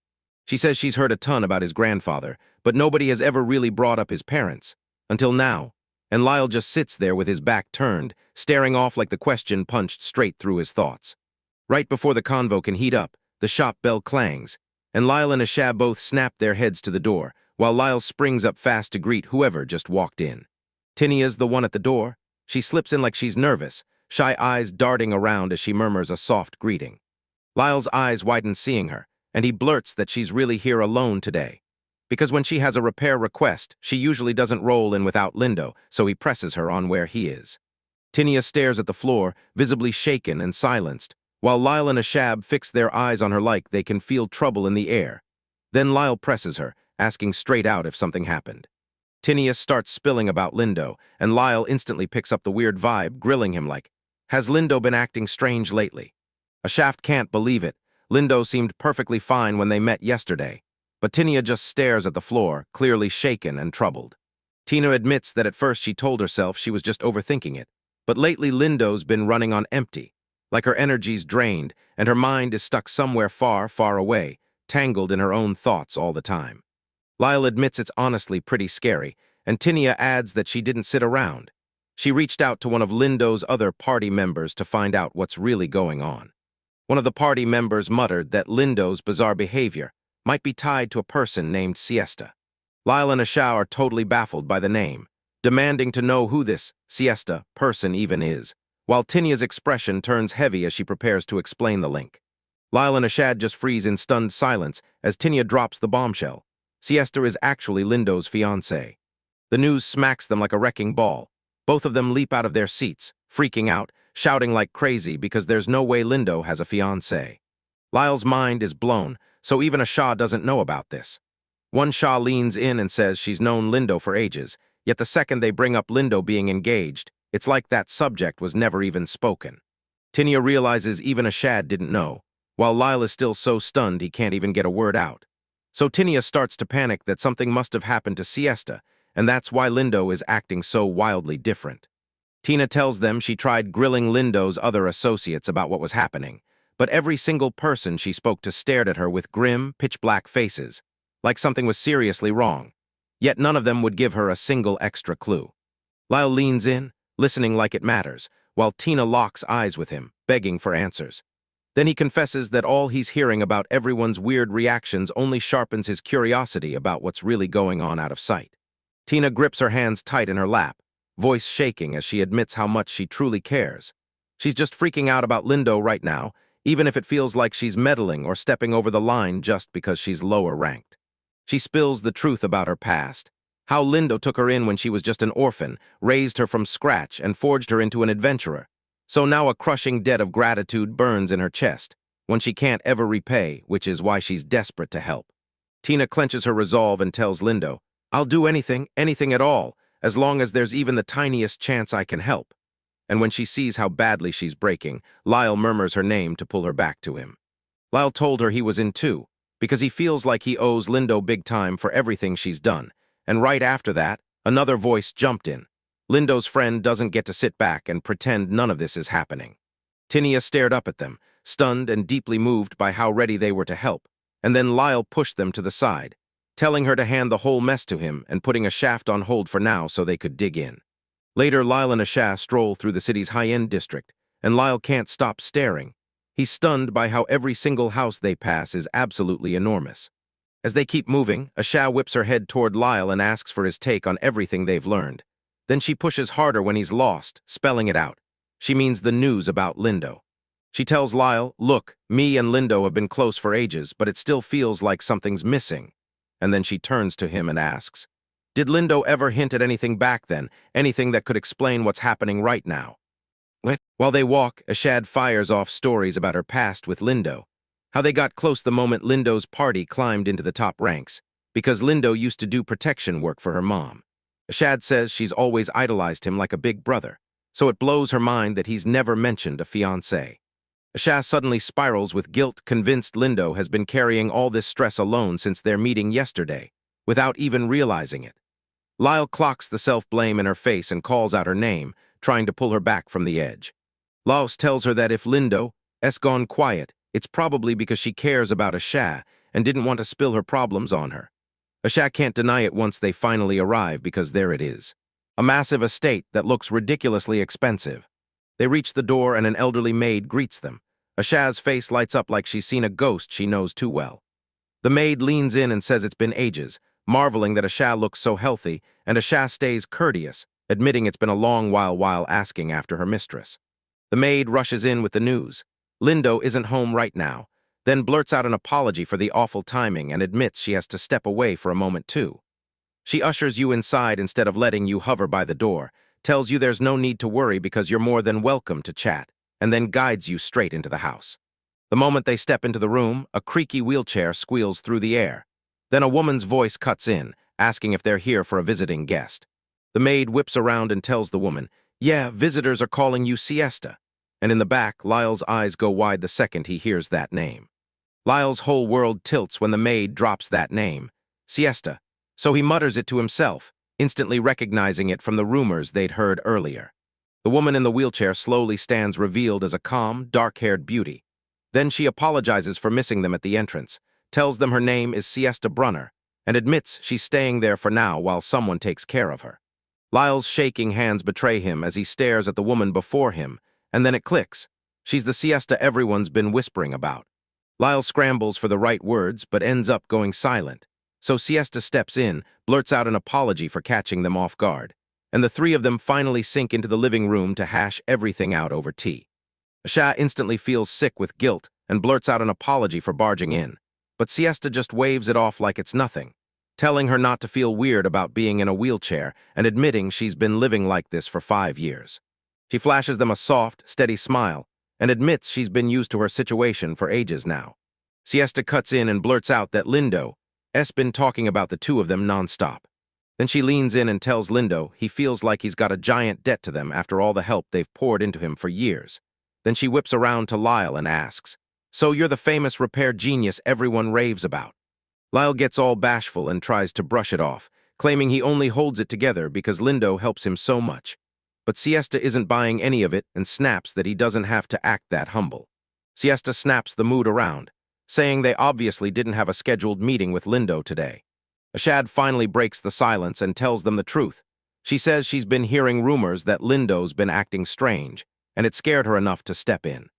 She says she's heard a ton about his grandfather, but nobody has ever really brought up his parents. Until now. And Lyle just sits there with his back turned, staring off like the question punched straight through his thoughts. Right before the convo can heat up, the shop bell clangs, and Lyle and Ashab both snap their heads to the door, while Lyle springs up fast to greet whoever just walked in. Tinia's the one at the door. She slips in like she's nervous, shy eyes darting around as she murmurs a soft greeting. Lyle's eyes widen seeing her, and he blurts that she's really here alone today. Because when she has a repair request, she usually doesn't roll in without Lindo, so he presses her on where he is. Tinia stares at the floor, visibly shaken and silenced, while Lyle and Ashab fix their eyes on her like they can feel trouble in the air. Then Lyle presses her, asking straight out if something happened. Tinia starts spilling about Lindo, and Lyle instantly picks up the weird vibe, grilling him like, Has Lindo been acting strange lately? A shaft can't believe it. Lindo seemed perfectly fine when they met yesterday. But Tinia just stares at the floor, clearly shaken and troubled. Tina admits that at first she told herself she was just overthinking it. But lately Lindo's been running on empty. Like her energy's drained, and her mind is stuck somewhere far, far away, tangled in her own thoughts all the time. Lyle admits it's honestly pretty scary, and Tinia adds that she didn't sit around. She reached out to one of Lindo's other party members to find out what's really going on. One of the party members muttered that Lindo's bizarre behavior might be tied to a person named Siesta. Lyle and Asha are totally baffled by the name, demanding to know who this Siesta person even is, while Tinia's expression turns heavy as she prepares to explain the link. Lyle and Ashad just freeze in stunned silence as Tinia drops the bombshell. Siesta is actually Lindo's fiancé. The news smacks them like a wrecking ball. Both of them leap out of their seats, freaking out, shouting like crazy because there's no way Lindo has a fiancé. Lyle's mind is blown, so even Asha doesn't know about this. One Shah leans in and says she's known Lindo for ages, yet the second they bring up Lindo being engaged, it's like that subject was never even spoken. Tinia realizes even Ashad didn't know, while Lyle is still so stunned he can't even get a word out. So Tinia starts to panic that something must have happened to Siesta, and that's why Lindo is acting so wildly different. Tina tells them she tried grilling Lindo's other associates about what was happening, but every single person she spoke to stared at her with grim, pitch-black faces, like something was seriously wrong. Yet none of them would give her a single extra clue. Lyle leans in, listening like it matters, while Tina locks eyes with him, begging for answers. Then he confesses that all he's hearing about everyone's weird reactions only sharpens his curiosity about what's really going on out of sight. Tina grips her hands tight in her lap, voice shaking as she admits how much she truly cares. She's just freaking out about Lindo right now, even if it feels like she's meddling or stepping over the line just because she's lower ranked. She spills the truth about her past, how Lindo took her in when she was just an orphan, raised her from scratch, and forged her into an adventurer. So now a crushing debt of gratitude burns in her chest, one she can't ever repay, which is why she's desperate to help. Tina clenches her resolve and tells Lindo, "I'll do anything, anything at all, as long as there's even the tiniest chance I can help." And when she sees how badly she's breaking, Lyle murmurs her name to pull her back to him. Lyle told her he was in too, because he feels like he owes Lindo big time for everything she's done, and right after that, another voice jumped in. Lindo's friend doesn't get to sit back and pretend none of this is happening. Tinia stared up at them, stunned and deeply moved by how ready they were to help, and then Lyle pushed them to the side, telling her to hand the whole mess to him and putting a shaft on hold for now so they could dig in. Later, Lyle and Asha stroll through the city's high-end district, and Lyle can't stop staring. He's stunned by how every single house they pass is absolutely enormous. As they keep moving, Asha whips her head toward Lyle and asks for his take on everything they've learned. Then she pushes harder when he's lost, spelling it out. She means the news about Lindo. She tells Lyle, "Look, me and Lindo have been close for ages, but it still feels like something's missing." And then she turns to him and asks, "Did Lindo ever hint at anything back then, anything that could explain what's happening right now?" While they walk, Ashad fires off stories about her past with Lindo, how they got close the moment Lindo's party climbed into the top ranks, because Lindo used to do protection work for her mom. Ashad says she's always idolized him like a big brother, so it blows her mind that he's never mentioned a fiancé. Ashad suddenly spirals with guilt, convinced Lindo has been carrying all this stress alone since their meeting yesterday, without even realizing it. Lyle clocks the self-blame in her face and calls out her name, trying to pull her back from the edge. Laos tells her that if Lindo has gone quiet, it's probably because she cares about Ashad and didn't want to spill her problems on her. Ashad can't deny it once they finally arrive because there it is. A massive estate that looks ridiculously expensive. They reach the door and an elderly maid greets them. Ashad's face lights up like she's seen a ghost she knows too well. The maid leans in and says it's been ages, marveling that Ashad looks so healthy, and Ashad stays courteous, admitting it's been a long while asking after her mistress. The maid rushes in with the news. Lindo isn't home right now, then blurts out an apology for the awful timing and admits she has to step away for a moment too. She ushers you inside instead of letting you hover by the door, tells you there's no need to worry because you're more than welcome to chat, and then guides you straight into the house. The moment they step into the room, a creaky wheelchair squeals through the air. Then a woman's voice cuts in, asking if they're here for a visiting guest. The maid whips around and tells the woman, "Yeah, visitors are calling you Siesta." and in the back, Lyle's eyes go wide the second he hears that name. Lyle's whole world tilts when the maid drops that name, Siesta, so he mutters it to himself, instantly recognizing it from the rumors they'd heard earlier. The woman in the wheelchair slowly stands revealed as a calm, dark-haired beauty. Then she apologizes for missing them at the entrance, tells them her name is Siesta Brunner, and admits she's staying there for now while someone takes care of her. Lyle's shaking hands betray him as he stares at the woman before him, and then it clicks. She's the Siesta everyone's been whispering about. Lyle scrambles for the right words, but ends up going silent. So Siesta steps in, blurts out an apology for catching them off guard, and the three of them finally sink into the living room to hash everything out over tea. Asha instantly feels sick with guilt and blurts out an apology for barging in, but Siesta just waves it off like it's nothing, telling her not to feel weird about being in a wheelchair and admitting she's been living like this for 5 years. She flashes them a soft, steady smile and admits she's been used to her situation for ages now. Siesta cuts in and blurts out that Lindo has been talking about the two of them nonstop. Then she leans in and tells Lindo he feels like he's got a giant debt to them after all the help they've poured into him for years. Then she whips around to Lyle and asks, "So you're the famous repair genius everyone raves about?" Lyle gets all bashful and tries to brush it off, claiming he only holds it together because Lindo helps him so much. But Siesta isn't buying any of it and snaps that he doesn't have to act that humble. Siesta snaps the mood around, saying they obviously didn't have a scheduled meeting with Lindo today. Ashad finally breaks the silence and tells them the truth. She says she's been hearing rumors that Lindo's been acting strange, and it scared her enough to step in.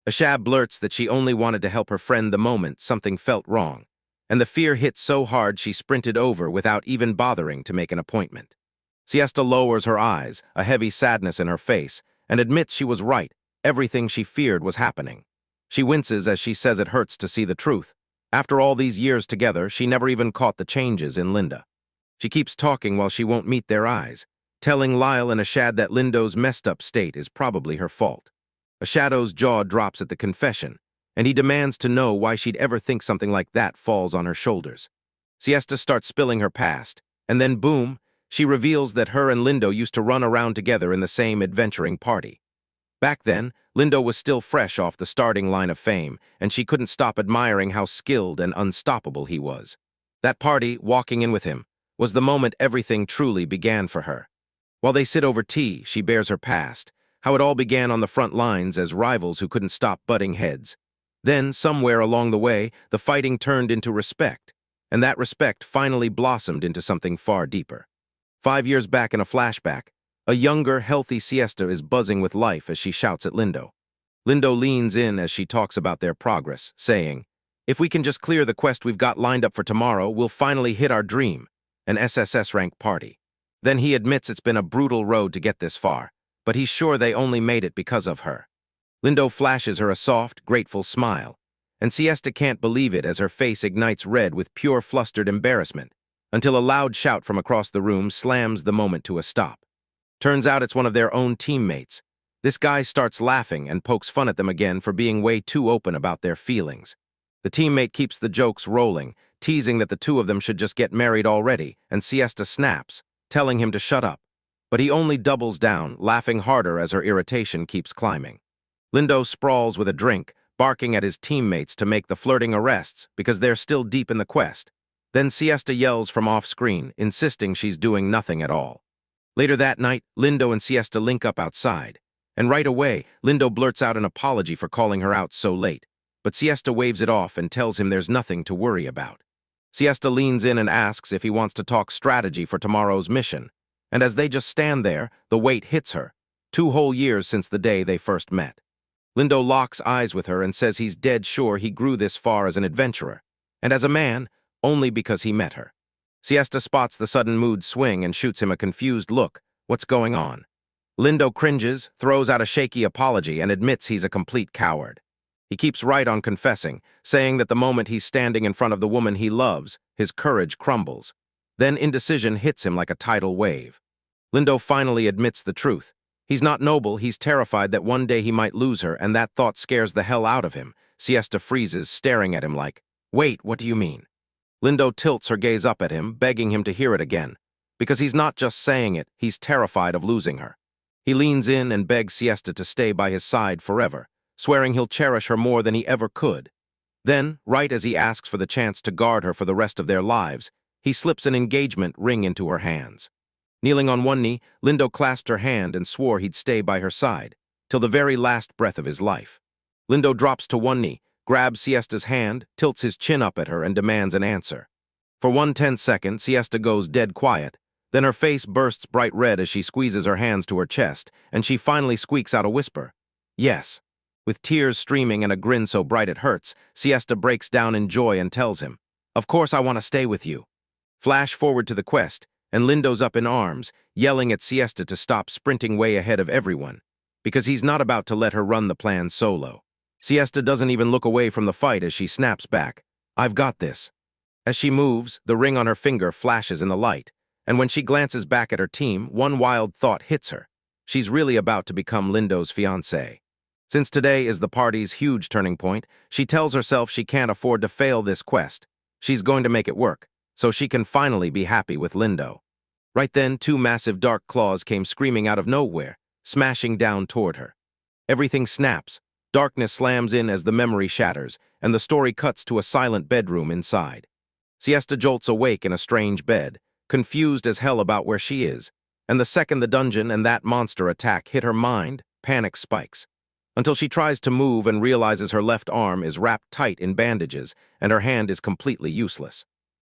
Ashad blurts that she only wanted to help her friend the moment something felt wrong, and the fear hit so hard she sprinted over without even bothering to make an appointment. Siesta lowers her eyes, a heavy sadness in her face, and admits she was right. Everything she feared was happening. She winces as she says it hurts to see the truth. After all these years together, she never even caught the changes in Linda. She keeps talking while she won't meet their eyes, telling Lyle and Ashad that Lindo's messed-up state is probably her fault. Ashad's jaw drops at the confession, and he demands to know why she'd ever think something like that falls on her shoulders. Siesta starts spilling her past, and then boom, she reveals that her and Lindo used to run around together in the same adventuring party. Back then, Lindo was still fresh off the starting line of fame, and she couldn't stop admiring how skilled and unstoppable he was. That party, walking in with him, was the moment everything truly began for her. While they sit over tea, she bears her past, how it all began on the front lines as rivals who couldn't stop butting heads. Then, somewhere along the way, the fighting turned into respect, and that respect finally blossomed into something far deeper. 5 years back in a flashback, a younger, healthy Siesta is buzzing with life as she shouts at Lindo. Lindo leans in as she talks about their progress, saying, "If we can just clear the quest we've got lined up for tomorrow, we'll finally hit our dream, an SSS-rank party." Then he admits it's been a brutal road to get this far, but he's sure they only made it because of her. Lindo flashes her a soft, grateful smile, and Siesta can't believe it as her face ignites red with pure flustered embarrassment, until a loud shout from across the room slams the moment to a stop. Turns out it's one of their own teammates. This guy starts laughing and pokes fun at them again for being way too open about their feelings. The teammate keeps the jokes rolling, teasing that the two of them should just get married already, and Siesta snaps, telling him to shut up. But he only doubles down, laughing harder as her irritation keeps climbing. Lindo sprawls with a drink, barking at his teammates to make the flirting arrests because they're still deep in the quest. Then Siesta yells from off-screen, insisting she's doing nothing at all. Later that night, Lindo and Siesta link up outside, and right away, Lindo blurts out an apology for calling her out so late, but Siesta waves it off and tells him there's nothing to worry about. Siesta leans in and asks if he wants to talk strategy for tomorrow's mission, and as they just stand there, the weight hits her, 2 whole years since the day they first met. Lindo locks eyes with her and says he's dead sure he grew this far as an adventurer, and as a man, only because he met her. Siesta spots the sudden mood swing and shoots him a confused look. What's going on? Lindo cringes, throws out a shaky apology, and admits he's a complete coward. He keeps right on confessing, saying that the moment he's standing in front of the woman he loves, his courage crumbles. Then indecision hits him like a tidal wave. Lindo finally admits the truth. He's not noble, he's terrified that one day he might lose her, and that thought scares the hell out of him. Siesta freezes, staring at him like, "Wait, what do you mean?" Lindo tilts her gaze up at him, begging him to hear it again. Because he's not just saying it, he's terrified of losing her. He leans in and begs Siesta to stay by his side forever, swearing he'll cherish her more than he ever could. Then, right as he asks for the chance to guard her for the rest of their lives, he slips an engagement ring into her hands. Kneeling on one knee, Lindo clasped her hand and swore he'd stay by her side, till the very last breath of his life. Lindo drops to one knee, grabs Siesta's hand, tilts his chin up at her, and demands an answer. For 1/10 Siesta goes dead quiet, then her face bursts bright red as she squeezes her hands to her chest, and she finally squeaks out a whisper. Yes. With tears streaming and a grin so bright it hurts, Siesta breaks down in joy and tells him, "Of course I want to stay with you." Flash forward to the quest, and Lindo's up in arms, yelling at Siesta to stop sprinting way ahead of everyone, because he's not about to let her run the plan solo. Siesta doesn't even look away from the fight as she snaps back, "I've got this." As she moves, the ring on her finger flashes in the light, and when she glances back at her team, one wild thought hits her. She's really about to become Lindo's fiancé. Since today is the party's huge turning point, she tells herself she can't afford to fail this quest. She's going to make it work, so she can finally be happy with Lindo. Right then, two massive dark claws came screaming out of nowhere, smashing down toward her. Everything snaps, darkness slams in as the memory shatters, and the story cuts to a silent bedroom inside. Siesta jolts awake in a strange bed, confused as hell about where she is, and the second the dungeon and that monster attack hit her mind, panic spikes. Until she tries to move and realizes her left arm is wrapped tight in bandages and her hand is completely useless.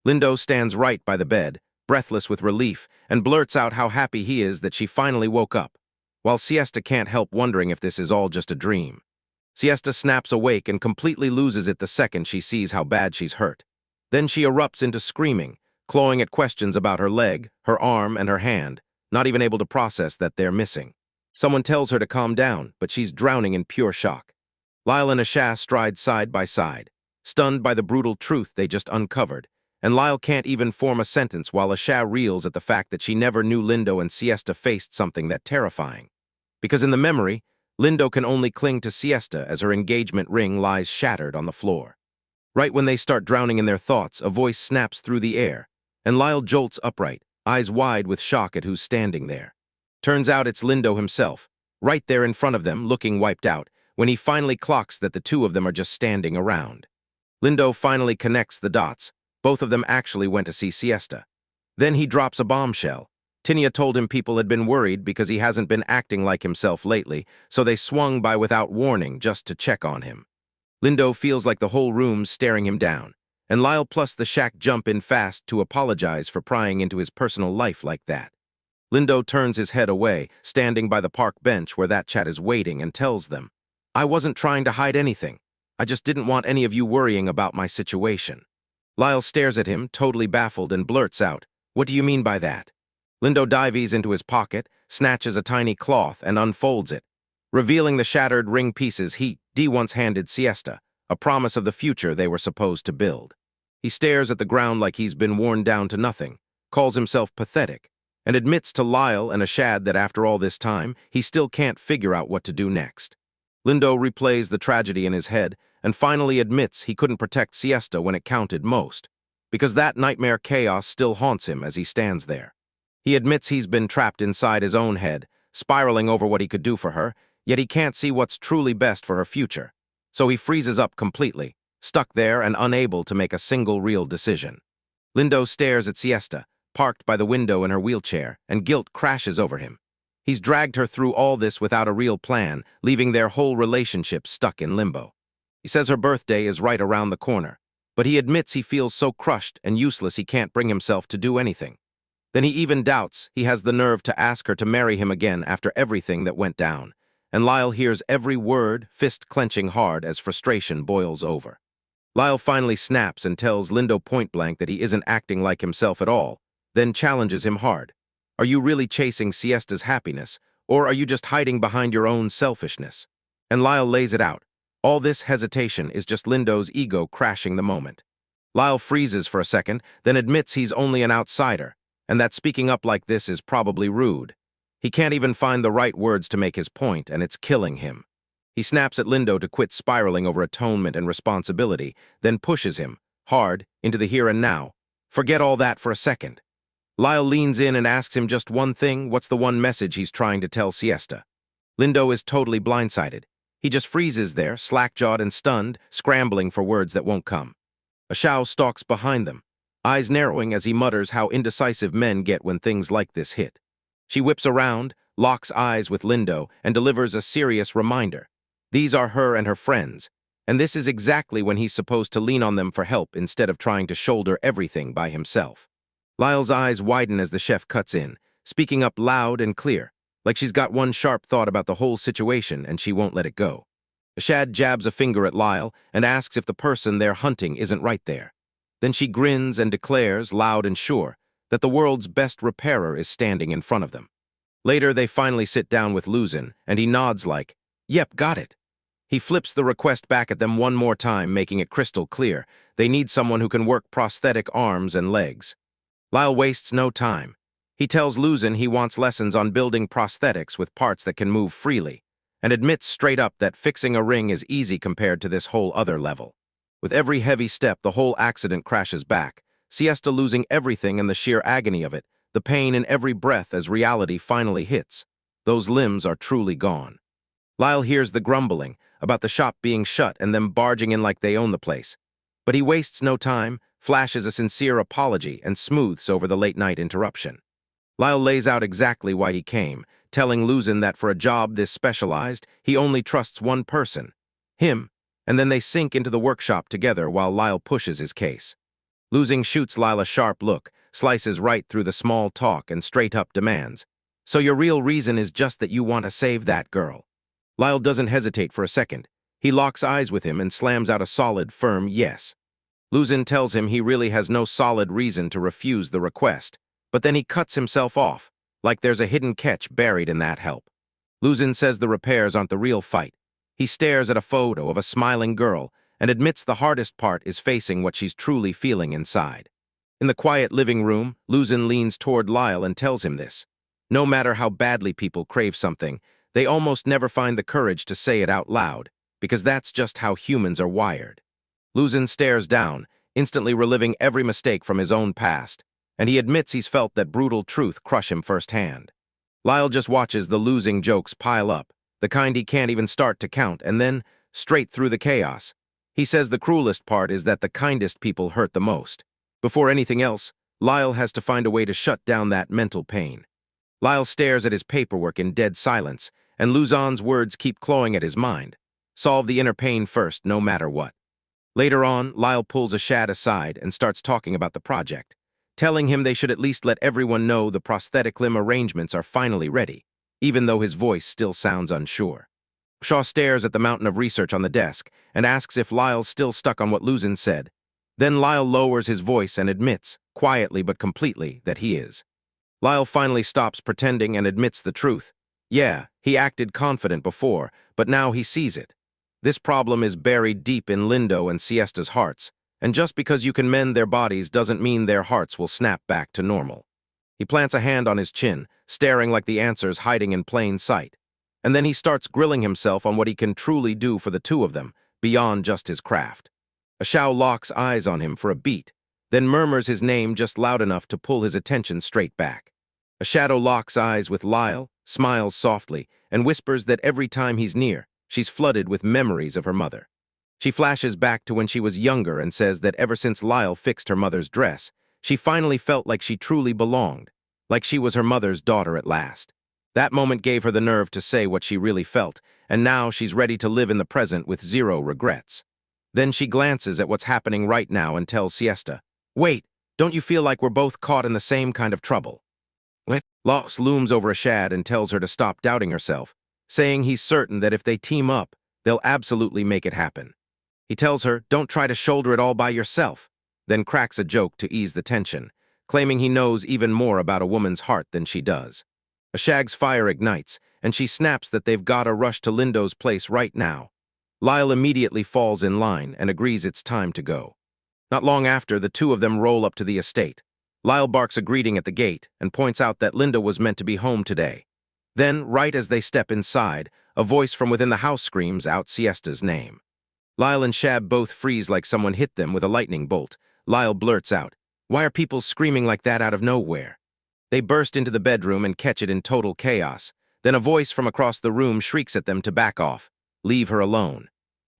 Lindo stands right by the bed, breathless with relief, and blurts out how happy he is that she finally woke up, while Siesta can't help wondering if this is all just a dream. Siesta snaps awake and completely loses it the second she sees how bad she's hurt. Then she erupts into screaming, clawing at questions about her leg, her arm, and her hand, not even able to process that they're missing. Someone tells her to calm down, but she's drowning in pure shock. Lyle and Asha stride side by side, stunned by the brutal truth they just uncovered, and Lyle can't even form a sentence while Asha reels at the fact that she never knew Lindo and Siesta faced something that terrifying. Because in the memory, Lindo can only cling to Siesta as her engagement ring lies shattered on the floor. Right when they start drowning in their thoughts, a voice snaps through the air, and Lyle jolts upright, eyes wide with shock at who's standing there. Turns out it's Lindo himself, right there in front of them, looking wiped out, when he finally clocks that the two of them are just standing around. Lindo finally connects the dots. Both of them actually went to see Siesta. Then he drops a bombshell. Tinia told him people had been worried because he hasn't been acting like himself lately, so they swung by without warning just to check on him. Lindo feels like the whole room's staring him down, and Lyle plus the Shack jump in fast to apologize for prying into his personal life like that. Lindo turns his head away, standing by the park bench where that chat is waiting, and tells them, "I wasn't trying to hide anything. I just didn't want any of you worrying about my situation." Lyle stares at him, totally baffled, and blurts out, "What do you mean by that?" Lindo dives into his pocket, snatches a tiny cloth, and unfolds it, revealing the shattered ring pieces he once handed Siesta, a promise of the future they were supposed to build. He stares at the ground like he's been worn down to nothing, calls himself pathetic, and admits to Lyle and Ashad that after all this time, he still can't figure out what to do next. Lindo replays the tragedy in his head and finally admits he couldn't protect Siesta when it counted most, because that nightmare chaos still haunts him as he stands there. He admits he's been trapped inside his own head, spiraling over what he could do for her, yet he can't see what's truly best for her future. So he freezes up completely, stuck there and unable to make a single real decision. Lindo stares at Siesta, parked by the window in her wheelchair, and guilt crashes over him. He's dragged her through all this without a real plan, leaving their whole relationship stuck in limbo. He says her birthday is right around the corner, but he admits he feels so crushed and useless he can't bring himself to do anything. Then he even doubts he has the nerve to ask her to marry him again after everything that went down, and Lyle hears every word, fist clenching hard as frustration boils over. Lyle finally snaps and tells Lindo point-blank that he isn't acting like himself at all, then challenges him hard. Are you really chasing Siesta's happiness, or are you just hiding behind your own selfishness? And Lyle lays it out. All this hesitation is just Lindo's ego crashing the moment. Lyle freezes for a second, then admits he's only an outsider, and that speaking up like this is probably rude. He can't even find the right words to make his point, and it's killing him. He snaps at Lindo to quit spiraling over atonement and responsibility, then pushes him, hard, into the here and now. Forget all that for a second. Lyle leans in and asks him just one thing, what's the one message he's trying to tell Siesta. Lindo is totally blindsided. He just freezes there, slack-jawed and stunned, scrambling for words that won't come. A Shao stalks behind them, eyes narrowing as he mutters how indecisive men get when things like this hit. She whips around, locks eyes with Lindo, and delivers a serious reminder. These are her and her friends, and this is exactly when he's supposed to lean on them for help instead of trying to shoulder everything by himself. Lyle's eyes widen as the chef cuts in, speaking up loud and clear, like she's got one sharp thought about the whole situation and she won't let it go. Ashad jabs a finger at Lyle and asks if the person they're hunting isn't right there. Then she grins and declares, loud and sure, that the world's best repairer is standing in front of them. Later, they finally sit down with Luzin, and he nods like, "Yep, got it." He flips the request back at them one more time, making it crystal clear. They need someone who can work prosthetic arms and legs. Lyle wastes no time. He tells Luzin he wants lessons on building prosthetics with parts that can move freely, and admits straight up that fixing a ring is easy compared to this whole other level. With every heavy step, the whole accident crashes back, Siesta losing everything in the sheer agony of it, the pain in every breath as reality finally hits. Those limbs are truly gone. Lyle hears the grumbling about the shop being shut and them barging in like they own the place. But he wastes no time, flashes a sincere apology, and smooths over the late-night interruption. Lyle lays out exactly why he came, telling Luzin that for a job this specialized, he only trusts one person, him, and then they sink into the workshop together while Lyle pushes his case. Luzin shoots Lyle a sharp look, slices right through the small talk and straight-up demands. "So your real reason is just that you want to save that girl?" Lyle doesn't hesitate for a second. He locks eyes with him and slams out a solid, firm yes. Luzin tells him he really has no solid reason to refuse the request, but then he cuts himself off, like there's a hidden catch buried in that help. Luzin says the repairs aren't the real fight. He stares at a photo of a smiling girl and admits the hardest part is facing what she's truly feeling inside. In the quiet living room, Luzin leans toward Lyle and tells him this. No matter how badly people crave something, they almost never find the courage to say it out loud, because that's just how humans are wired. Luzin stares down, instantly reliving every mistake from his own past, and he admits he's felt that brutal truth crush him firsthand. Lyle just watches the losing jokes pile up, the kind he can't even start to count, and then, straight through the chaos. He says the cruelest part is that the kindest people hurt the most. Before anything else, Lyle has to find a way to shut down that mental pain. Lyle stares at his paperwork in dead silence, and Luzin's words keep clawing at his mind. Solve the inner pain first, no matter what. Later on, Lyle pulls Ashad aside and starts talking about the project, telling him they should at least let everyone know the prosthetic limb arrangements are finally ready, even though his voice still sounds unsure. Shaw stares at the mountain of research on the desk and asks if Lyle's still stuck on what Luzin said. Then Lyle lowers his voice and admits, quietly but completely, that he is. Lyle finally stops pretending and admits the truth. Yeah, he acted confident before, but now he sees it. This problem is buried deep in Lindo and Siesta's hearts, and just because you can mend their bodies doesn't mean their hearts will snap back to normal. He plants a hand on his chin, staring like the answer's hiding in plain sight. And then he starts grilling himself on what he can truly do for the two of them, beyond just his craft. Ashao locks eyes on him for a beat, then murmurs his name just loud enough to pull his attention straight back. A shadow locks eyes with Lyle, smiles softly, and whispers that every time he's near, she's flooded with memories of her mother. She flashes back to when she was younger and says that ever since Lyle fixed her mother's dress, she finally felt like she truly belonged, like she was her mother's daughter at last. That moment gave her the nerve to say what she really felt, and now she's ready to live in the present with zero regrets. Then she glances at what's happening right now and tells Siesta, "Wait, don't you feel like we're both caught in the same kind of trouble?" Loss looms over Ashad and tells her to stop doubting herself, saying he's certain that if they team up, they'll absolutely make it happen. He tells her, don't try to shoulder it all by yourself, then cracks a joke to ease the tension, claiming he knows even more about a woman's heart than she does. Ashag's fire ignites, and she snaps that they've got to rush to Lindo's place right now. Lyle immediately falls in line and agrees it's time to go. Not long after, the two of them roll up to the estate. Lyle barks a greeting at the gate and points out that Linda was meant to be home today. Then, right as they step inside, a voice from within the house screams out Siesta's name. Lyle and Shab both freeze like someone hit them with a lightning bolt. Lyle blurts out, "Why are people screaming like that out of nowhere?" They burst into the bedroom and catch it in total chaos. Then a voice from across the room shrieks at them to back off. Leave her alone.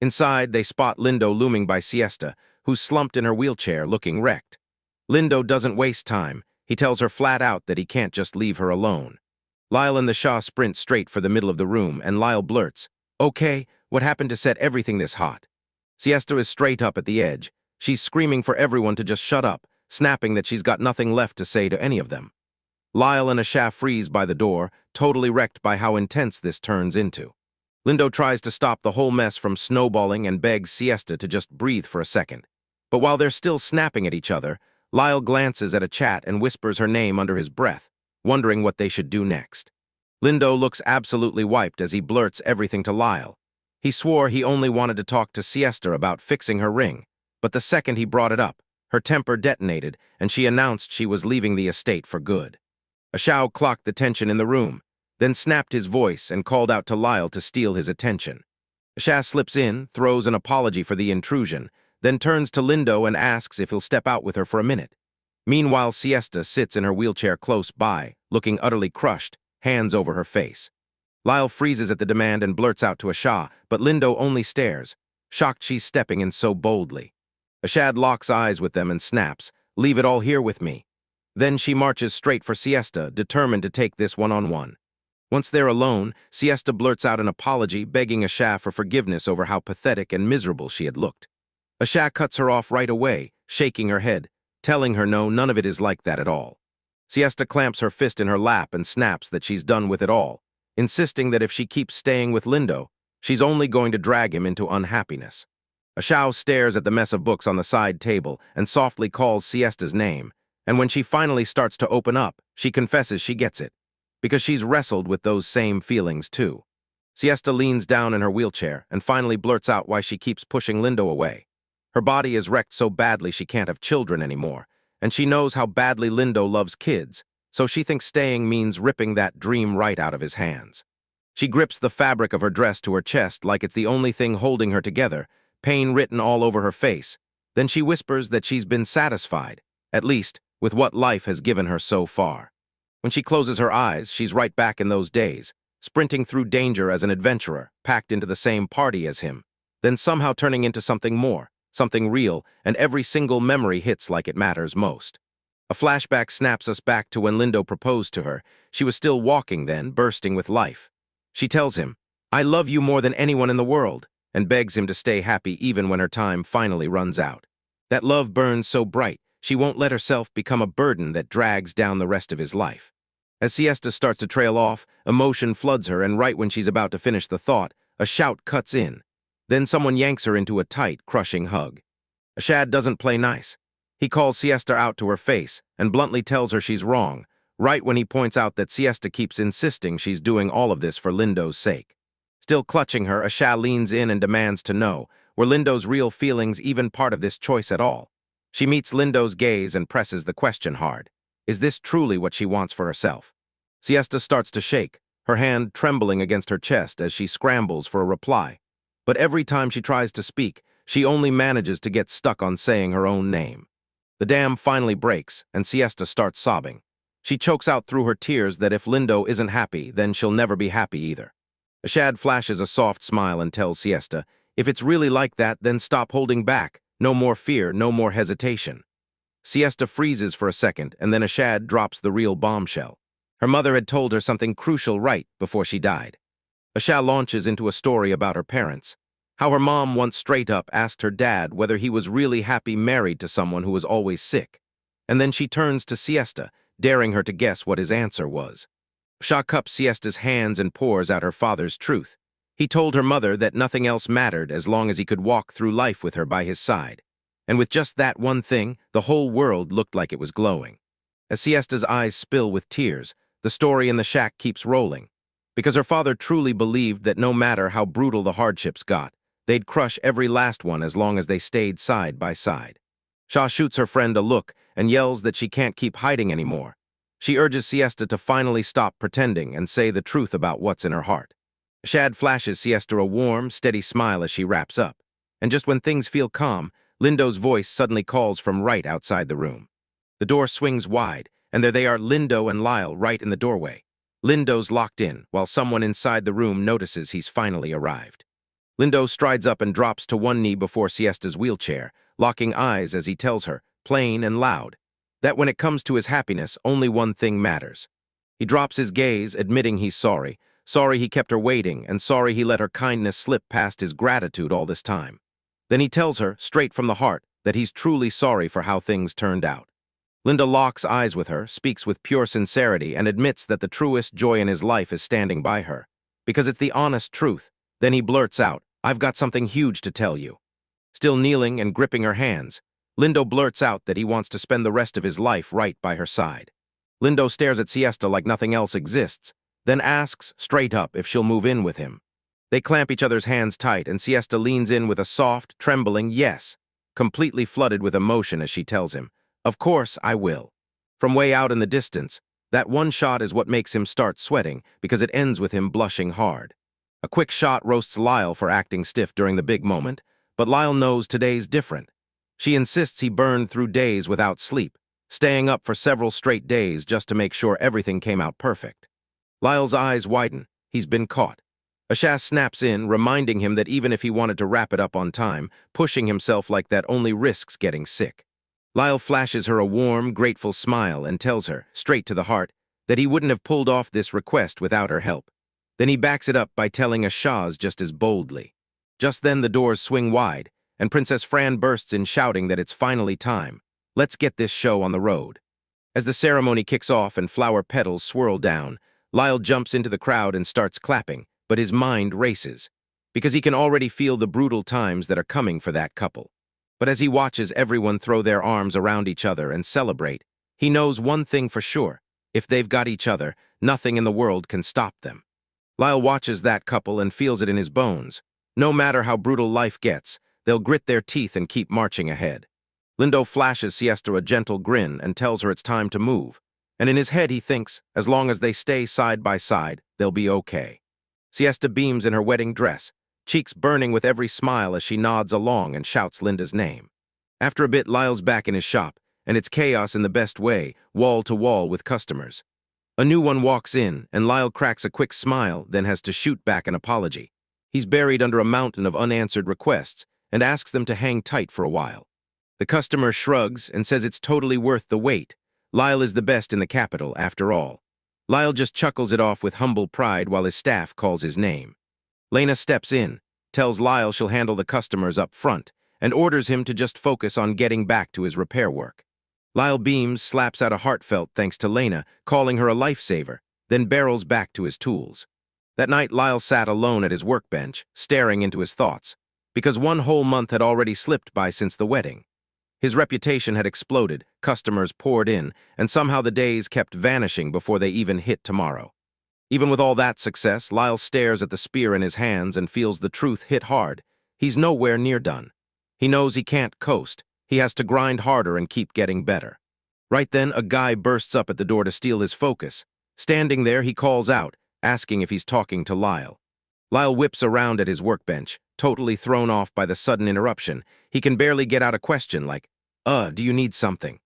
Inside, they spot Lindo looming by Siesta, who's slumped in her wheelchair, looking wrecked. Lindo doesn't waste time. He tells her flat out that he can't just leave her alone. Lyle and the Shah sprint straight for the middle of the room, and Lyle blurts, "Okay, what happened to set everything this hot?" Siesta is straight up at the edge. She's screaming for everyone to just shut up, snapping that she's got nothing left to say to any of them. Lyle and Asha freeze by the door, totally wrecked by how intense this turns into. Lindo tries to stop the whole mess from snowballing and begs Siesta to just breathe for a second. But while they're still snapping at each other, Lyle glances at a chat and whispers her name under his breath, wondering what they should do next. Lindo looks absolutely wiped as he blurts everything to Lyle. He swore he only wanted to talk to Siesta about fixing her ring, but the second he brought it up, her temper detonated and she announced she was leaving the estate for good. Ashao clocked the tension in the room, then snapped his voice and called out to Lyle to steal his attention. Asha slips in, throws an apology for the intrusion, then turns to Lindo and asks if he'll step out with her for a minute. Meanwhile, Siesta sits in her wheelchair close by, looking utterly crushed, hands over her face. Lyle freezes at the demand and blurts out to Asha, but Lindo only stares, shocked she's stepping in so boldly. Ashad locks eyes with them and snaps, "Leave it all here with me." Then she marches straight for Siesta, determined to take this one-on-one. Once they're alone, Siesta blurts out an apology, begging Asha for forgiveness over how pathetic and miserable she had looked. Asha cuts her off right away, shaking her head, telling her no, none of it is like that at all. Siesta clamps her fist in her lap and snaps that she's done with it all, insisting that if she keeps staying with Lindo, she's only going to drag him into unhappiness. Ashao stares at the mess of books on the side table and softly calls Siesta's name, and when she finally starts to open up, she confesses she gets it, because she's wrestled with those same feelings too. Siesta leans down in her wheelchair and finally blurts out why she keeps pushing Lindo away. Her body is wrecked so badly she can't have children anymore, and she knows how badly Lindo loves kids, so she thinks staying means ripping that dream right out of his hands. She grips the fabric of her dress to her chest like it's the only thing holding her together, pain written all over her face. Then she whispers that she's been satisfied, at least with what life has given her so far. When she closes her eyes, she's right back in those days, sprinting through danger as an adventurer, packed into the same party as him, then somehow turning into something more, something real, and every single memory hits like it matters most. A flashback snaps us back to when Lindo proposed to her. She was still walking then, bursting with life. She tells him, "I love you more than anyone in the world," and begs him to stay happy even when her time finally runs out. That love burns so bright, she won't let herself become a burden that drags down the rest of his life. As Siesta starts to trail off, emotion floods her, and right when she's about to finish the thought, a shout cuts in. Then someone yanks her into a tight, crushing hug. Ashad doesn't play nice. He calls Siesta out to her face and bluntly tells her she's wrong, right when he points out that Siesta keeps insisting she's doing all of this for Lindo's sake. Still clutching her, Asha leans in and demands to know, were Lindo's real feelings even part of this choice at all? She meets Lindo's gaze and presses the question hard. Is this truly what she wants for herself? Siesta starts to shake, her hand trembling against her chest as she scrambles for a reply. But every time she tries to speak, she only manages to get stuck on saying her own name. The dam finally breaks, and Siesta starts sobbing. She chokes out through her tears that if Lindo isn't happy, then she'll never be happy either. Ashad flashes a soft smile and tells Siesta, if it's really like that, then stop holding back. No more fear, no more hesitation. Siesta freezes for a second, and then Ashad drops the real bombshell. Her mother had told her something crucial right before she died. Asha launches into a story about her parents, how her mom once straight up asked her dad whether he was really happy married to someone who was always sick. And then she turns to Siesta, daring her to guess what his answer was. Asha cups Siesta's hands and pours out her father's truth. He told her mother that nothing else mattered as long as he could walk through life with her by his side. And with just that one thing, the whole world looked like it was glowing. As Siesta's eyes spill with tears, the story in the shack keeps rolling. Because her father truly believed that no matter how brutal the hardships got, they'd crush every last one as long as they stayed side by side. Shaw shoots her friend a look and yells that she can't keep hiding anymore. She urges Siesta to finally stop pretending and say the truth about what's in her heart. Shad flashes Siesta a warm, steady smile as she wraps up. And just when things feel calm, Lindo's voice suddenly calls from right outside the room. The door swings wide, and there they are, Lindo and Lyle, right in the doorway. Lindo's locked in, while someone inside the room notices he's finally arrived. Lindo strides up and drops to one knee before Siesta's wheelchair, locking eyes as he tells her, plain and loud, that when it comes to his happiness, only one thing matters. He drops his gaze, admitting he's sorry he kept her waiting, and sorry he let her kindness slip past his gratitude all this time. Then he tells her, straight from the heart, that he's truly sorry for how things turned out. Linda locks eyes with her, speaks with pure sincerity, and admits that the truest joy in his life is standing by her, because it's the honest truth. Then he blurts out, "I've got something huge to tell you." Still kneeling and gripping her hands, Lindo blurts out that he wants to spend the rest of his life right by her side. Lindo stares at Siesta like nothing else exists, then asks straight up if she'll move in with him. They clamp each other's hands tight, and Siesta leans in with a soft, trembling yes, completely flooded with emotion as she tells him, "Of course I will." From way out in the distance, that one shot is what makes him start sweating, because it ends with him blushing hard. A quick shot roasts Lyle for acting stiff during the big moment, but Lyle knows today's different. She insists he burned through days without sleep, staying up for several straight days just to make sure everything came out perfect. Lyle's eyes widen. He's been caught. Ashas snaps in, reminding him that even if he wanted to wrap it up on time, pushing himself like that only risks getting sick. Lyle flashes her a warm, grateful smile and tells her, straight to the heart, that he wouldn't have pulled off this request without her help. Then he backs it up by telling Ashaz just as boldly. Just then the doors swing wide, and Princess Fran bursts in shouting that it's finally time. Let's get this show on the road. As the ceremony kicks off and flower petals swirl down, Lyle jumps into the crowd and starts clapping, but his mind races, because he can already feel the brutal times that are coming for that couple. But as he watches everyone throw their arms around each other and celebrate, he knows one thing for sure: if they've got each other, nothing in the world can stop them. Lyle watches that couple and feels it in his bones. No matter how brutal life gets, they'll grit their teeth and keep marching ahead. Lindo flashes Siesta a gentle grin and tells her it's time to move, and in his head he thinks, as long as they stay side by side, they'll be okay. Siesta beams in her wedding dress, cheeks burning with every smile as she nods along and shouts Linda's name. After a bit, Lyle's back in his shop, and it's chaos in the best way, wall to wall with customers. A new one walks in, and Lyle cracks a quick smile, then has to shoot back an apology. He's buried under a mountain of unanswered requests and asks them to hang tight for a while. The customer shrugs and says it's totally worth the wait. Lyle is the best in the capital, after all. Lyle just chuckles it off with humble pride while his staff calls his name. Lena steps in, tells Lyle she'll handle the customers up front, and orders him to just focus on getting back to his repair work. Lyle beams, slaps out a heartfelt thanks to Lena, calling her a lifesaver, then barrels back to his tools. That night, Lyle sat alone at his workbench, staring into his thoughts, because one whole month had already slipped by since the wedding. His reputation had exploded, customers poured in, and somehow the days kept vanishing before they even hit tomorrow. Even with all that success, Lyle stares at the spear in his hands and feels the truth hit hard. He's nowhere near done. He knows he can't coast. He has to grind harder and keep getting better. Right then, a guy bursts up at the door to steal his focus. Standing there, he calls out, asking if he's talking to Lyle. Lyle whips around at his workbench, totally thrown off by the sudden interruption. He can barely get out a question like, do you need something?"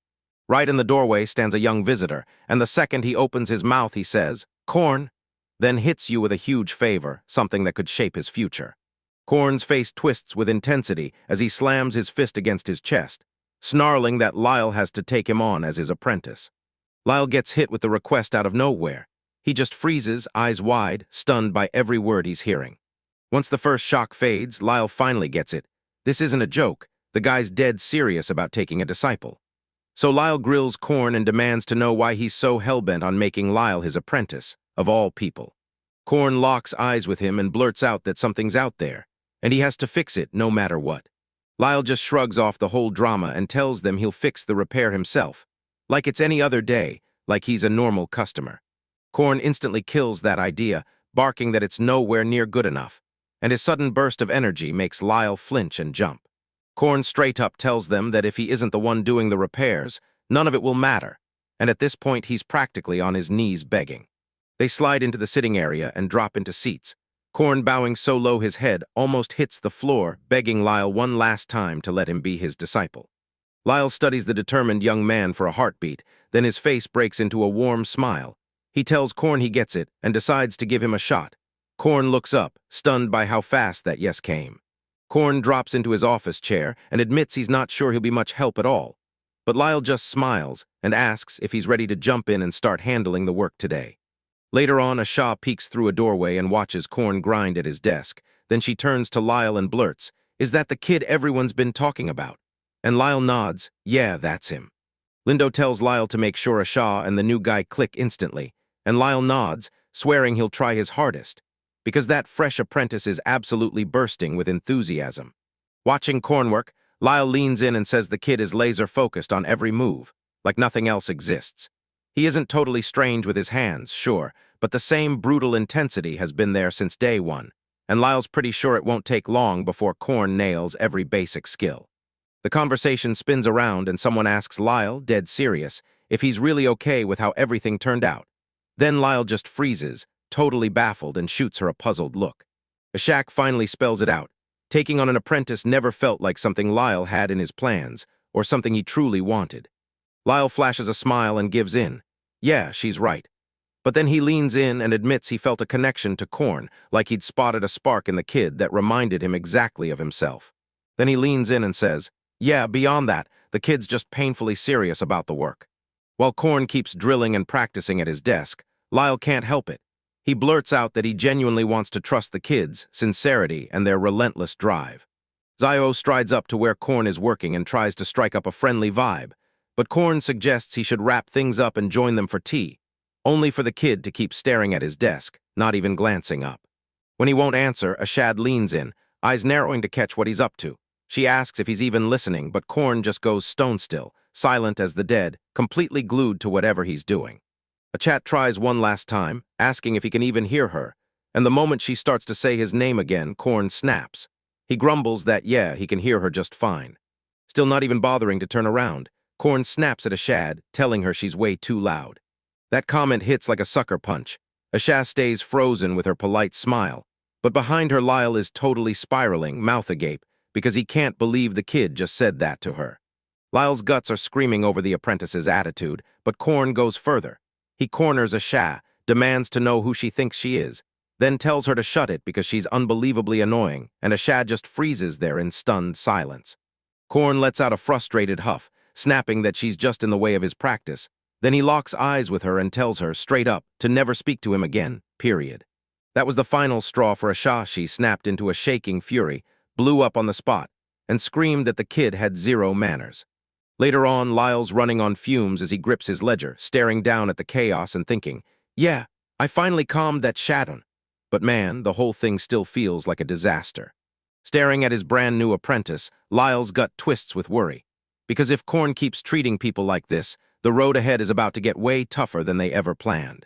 Right in the doorway stands a young visitor, and the second he opens his mouth, he says, "Corn," then hits you with a huge favor, something that could shape his future. Corn's face twists with intensity as he slams his fist against his chest, snarling that Lyle has to take him on as his apprentice. Lyle gets hit with the request out of nowhere. He just freezes, eyes wide, stunned by every word he's hearing. Once the first shock fades, Lyle finally gets it. This isn't a joke. The guy's dead serious about taking a disciple. So Lyle grills Corn and demands to know why he's so hellbent on making Lyle his apprentice, of all people. Corn locks eyes with him and blurts out that something's out there, and he has to fix it no matter what. Lyle just shrugs off the whole drama and tells them he'll fix the repair himself, like it's any other day, like he's a normal customer. Corn instantly kills that idea, barking that it's nowhere near good enough, and his sudden burst of energy makes Lyle flinch and jump. Corn straight up tells them that if he isn't the one doing the repairs, none of it will matter, and at this point he's practically on his knees begging. They slide into the sitting area and drop into seats. Corn, bowing so low his head almost hits the floor, begging Lyle one last time to let him be his disciple. Lyle studies the determined young man for a heartbeat, then his face breaks into a warm smile. He tells Korn he gets it and decides to give him a shot. Korn looks up, stunned by how fast that yes came. Korn drops into his office chair and admits he's not sure he'll be much help at all. But Lyle just smiles and asks if he's ready to jump in and start handling the work today. Later on, Asha peeks through a doorway and watches Korn grind at his desk. Then she turns to Lyle and blurts, "Is that the kid everyone's been talking about?" And Lyle nods, "Yeah, that's him." Lindo tells Lyle to make sure Asha and the new guy click instantly, and Lyle nods, swearing he'll try his hardest, because that fresh apprentice is absolutely bursting with enthusiasm. Watching Korn work, Lyle leans in and says the kid is laser-focused on every move, like nothing else exists. He isn't totally strange with his hands, sure, but the same brutal intensity has been there since day one, and Lyle's pretty sure it won't take long before Korn nails every basic skill. The conversation spins around and someone asks Lyle, dead serious, if he's really okay with how everything turned out. Then Lyle just freezes, totally baffled, and shoots her a puzzled look. Ashak finally spells it out. Taking on an apprentice never felt like something Lyle had in his plans, or something he truly wanted. Lyle flashes a smile and gives in. Yeah, she's right. But then he leans in and admits he felt a connection to Korn, like he'd spotted a spark in the kid that reminded him exactly of himself. Then he leans in and says, "Yeah, beyond that, the kid's just painfully serious about the work." While Korn keeps drilling and practicing at his desk, Lyle can't help it. He blurts out that he genuinely wants to trust the kids' sincerity and their relentless drive. Zio strides up to where Korn is working and tries to strike up a friendly vibe, but Korn suggests he should wrap things up and join them for tea, only for the kid to keep staring at his desk, not even glancing up. When he won't answer, Ashad leans in, eyes narrowing to catch what he's up to. She asks if he's even listening, but Korn just goes stone still, silent as the dead, completely glued to whatever he's doing. Achat tries one last time, asking if he can even hear her, and the moment she starts to say his name again, Korn snaps. He grumbles that, yeah, he can hear her just fine. Still not even bothering to turn around, Korn snaps at Ashad, telling her she's way too loud. That comment hits like a sucker punch. Ashad stays frozen with her polite smile, but behind her Lyle is totally spiraling, mouth agape, because he can't believe the kid just said that to her. Lyle's guts are screaming over the apprentice's attitude, but Korn goes further. He corners Ashad, demands to know who she thinks she is, then tells her to shut it because she's unbelievably annoying, and Ashad just freezes there in stunned silence. Korn lets out a frustrated huff, snapping that she's just in the way of his practice. Then he locks eyes with her and tells her, straight up, to never speak to him again, period. That was the final straw for Ashad. She snapped into a shaking fury, blew up on the spot, and screamed that the kid had zero manners. Later on, Lyle's running on fumes as he grips his ledger, staring down at the chaos and thinking, yeah, I finally calmed that Shadon. But man, the whole thing still feels like a disaster. Staring at his brand new apprentice, Lyle's gut twists with worry. Because if Korn keeps treating people like this, the road ahead is about to get way tougher than they ever planned.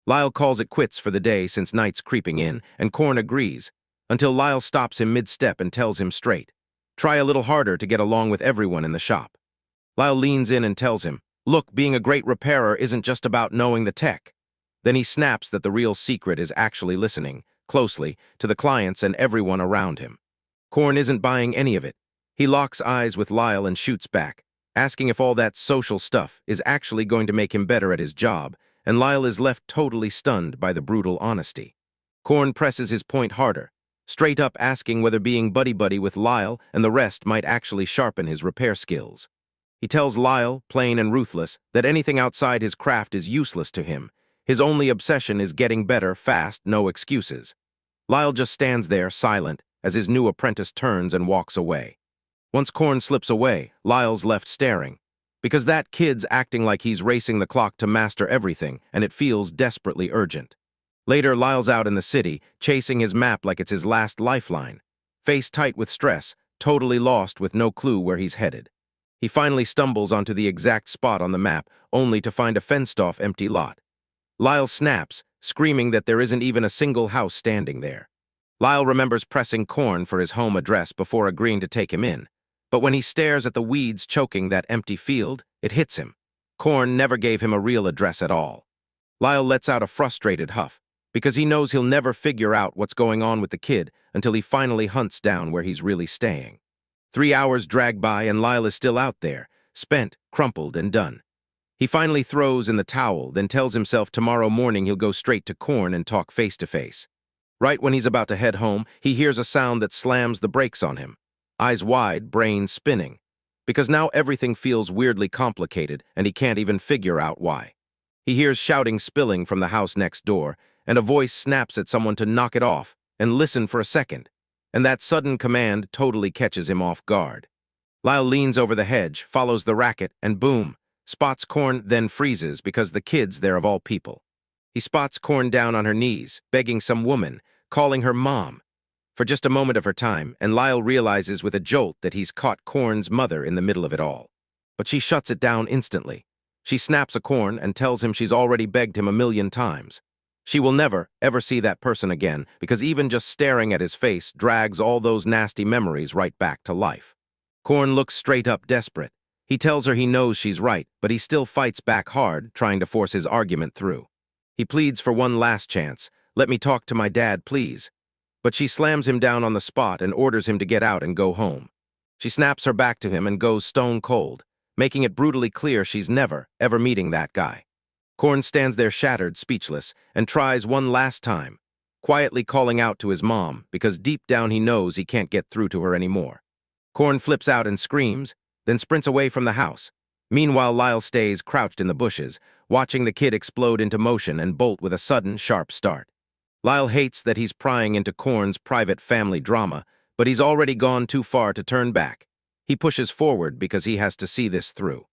Lyle calls it quits for the day since night's creeping in, and Korn agrees, until Lyle stops him mid-step and tells him straight, try a little harder to get along with everyone in the shop. Lyle leans in and tells him, look, being a great repairer isn't just about knowing the tech. Then he snaps that the real secret is actually listening, closely, to the clients and everyone around him. Korn isn't buying any of it. He locks eyes with Lyle and shoots back, asking if all that social stuff is actually going to make him better at his job, and Lyle is left totally stunned by the brutal honesty. Korn presses his point harder, straight up asking whether being buddy-buddy with Lyle and the rest might actually sharpen his repair skills. He tells Lyle, plain and ruthless, that anything outside his craft is useless to him. His only obsession is getting better fast, no excuses. Lyle just stands there, silent, as his new apprentice turns and walks away. Once Korn slips away, Lyle's left staring, because that kid's acting like he's racing the clock to master everything, and it feels desperately urgent. Later, Lyle's out in the city, chasing his map like it's his last lifeline, face tight with stress, totally lost with no clue where he's headed. He finally stumbles onto the exact spot on the map, only to find a fenced-off empty lot. Lyle snaps, screaming that there isn't even a single house standing there. Lyle remembers pressing Korn for his home address before agreeing to take him in, but when he stares at the weeds choking that empty field, it hits him. Korn never gave him a real address at all. Lyle lets out a frustrated huff, because he knows he'll never figure out what's going on with the kid until he finally hunts down where he's really staying. 3 hours drag by and Lyle is still out there, spent, crumpled, and done. He finally throws in the towel, then tells himself tomorrow morning he'll go straight to Korn and talk face to face. Right when he's about to head home, he hears a sound that slams the brakes on him. Eyes wide, brain spinning. Because now everything feels weirdly complicated and he can't even figure out why. He hears shouting spilling from the house next door, and a voice snaps at someone to knock it off and listen for a second. And that sudden command totally catches him off guard. Lyle leans over the hedge, follows the racket, and boom, spots Korn, then freezes because the kid's there of all people. He spots Korn down on her knees, begging some woman, calling her mom. For just a moment of her time, and Lyle realizes with a jolt that he's caught Korn's mother in the middle of it all. But she shuts it down instantly. She snaps at Korn and tells him she's already begged him 1,000,000 times. She will never, ever see that person again because even just staring at his face drags all those nasty memories right back to life. Korn looks straight up desperate. He tells her he knows she's right, but he still fights back hard, trying to force his argument through. He pleads for one last chance. "Let me talk to my dad, please." But she slams him down on the spot and orders him to get out and go home. She snaps her back to him and goes stone cold, making it brutally clear she's never, ever meeting that guy. Korn stands there shattered, speechless, and tries one last time, quietly calling out to his mom because deep down he knows he can't get through to her anymore. Korn flips out and screams, then sprints away from the house. Meanwhile, Lyle stays crouched in the bushes, watching the kid explode into motion and bolt with a sudden, sharp start. Lyle hates that he's prying into Korn's private family drama, but he's already gone too far to turn back. He pushes forward because he has to see this through.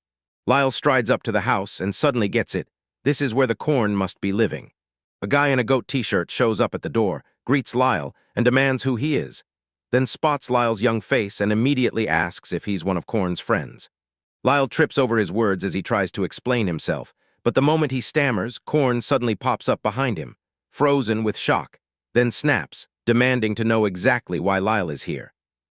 Lyle strides up to the house and suddenly gets it. This is where the Korn must be living. A guy in a goat t-shirt shows up at the door, greets Lyle, and demands who he is, then spots Lyle's young face and immediately asks if he's one of Korn's friends. Lyle trips over his words as he tries to explain himself, but the moment he stammers, Korn suddenly pops up behind him, frozen with shock, then snaps, demanding to know exactly why Lyle is here.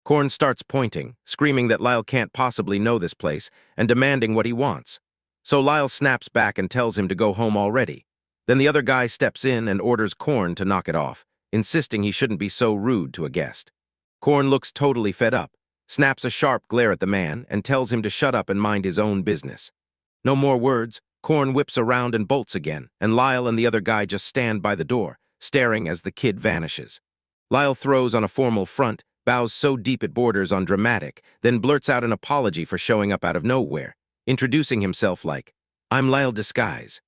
Korn starts pointing, screaming that Lyle can't possibly know this place, and demanding what he wants. So Lyle snaps back and tells him to go home already. Then the other guy steps in and orders Korn to knock it off, insisting he shouldn't be so rude to a guest. Korn looks totally fed up, snaps a sharp glare at the man, and tells him to shut up and mind his own business. No more words, Korn whips around and bolts again, and Lyle and the other guy just stand by the door, staring as the kid vanishes. Lyle throws on a formal front, bows so deep it borders on dramatic, then blurts out an apology for showing up out of nowhere, introducing himself like, "I'm Lyle Disguise."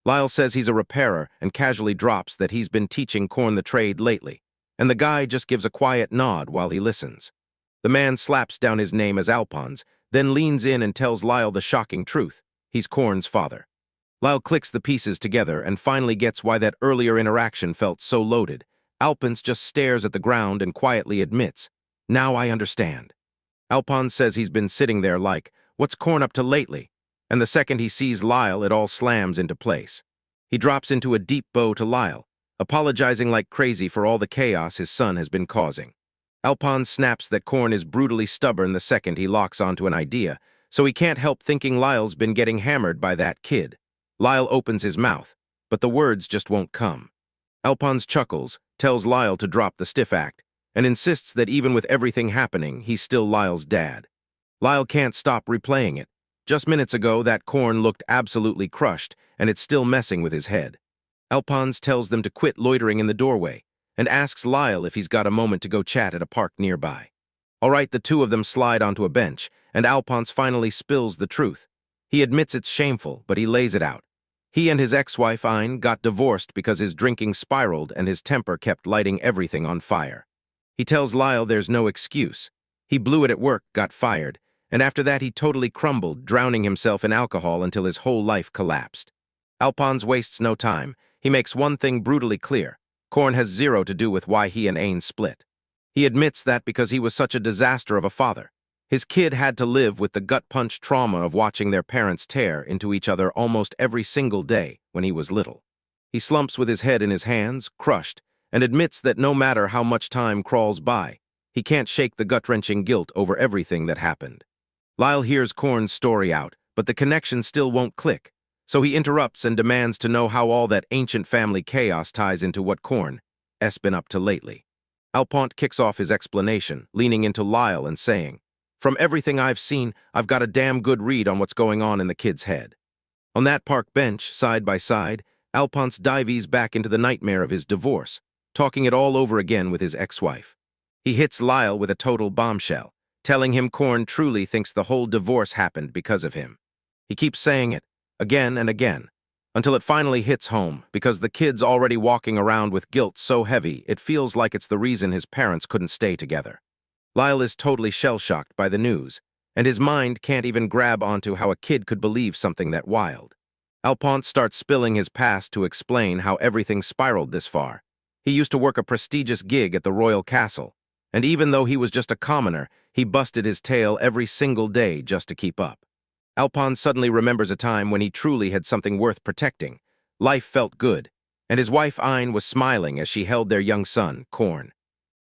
Lyle says he's a repairer and casually drops that he's been teaching Korn the trade lately, and the guy just gives a quiet nod while he listens. The man slaps down his name as Alphonse, then leans in and tells Lyle the shocking truth. He's Korn's father. Lyle clicks the pieces together and finally gets why that earlier interaction felt so loaded. Alphonse just stares at the ground and quietly admits, "Now I understand." Alphonse says he's been sitting there like, "What's Korn up to lately?" And the second he sees Lyle, it all slams into place. He drops into a deep bow to Lyle, apologizing like crazy for all the chaos his son has been causing. Alphonse snaps that Korn is brutally stubborn the second he locks onto an idea, so he can't help thinking Lyle's been getting hammered by that kid. Lyle opens his mouth, but the words just won't come. Alphonse chuckles, tells Lyle to drop the stiff act, and insists that even with everything happening, he's still Lyle's dad. Lyle can't stop replaying it. Just minutes ago, that Korn looked absolutely crushed, and it's still messing with his head. Alphonse tells them to quit loitering in the doorway, and asks Lyle if he's got a moment to go chat at a park nearby. All right, the two of them slide onto a bench, and Alphonse finally spills the truth. He admits it's shameful, but he lays it out. He and his ex-wife, Ayn, got divorced because his drinking spiraled and his temper kept lighting everything on fire. He tells Lyle there's no excuse. He blew it at work, got fired, and after that he totally crumbled, drowning himself in alcohol until his whole life collapsed. Alphonse wastes no time. He makes one thing brutally clear. Korn has zero to do with why he and Ayn split. He admits that because he was such a disaster of a father. His kid had to live with the gut-punch trauma of watching their parents tear into each other almost every single day when he was little. He slumps with his head in his hands, crushed, and admits that no matter how much time crawls by, he can't shake the gut-wrenching guilt over everything that happened. Lyle hears Korn's story out, but the connection still won't click, so he interrupts and demands to know how all that ancient family chaos ties into what Korn's been up to lately. Alphonse kicks off his explanation, leaning into Lyle and saying, From everything I've seen, I've got a damn good read on what's going on in the kid's head. On that park bench, side by side, Alphonse dives back into the nightmare of his divorce, talking it all over again with his ex-wife. He hits Lyle with a total bombshell, telling him Korn truly thinks the whole divorce happened because of him. He keeps saying it, again and again, until it finally hits home, because the kid's already walking around with guilt so heavy it feels like it's the reason his parents couldn't stay together. Lyle is totally shell-shocked by the news, and his mind can't even grab onto how a kid could believe something that wild. Alphonse starts spilling his past to explain how everything spiraled this far. He used to work a prestigious gig at the royal castle, and even though he was just a commoner, he busted his tail every single day just to keep up. Alphonse suddenly remembers a time when he truly had something worth protecting. Life felt good, and his wife Ayn was smiling as she held their young son, Korn.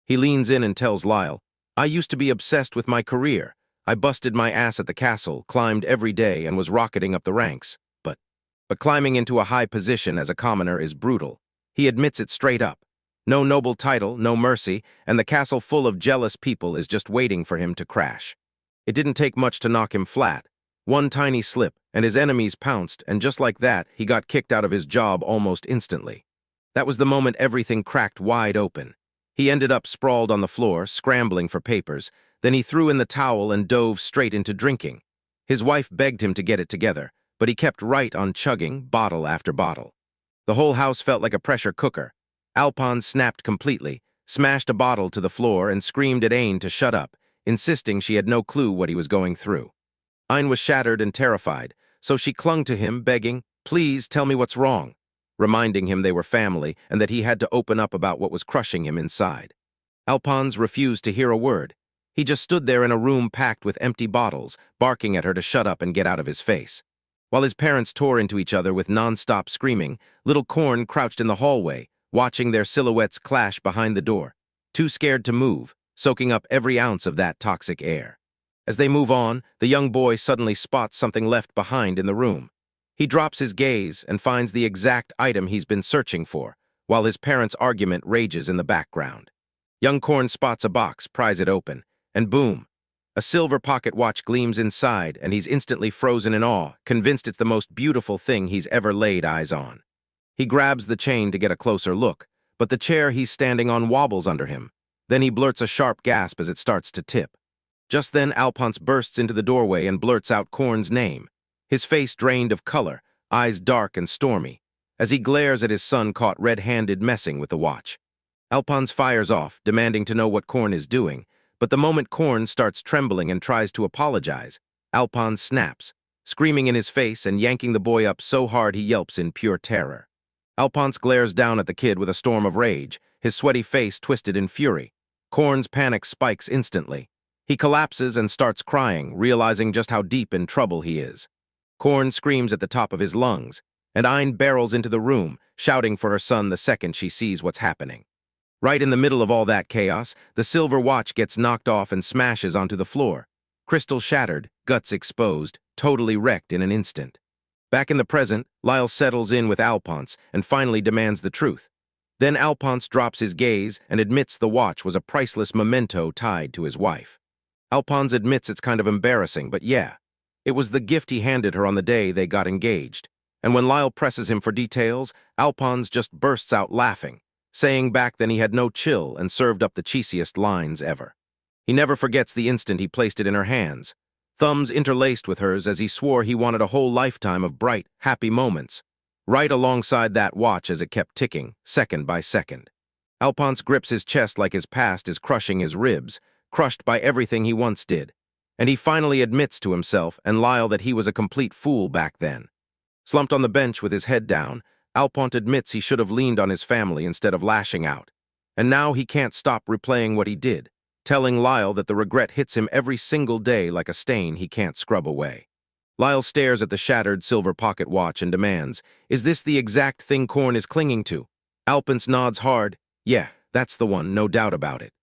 He leans in and tells Lyle, "I used to be obsessed with my career. I busted my ass at the castle, climbed every day, and was rocketing up the ranks. But climbing into a high position as a commoner is brutal. He admits it straight up. No noble title, no mercy, and the castle full of jealous people is just waiting for him to crash. It didn't take much to knock him flat. One tiny slip, and his enemies pounced, and just like that, he got kicked out of his job almost instantly. That was the moment everything cracked wide open. He ended up sprawled on the floor, scrambling for papers. Then he threw in the towel and dove straight into drinking. His wife begged him to get it together, but he kept right on chugging, bottle after bottle. The whole house felt like a pressure cooker. Alphonse snapped completely, smashed a bottle to the floor, and screamed at Ayn to shut up, insisting she had no clue what he was going through. Ayn was shattered and terrified, so she clung to him, begging, "Please tell me what's wrong," reminding him they were family and that he had to open up about what was crushing him inside. Alphonse refused to hear a word. He just stood there in a room packed with empty bottles, barking at her to shut up and get out of his face. While his parents tore into each other with non-stop screaming, little Korn crouched in the hallway, watching their silhouettes clash behind the door, too scared to move, soaking up every ounce of that toxic air. As they move on, the young boy suddenly spots something left behind in the room. He drops his gaze and finds the exact item he's been searching for, while his parents' argument rages in the background. Young Korn spots a box, pries it open, and boom! A silver pocket watch gleams inside, and he's instantly frozen in awe, convinced it's the most beautiful thing he's ever laid eyes on. He grabs the chain to get a closer look, but the chair he's standing on wobbles under him. Then he blurts a sharp gasp as it starts to tip. Just then, Alphonse bursts into the doorway and blurts out Korn's name, his face drained of color, eyes dark and stormy, as he glares at his son caught red-handed messing with the watch. Alphonse fires off, demanding to know what Korn is doing, but the moment Korn starts trembling and tries to apologize, Alphonse snaps, screaming in his face and yanking the boy up so hard he yelps in pure terror. Alphonse glares down at the kid with a storm of rage, his sweaty face twisted in fury. Korn's panic spikes instantly. He collapses and starts crying, realizing just how deep in trouble he is. Korn screams at the top of his lungs, and Ayn barrels into the room, shouting for her son the second she sees what's happening. Right in the middle of all that chaos, the silver watch gets knocked off and smashes onto the floor. Crystal shattered, guts exposed, totally wrecked in an instant. Back in the present, Lyle settles in with Alphonse and finally demands the truth. Then Alphonse drops his gaze and admits the watch was a priceless memento tied to his wife. Alphonse admits it's kind of embarrassing, but yeah, it was the gift he handed her on the day they got engaged. And when Lyle presses him for details, Alphonse just bursts out laughing, saying back then he had no chill and served up the cheesiest lines ever. He never forgets the instant he placed it in her hands, thumbs interlaced with hers as he swore he wanted a whole lifetime of bright, happy moments, right alongside that watch as it kept ticking, second by second. Alphonse grips his chest like his past is crushing his ribs, crushed by everything he once did, and he finally admits to himself and Lyle that he was a complete fool back then. Slumped on the bench with his head down, Alphonse admits he should have leaned on his family instead of lashing out. And now he can't stop replaying what he did, telling Lyle that the regret hits him every single day like a stain he can't scrub away. Lyle stares at the shattered silver pocket watch and demands, "Is this the exact thing Korn is clinging to?" Alphonse nods hard. "Yeah, that's the one, no doubt about it."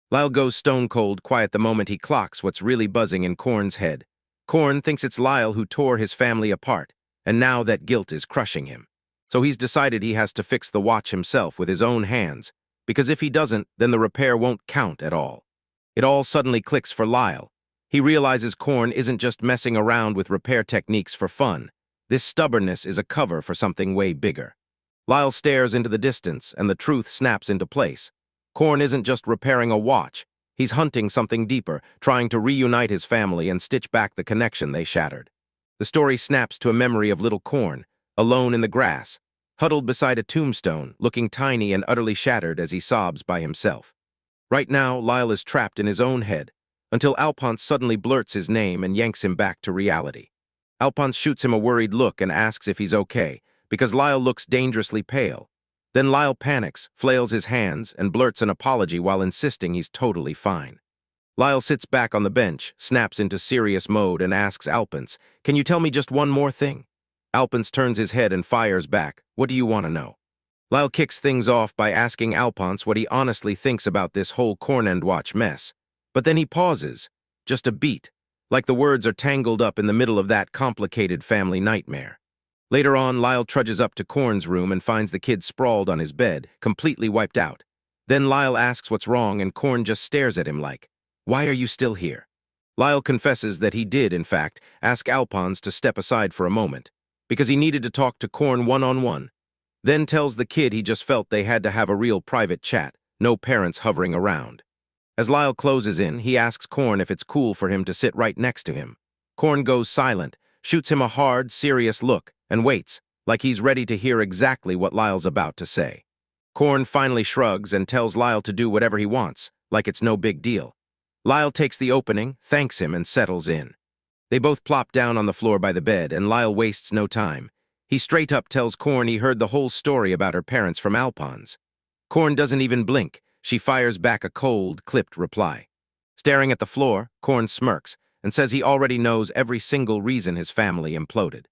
Lyle goes stone-cold quiet the moment he clocks what's really buzzing in Korn's head. Korn thinks it's Lyle who tore his family apart, and now that guilt is crushing him. So he's decided he has to fix the watch himself with his own hands, because if he doesn't, then the repair won't count at all. It all suddenly clicks for Lyle. He realizes Korn isn't just messing around with repair techniques for fun. This stubbornness is a cover for something way bigger. Lyle stares into the distance, and the truth snaps into place. Korn isn't just repairing a watch. He's hunting something deeper, trying to reunite his family and stitch back the connection they shattered. The story snaps to a memory of little Korn, alone in the grass, huddled beside a tombstone, looking tiny and utterly shattered as he sobs by himself. Right now, Lyle is trapped in his own head, until Alphonse suddenly blurts his name and yanks him back to reality. Alphonse shoots him a worried look and asks if he's okay, because Lyle looks dangerously pale. Then Lyle panics, flails his hands, and blurts an apology while insisting he's totally fine. Lyle sits back on the bench, snaps into serious mode, and asks Alphonse, "Can you tell me just one more thing?" Alphonse turns his head and fires back, "What do you want to know?" Lyle kicks things off by asking Alphonse what he honestly thinks about this whole Corn and Watch mess. But then he pauses, just a beat, like the words are tangled up in the middle of that complicated family nightmare. Later on, Lyle trudges up to Korn's room and finds the kid sprawled on his bed, completely wiped out. Then Lyle asks what's wrong, and Korn just stares at him like, "Why are you still here?" Lyle confesses that he did, in fact, ask Alphonse to step aside for a moment, because he needed to talk to Korn one-on-one. Then tells the kid he just felt they had to have a real private chat, no parents hovering around. As Lyle closes in, he asks Korn if it's cool for him to sit right next to him. Korn goes silent, shoots him a hard, serious look, and waits, like he's ready to hear exactly what Lyle's about to say. Korn finally shrugs and tells Lyle to do whatever he wants, like it's no big deal. Lyle takes the opening, thanks him, and settles in. They both plop down on the floor by the bed, and Lyle wastes no time. He straight up tells Korn he heard the whole story about her parents from Alphonse. Korn doesn't even blink. She fires back a cold, clipped reply. Staring at the floor, Korn smirks and says he already knows every single reason his family imploded.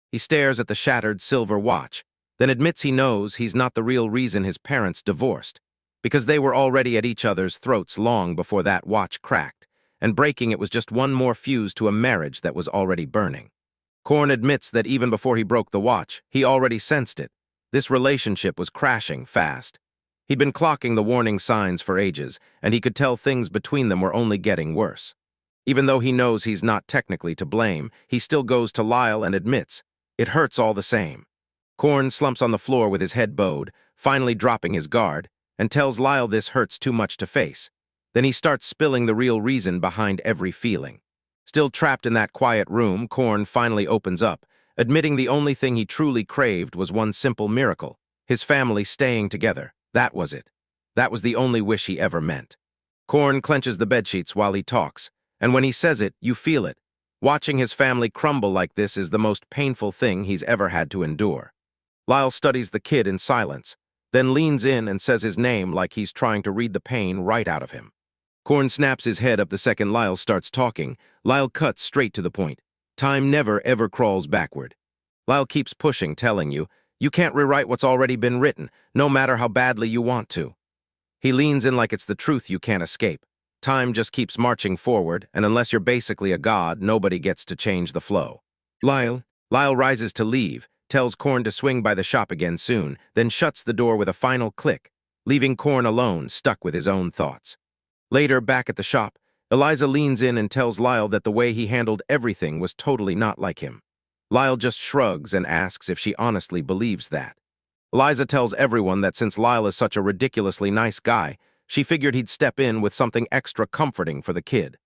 He stares at the shattered silver watch, then admits he knows he's not the real reason his parents divorced, because they were already at each other's throats long before that watch cracked, and breaking it was just one more fuse to a marriage that was already burning. Korn admits that even before he broke the watch, he already sensed it. This relationship was crashing fast. He'd been clocking the warning signs for ages, and he could tell things between them were only getting worse. Even though he knows he's not technically to blame, he still goes to Lyle and admits, "It hurts all the same." Korn slumps on the floor with his head bowed, finally dropping his guard, and tells Lyle this hurts too much to face. Then he starts spilling the real reason behind every feeling. Still trapped in that quiet room, Korn finally opens up, admitting the only thing he truly craved was one simple miracle: his family staying together. That was it. That was the only wish he ever meant. Korn clenches the bedsheets while he talks, and when he says it, you feel it. Watching his family crumble like this is the most painful thing he's ever had to endure. Lyle studies the kid in silence, then leans in and says his name like he's trying to read the pain right out of him. Korn snaps his head up the second Lyle starts talking. Lyle cuts straight to the point. Time never, ever crawls backward. Lyle keeps pushing, telling you, you can't rewrite what's already been written, no matter how badly you want to. He leans in like it's the truth you can't escape. Time just keeps marching forward, and unless you're basically a god, nobody gets to change the flow. Lyle rises to leave, tells Korn to swing by the shop again soon, then shuts the door with a final click, leaving Korn alone, stuck with his own thoughts. Later, back at the shop, Eliza leans in and tells Lyle that the way he handled everything was totally not like him. Lyle just shrugs and asks if she honestly believes that. Eliza tells everyone that since Lyle is such a ridiculously nice guy, she figured he'd step in with something extra comforting for the kid.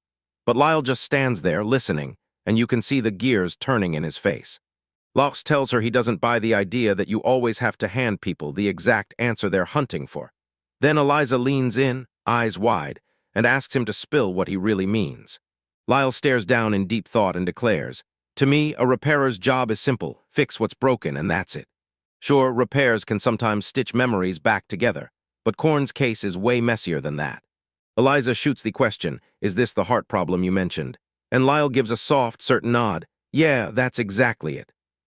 But Lyle just stands there, listening, and you can see the gears turning in his face. Lox tells her he doesn't buy the idea that you always have to hand people the exact answer they're hunting for. Then Eliza leans in, eyes wide, and asks him to spill what he really means. Lyle stares down in deep thought and declares, "To me, a repairer's job is simple: fix what's broken, and that's it." Sure, repairs can sometimes stitch memories back together, but Korn's case is way messier than that. Eliza shoots the question, "Is this the heart problem you mentioned?" And Lyle gives a soft, certain nod. "Yeah, that's exactly it."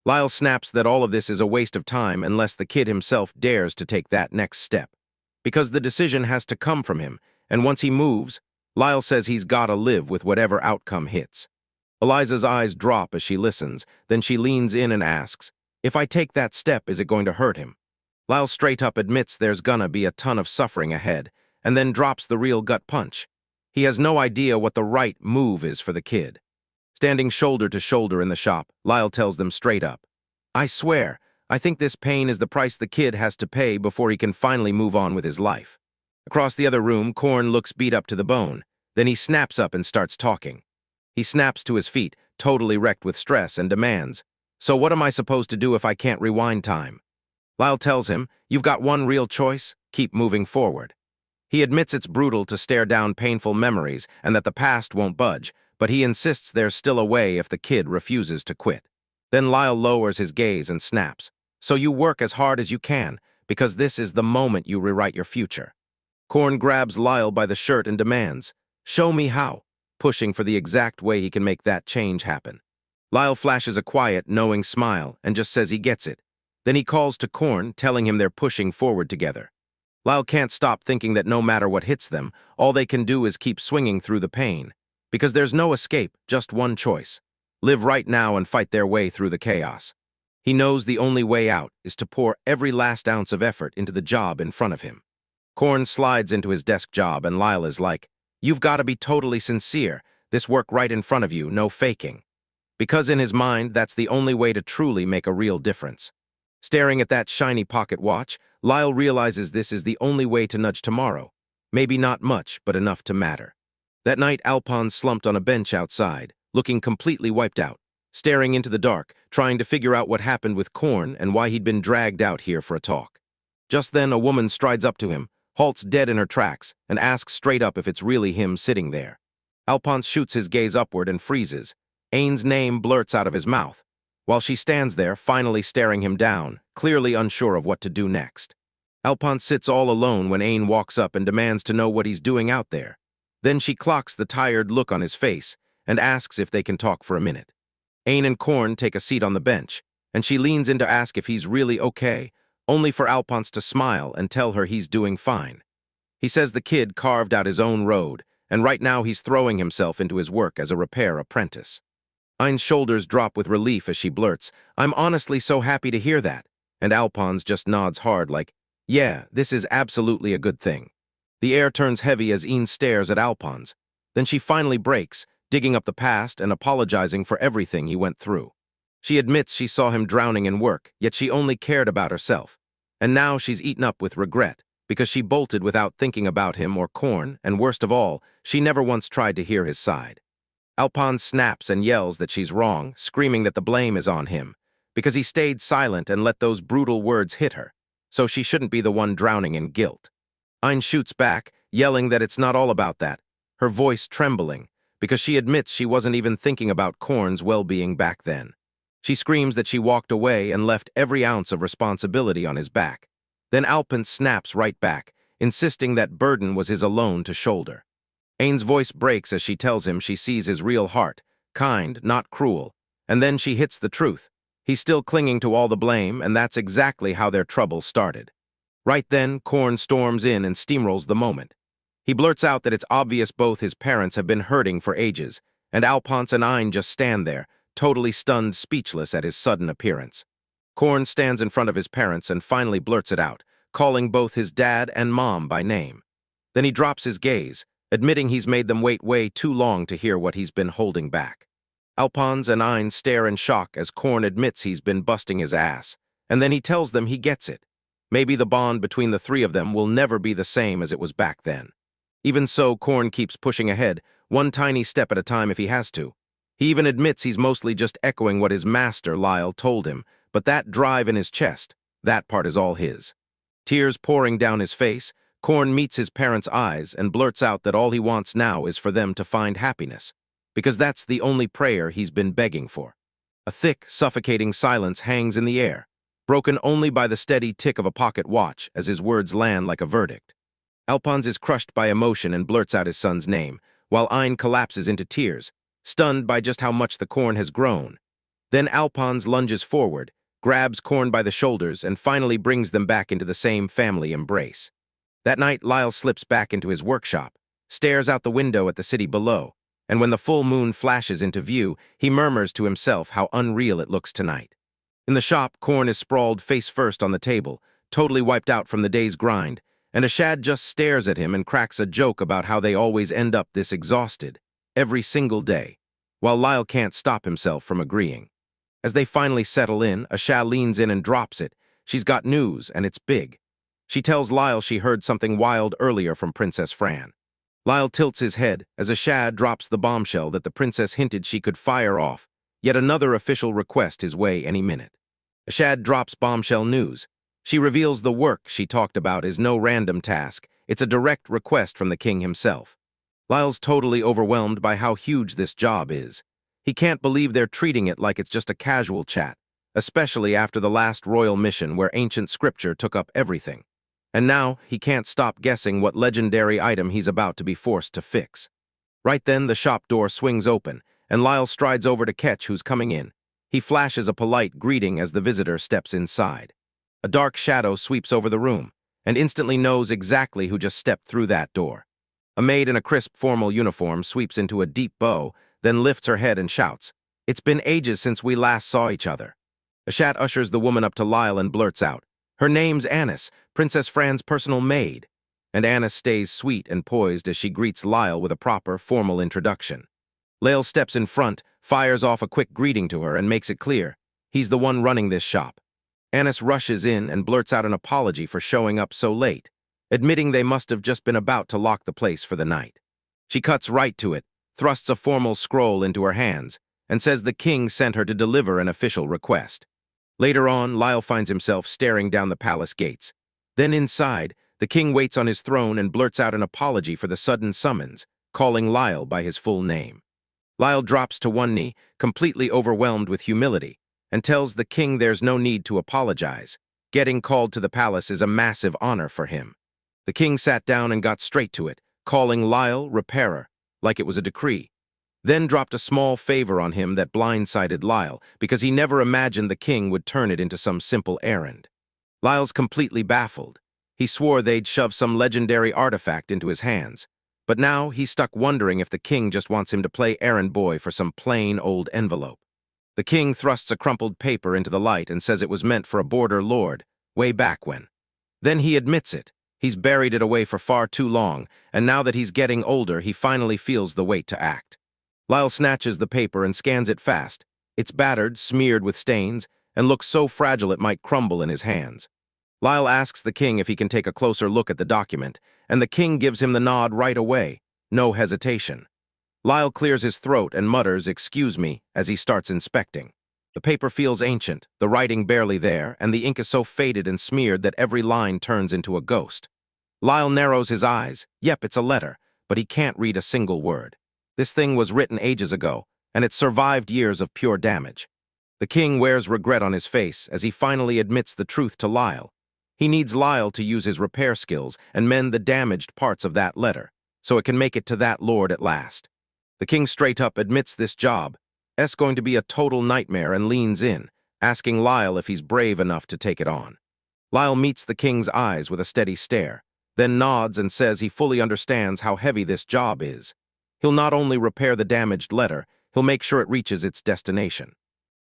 Lyle snaps that all of this is a waste of time unless the kid himself dares to take that next step. Because the decision has to come from him, and once he moves, Lyle says he's gotta live with whatever outcome hits. Eliza's eyes drop as she listens, then she leans in and asks, "If I take that step, is it going to hurt him?" Lyle straight up admits there's gonna be a ton of suffering ahead, and then drops the real gut punch. He has no idea what the right move is for the kid. Standing shoulder to shoulder in the shop, Lyle tells them straight up, "I swear, I think this pain is the price the kid has to pay before he can finally move on with his life." Across the other room, Korn looks beat up to the bone. Then he snaps up and starts talking. He snaps to his feet, totally wrecked with stress, and demands, "So what am I supposed to do if I can't rewind time?" Lyle tells him, "You've got one real choice, keep moving forward." He admits it's brutal to stare down painful memories and that the past won't budge, but he insists there's still a way if the kid refuses to quit. Then Lyle lowers his gaze and snaps, "So you work as hard as you can, because this is the moment you rewrite your future." Korn grabs Lyle by the shirt and demands, "Show me how," pushing for the exact way he can make that change happen. Lyle flashes a quiet, knowing smile and just says he gets it. Then he calls to Korn, telling him they're pushing forward together. Lyle can't stop thinking that no matter what hits them, all they can do is keep swinging through the pain. Because there's no escape, just one choice. Live right now and fight their way through the chaos. He knows the only way out is to pour every last ounce of effort into the job in front of him. Korn slides into his desk job and Lyle is like, "You've got to be totally sincere. This work right in front of you, no faking." Because in his mind, that's the only way to truly make a real difference. Staring at that shiny pocket watch, Lyle realizes this is the only way to nudge tomorrow. Maybe not much, but enough to matter. That night, Alphonse slumped on a bench outside, looking completely wiped out, staring into the dark, trying to figure out what happened with Korn and why he'd been dragged out here for a talk. Just then, a woman strides up to him, halts dead in her tracks, and asks straight up if it's really him sitting there. Alphonse shoots his gaze upward and freezes. Ain's name blurts out of his mouth, while she stands there, finally staring him down, clearly unsure of what to do next. Alphonse sits all alone when Ain walks up and demands to know what he's doing out there. Then she clocks the tired look on his face and asks if they can talk for a minute. Ain and Korn take a seat on the bench, and she leans in to ask if he's really okay, only for Alphonse to smile and tell her he's doing fine. He says the kid carved out his own road, and right now he's throwing himself into his work as a repair apprentice. Ain's shoulders drop with relief as she blurts, "I'm honestly so happy to hear that." And Alphonse just nods hard like, "Yeah, this is absolutely a good thing." The air turns heavy as Ain stares at Alphonse. Then she finally breaks, digging up the past and apologizing for everything he went through. She admits she saw him drowning in work, yet she only cared about herself. And now she's eaten up with regret, because she bolted without thinking about him or Korn, and worst of all, she never once tried to hear his side. Alphonse snaps and yells that she's wrong, screaming that the blame is on him, because he stayed silent and let those brutal words hit her, so she shouldn't be the one drowning in guilt. Ain shoots back, yelling that it's not all about that, her voice trembling, because she admits she wasn't even thinking about Korn's well-being back then. She screams that she walked away and left every ounce of responsibility on his back. Then Alphonse snaps right back, insisting that burden was his alone to shoulder. Ain's voice breaks as she tells him she sees his real heart, kind, not cruel, and then she hits the truth. He's still clinging to all the blame, and that's exactly how their trouble started. Right then, Korn storms in and steamrolls the moment. He blurts out that it's obvious both his parents have been hurting for ages, and Alphonse and Ain just stand there, totally stunned, speechless at his sudden appearance. Korn stands in front of his parents and finally blurts it out, calling both his dad and mom by name. Then he drops his gaze, admitting he's made them wait way too long to hear what he's been holding back. Alphonse and Ain stare in shock as Korn admits he's been busting his ass, and then he tells them he gets it. Maybe the bond between the three of them will never be the same as it was back then. Even so, Korn keeps pushing ahead, one tiny step at a time if he has to. He even admits he's mostly just echoing what his master, Lyle, told him, but that drive in his chest, that part is all his. Tears pouring down his face, Korn meets his parents' eyes and blurts out that all he wants now is for them to find happiness, because that's the only prayer he's been begging for. A thick, suffocating silence hangs in the air, broken only by the steady tick of a pocket watch as his words land like a verdict. Alphonse is crushed by emotion and blurts out his son's name, while Ain collapses into tears, stunned by just how much the Korn has grown. Then Alphonse lunges forward, grabs Korn by the shoulders, and finally brings them back into the same family embrace. That night, Lyle slips back into his workshop, stares out the window at the city below, and when the full moon flashes into view, he murmurs to himself how unreal it looks tonight. In the shop, Korn is sprawled face first on the table, totally wiped out from the day's grind, And Ashad just stares at him and cracks a joke about how they always end up this exhausted, every single day, while Lyle can't stop himself from agreeing. As they finally settle in, Ashad leans in and drops it. She's got news, and it's big. She tells Lyle she heard something wild earlier from Princess Fran. Lyle tilts his head as Ashad drops the bombshell that the princess hinted she could fire off, yet another official request his way any minute. Ashad drops bombshell news. She reveals the work she talked about is no random task. It's a direct request from the king himself. Lyle's totally overwhelmed by how huge this job is. He can't believe they're treating it like it's just a casual chat, especially after the last royal mission where ancient scripture took up everything. And now he can't stop guessing what legendary item he's about to be forced to fix. Right then, the shop door swings open, and Lyle strides over to catch who's coming in. He flashes a polite greeting as the visitor steps inside. A dark shadow sweeps over the room, and instantly knows exactly who just stepped through that door. A maid in a crisp formal uniform sweeps into a deep bow, then lifts her head and shouts, "It's been ages since we last saw each other." Ashad ushers the woman up to Lyle and blurts out, "Her name's Annis, Princess Fran's personal maid." And Annis stays sweet and poised as she greets Lyle with a proper, formal introduction. Lyle steps in front, fires off a quick greeting to her, and makes it clear he's the one running this shop. Annis rushes in and blurts out an apology for showing up so late, admitting they must have just been about to lock the place for the night. She cuts right to it, thrusts a formal scroll into her hands, and says the king sent her to deliver an official request. Later on, Lyle finds himself staring down the palace gates. Then inside, the king waits on his throne and blurts out an apology for the sudden summons, calling Lyle by his full name. Lyle drops to one knee, completely overwhelmed with humility, and tells the king there's no need to apologize. Getting called to the palace is a massive honor for him. The king sat down and got straight to it, calling Lyle repairer, like it was a decree. Then dropped a small favor on him that blindsided Lyle, because he never imagined the king would turn it into some simple errand. Lyle's completely baffled. He swore they'd shove some legendary artifact into his hands. But now he's stuck wondering if the king just wants him to play errand boy for some plain old envelope. The king thrusts a crumpled paper into the light and says it was meant for a border lord, way back when. Then he admits it. He's buried it away for far too long, and now that he's getting older, he finally feels the weight to act. Lyle snatches the paper and scans it fast. It's battered, smeared with stains, and looks so fragile it might crumble in his hands. Lyle asks the king if he can take a closer look at the document, and the king gives him the nod right away, no hesitation. Lyle clears his throat and mutters, "Excuse me," as he starts inspecting. The paper feels ancient, the writing barely there, and the ink is so faded and smeared that every line turns into a ghost. Lyle narrows his eyes. Yep, it's a letter, but he can't read a single word. This thing was written ages ago, and it survived years of pure damage. The king wears regret on his face as he finally admits the truth to Lyle. He needs Lyle to use his repair skills and mend the damaged parts of that letter, so it can make it to that lord at last. The king straight up admits this job is going to be a total nightmare and leans in, asking Lyle if he's brave enough to take it on. Lyle meets the king's eyes with a steady stare, then nods and says he fully understands how heavy this job is. He'll not only repair the damaged letter, he'll make sure it reaches its destination.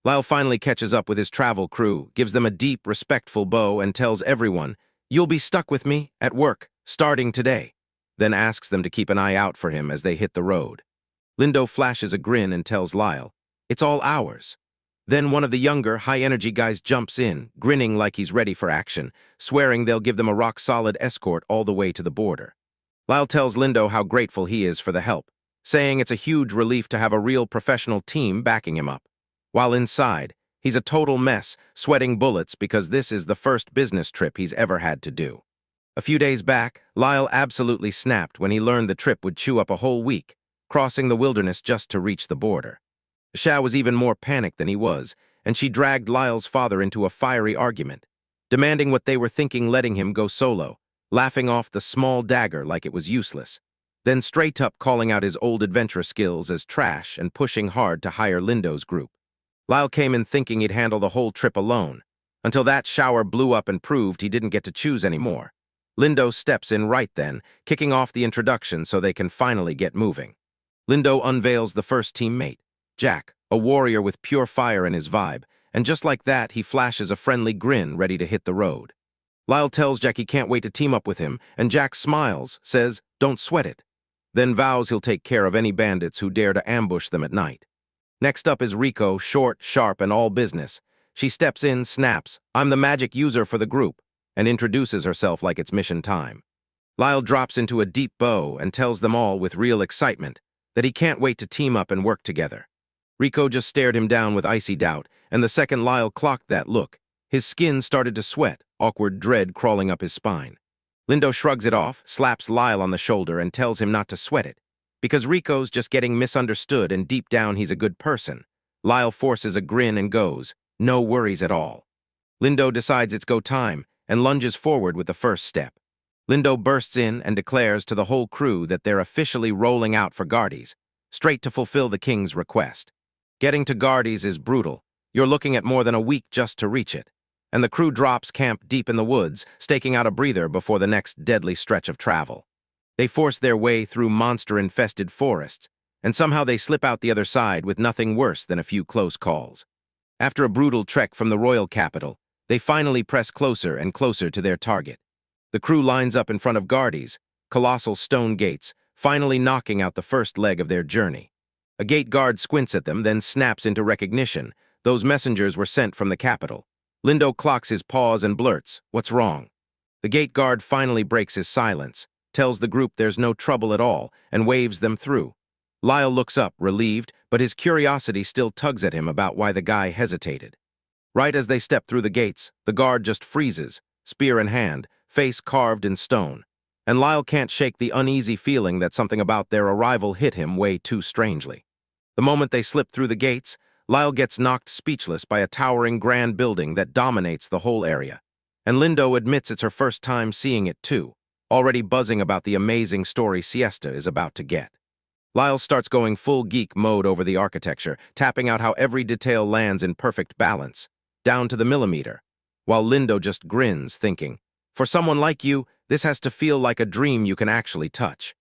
Lyle finally catches up with his travel crew, gives them a deep, respectful bow, and tells everyone, "You'll be stuck with me at work, starting today," then asks them to keep an eye out for him as they hit the road. Lindo flashes a grin and tells Lyle, "It's all ours." Then one of the younger, high-energy guys jumps in, grinning like he's ready for action, swearing they'll give them a rock-solid escort all the way to the border. Lyle tells Lindo how grateful he is for the help, saying it's a huge relief to have a real professional team backing him up. While inside, he's a total mess, sweating bullets because this is the first business trip he's ever had to do. A few days back, Lyle absolutely snapped when he learned the trip would chew up a whole week, crossing the wilderness just to reach the border. Sha was even more panicked than he was, and she dragged Lyle's father into a fiery argument, demanding what they were thinking letting him go solo, laughing off the small dagger like it was useless, then straight up calling out his old adventure skills as trash and pushing hard to hire Lindo's group. Lyle came in thinking he'd handle the whole trip alone, until that shower blew up and proved he didn't get to choose anymore. Lindo steps in right then, kicking off the introduction so they can finally get moving. Lindo unveils the first teammate, Jack, a warrior with pure fire in his vibe, and just like that, he flashes a friendly grin ready to hit the road. Lyle tells Jack he can't wait to team up with him, and Jack smiles, says, "Don't sweat it," then vows he'll take care of any bandits who dare to ambush them at night. Next up is Rico, short, sharp, and all business. She steps in, snaps, "I'm the magic user for the group," and introduces herself like it's mission time. Lyle drops into a deep bow and tells them all with real excitement that he can't wait to team up and work together. Rico just stared him down with icy doubt, and the second Lyle clocked that look, his skin started to sweat, awkward dread crawling up his spine. Lindo shrugs it off, slaps Lyle on the shoulder, and tells him not to sweat it, because Rico's just getting misunderstood and deep down he's a good person. Lyle forces a grin and goes, "No worries at all." Lindo decides it's go time and lunges forward with the first step. Lindo bursts in and declares to the whole crew that they're officially rolling out for Guardies, straight to fulfill the king's request. Getting to Guardies is brutal. You're looking at more than a week just to reach it. And the crew drops camp deep in the woods, staking out a breather before the next deadly stretch of travel. They force their way through monster-infested forests, and somehow they slip out the other side with nothing worse than a few close calls. After a brutal trek from the royal capital, they finally press closer and closer to their target. The crew lines up in front of Guardies, colossal stone gates, finally knocking out the first leg of their journey. A gate guard squints at them, then snaps into recognition. Those messengers were sent from the capital. Lindo clocks his pause and blurts, "What's wrong?" The gate guard finally breaks his silence, tells the group there's no trouble at all, and waves them through. Lyle looks up, relieved, but his curiosity still tugs at him about why the guy hesitated. Right as they step through the gates, the guard just freezes, spear in hand, face carved in stone. And Lyle can't shake the uneasy feeling that something about their arrival hit him way too strangely. The moment they slip through the gates, Lyle gets knocked speechless by a towering grand building that dominates the whole area. And Lindo admits it's her first time seeing it too, already buzzing about the amazing story Siesta is about to get. Lyle starts going full geek mode over the architecture, tapping out how every detail lands in perfect balance, down to the millimeter, while Lindo just grins, thinking, "For someone like you, this has to feel like a dream you can actually touch."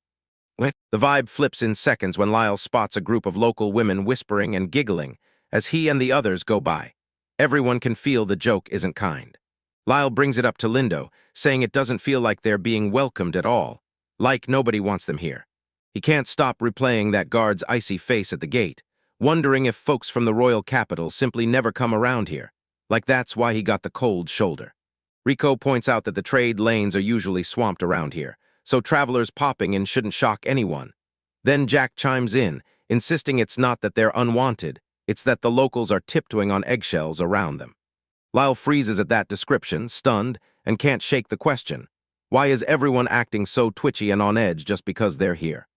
The vibe flips in seconds when Lyle spots a group of local women whispering and giggling as he and the others go by. Everyone can feel the joke isn't kind. Lyle brings it up to Lindo, saying it doesn't feel like they're being welcomed at all, like nobody wants them here. He can't stop replaying that guard's icy face at the gate, wondering if folks from the royal capital simply never come around here, like that's why he got the cold shoulder. Rico points out that the trade lanes are usually swamped around here, so travelers popping in shouldn't shock anyone. Then Jack chimes in, insisting it's not that they're unwanted, it's that the locals are tiptoeing on eggshells around them. Lyle freezes at that description, stunned, and can't shake the question. Why is everyone acting so twitchy and on edge just because they're here?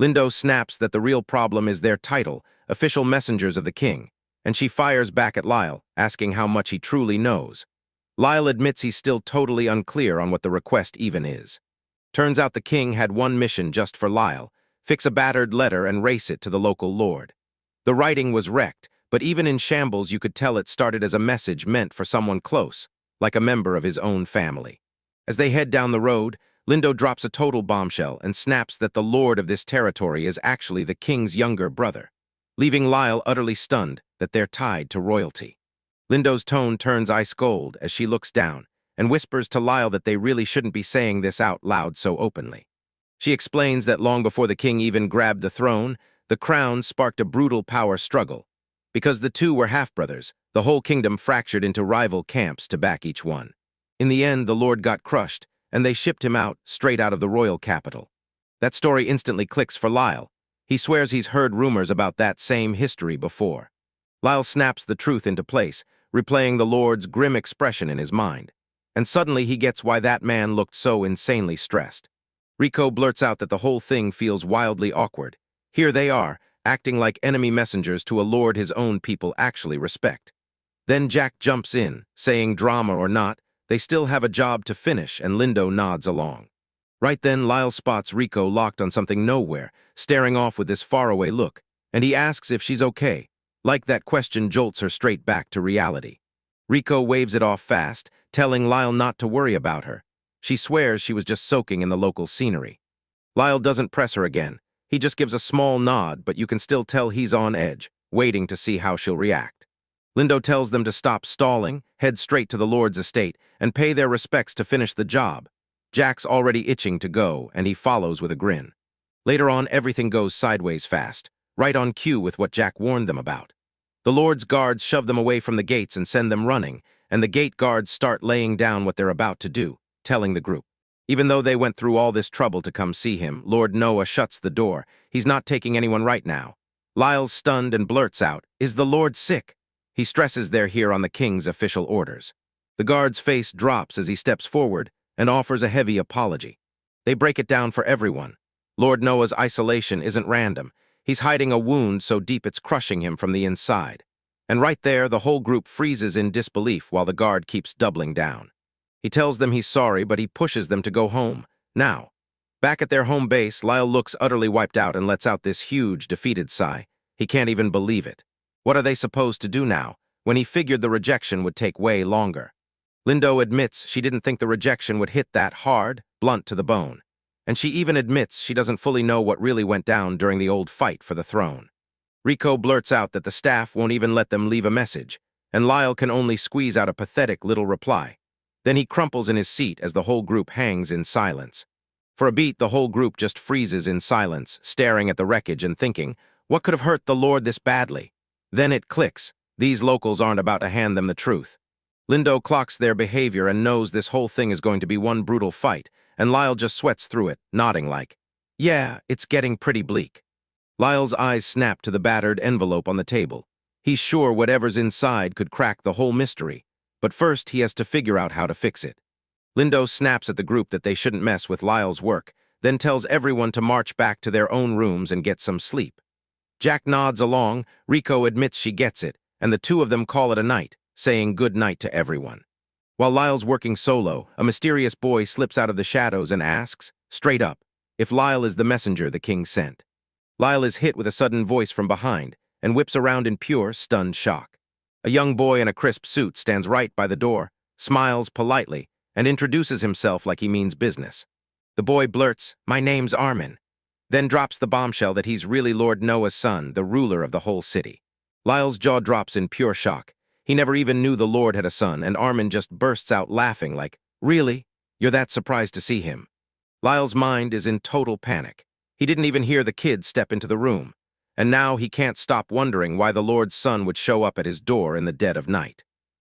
Lindo snaps that the real problem is their title, official messengers of the king, and she fires back at Lyle, asking how much he truly knows. Lyle admits he's still totally unclear on what the request even is. Turns out the king had one mission just for Lyle: fix a battered letter and race it to the local lord. The writing was wrecked, but even in shambles you could tell it started as a message meant for someone close, like a member of his own family. As they head down the road, Lindo drops a total bombshell and snaps that the lord of this territory is actually the king's younger brother, leaving Lyle utterly stunned that they're tied to royalty. Lindo's tone turns ice cold as she looks down and whispers to Lyle that they really shouldn't be saying this out loud so openly. She explains that long before the king even grabbed the throne, the crown sparked a brutal power struggle. Because the two were half-brothers, the whole kingdom fractured into rival camps to back each one. In the end, the lord got crushed, and they shipped him out, straight out of the royal capital. That story instantly clicks for Lyle. He swears he's heard rumors about that same history before. Lyle snaps the truth into place, replaying the lord's grim expression in his mind. And suddenly he gets why that man looked so insanely stressed. Rico blurts out that the whole thing feels wildly awkward. Here they are, acting like enemy messengers to a lord his own people actually respect. Then Jack jumps in, saying drama or not, they still have a job to finish, and Lindo nods along. Right then, Lyle spots Rico locked on something nowhere, staring off with this faraway look, and he asks if she's okay. Like that question jolts her straight back to reality. Rico waves it off fast, telling Lyle not to worry about her. She swears she was just soaking in the local scenery. Lyle doesn't press her again. He just gives a small nod, but you can still tell he's on edge, waiting to see how she'll react. Lindo tells them to stop stalling, head straight to the Lord's estate, and pay their respects to finish the job. Jack's already itching to go, and he follows with a grin. Later on, everything goes sideways fast, right on cue with what Jack warned them about. The Lord's guards shove them away from the gates and send them running, and the gate guards start laying down what they're about to do, telling the group. Even though they went through all this trouble to come see him, Lord Noah shuts the door. He's not taking anyone right now. Lyle's stunned and blurts out, "Is the Lord sick?" He stresses they're here on the king's official orders. The guard's face drops as he steps forward and offers a heavy apology. They break it down for everyone. Lord Noah's isolation isn't random. He's hiding a wound so deep it's crushing him from the inside. And right there, the whole group freezes in disbelief while the guard keeps doubling down. He tells them he's sorry, but he pushes them to go home, now. Back at their home base, Lyle looks utterly wiped out and lets out this huge, defeated sigh. He can't even believe it. What are they supposed to do now, when he figured the rejection would take way longer? Lindo admits she didn't think the rejection would hit that hard, blunt to the bone. And she even admits she doesn't fully know what really went down during the old fight for the throne. Rico blurts out that the staff won't even let them leave a message, and Lyle can only squeeze out a pathetic little reply. Then he crumples in his seat as the whole group hangs in silence. For a beat, the whole group just freezes in silence, staring at the wreckage and thinking, what could have hurt the Lord this badly? Then it clicks. These locals aren't about to hand them the truth. Lindo clocks their behavior and knows this whole thing is going to be one brutal fight, and Lyle just sweats through it, nodding like, yeah, it's getting pretty bleak. Lyle's eyes snap to the battered envelope on the table. He's sure whatever's inside could crack the whole mystery, but first he has to figure out how to fix it. Lindo snaps at the group that they shouldn't mess with Lyle's work, then tells everyone to march back to their own rooms and get some sleep. Jack nods along, Rico admits she gets it, and the two of them call it a night, saying good night to everyone. While Lyle's working solo, a mysterious boy slips out of the shadows and asks, straight up, if Lyle is the messenger the king sent. Lyle is hit with a sudden voice from behind and whips around in pure, stunned shock. A young boy in a crisp suit stands right by the door, smiles politely, and introduces himself like he means business. The boy blurts, my name's Armin, then drops the bombshell that he's really Lord Noah's son, the ruler of the whole city. Lyle's jaw drops in pure shock. He never even knew the Lord had a son, and Armin just bursts out laughing like, really? You're that surprised to see him? Lyle's mind is in total panic. He didn't even hear the kid step into the room, and now he can't stop wondering why the Lord's son would show up at his door in the dead of night.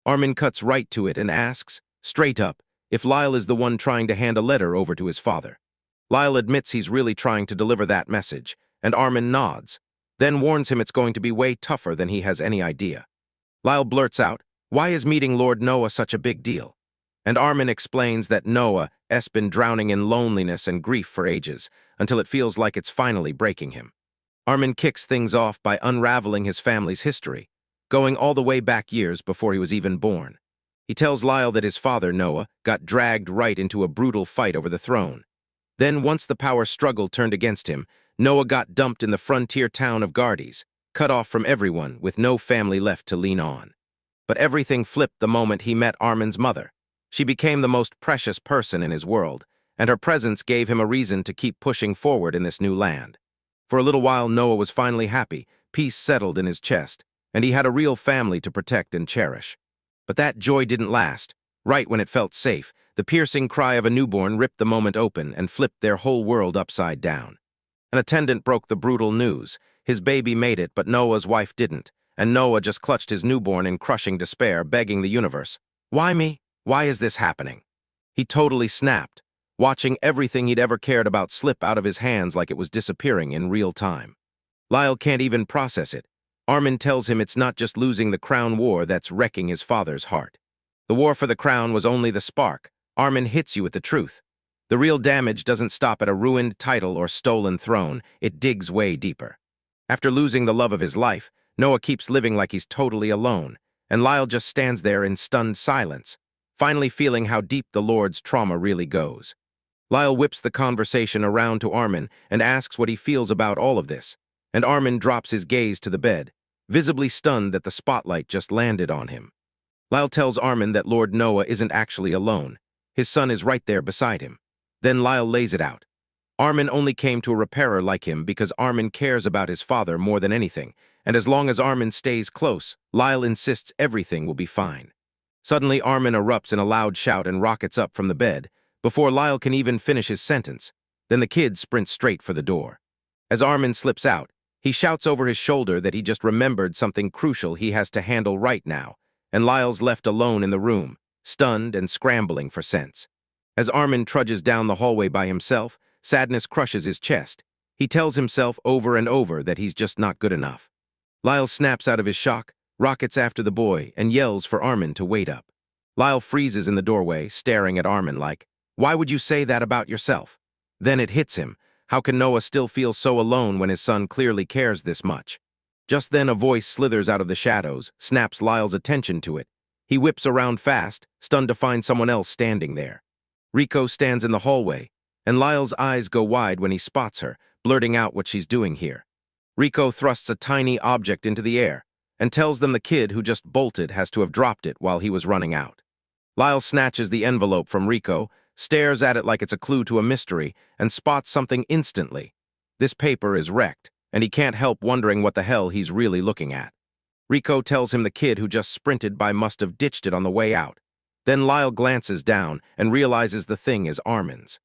Armin cuts right to it and asks, straight up, if Lyle is the one trying to hand a letter over to his father. Lyle admits he's really trying to deliver that message, and Armin nods, then warns him it's going to be way tougher than he has any idea. Lyle blurts out, why is meeting Lord Noah such a big deal? And Armin explains that Noah's been drowning in loneliness and grief for ages, until it feels like it's finally breaking him. Armin kicks things off by unraveling his family's history, going all the way back years before he was even born. He tells Lyle that his father, Noah, got dragged right into a brutal fight over the throne. Then, once the power struggle turned against him, Noah got dumped in the frontier town of Gardes, cut off from everyone with no family left to lean on. But everything flipped the moment he met Armin's mother. She became the most precious person in his world, and her presence gave him a reason to keep pushing forward in this new land. For a little while, Noah was finally happy, peace settled in his chest, and he had a real family to protect and cherish. But that joy didn't last. Right when it felt safe, the piercing cry of a newborn ripped the moment open and flipped their whole world upside down. An attendant broke the brutal news. His baby made it, but Noah's wife didn't, and Noah just clutched his newborn in crushing despair, begging the universe, why me? Why is this happening? He totally snapped, watching everything he'd ever cared about slip out of his hands like it was disappearing in real time. Lyle can't even process it. Armin tells him it's not just losing the crown war that's wrecking his father's heart. The war for the crown was only the spark. Armin hits you with the truth. The real damage doesn't stop at a ruined title or stolen throne. It digs way deeper. After losing the love of his life, Noah keeps living like he's totally alone, and Lyle just stands there in stunned silence, finally feeling how deep the Lord's trauma really goes. Lyle whips the conversation around to Armin and asks what he feels about all of this, and Armin drops his gaze to the bed, visibly stunned that the spotlight just landed on him. Lyle tells Armin that Lord Noah isn't actually alone. His son is right there beside him. Then Lyle lays it out. Armin only came to a repairer like him because Armin cares about his father more than anything, and as long as Armin stays close, Lyle insists everything will be fine. Suddenly, Armin erupts in a loud shout and rockets up from the bed, before Lyle can even finish his sentence. Then the kid sprints straight for the door. As Armin slips out, he shouts over his shoulder that he just remembered something crucial he has to handle right now, and Lyle's left alone in the room, stunned and scrambling for sense. As Armin trudges down the hallway by himself, sadness crushes his chest. He tells himself over and over that he's just not good enough. Lyle snaps out of his shock, rockets after the boy, and yells for Armin to wait up. Lyle freezes in the doorway, staring at Armin like, "Why would you say that about yourself?" Then it hits him. How can Noah still feel so alone when his son clearly cares this much? Just then a voice slithers out of the shadows, snaps Lyle's attention to it. He whips around fast, stunned to find someone else standing there. Rico stands in the hallway, and Lyle's eyes go wide when he spots her, blurting out what she's doing here. Rico thrusts a tiny object into the air and tells them the kid who just bolted has to have dropped it while he was running out. Lyle snatches the envelope from Rico, stares at it like it's a clue to a mystery, and spots something instantly. This paper is wrecked, and he can't help wondering what the hell he's really looking at. Rico tells him the kid who just sprinted by must have ditched it on the way out. Then Lyle glances down and realizes the thing is Armin's.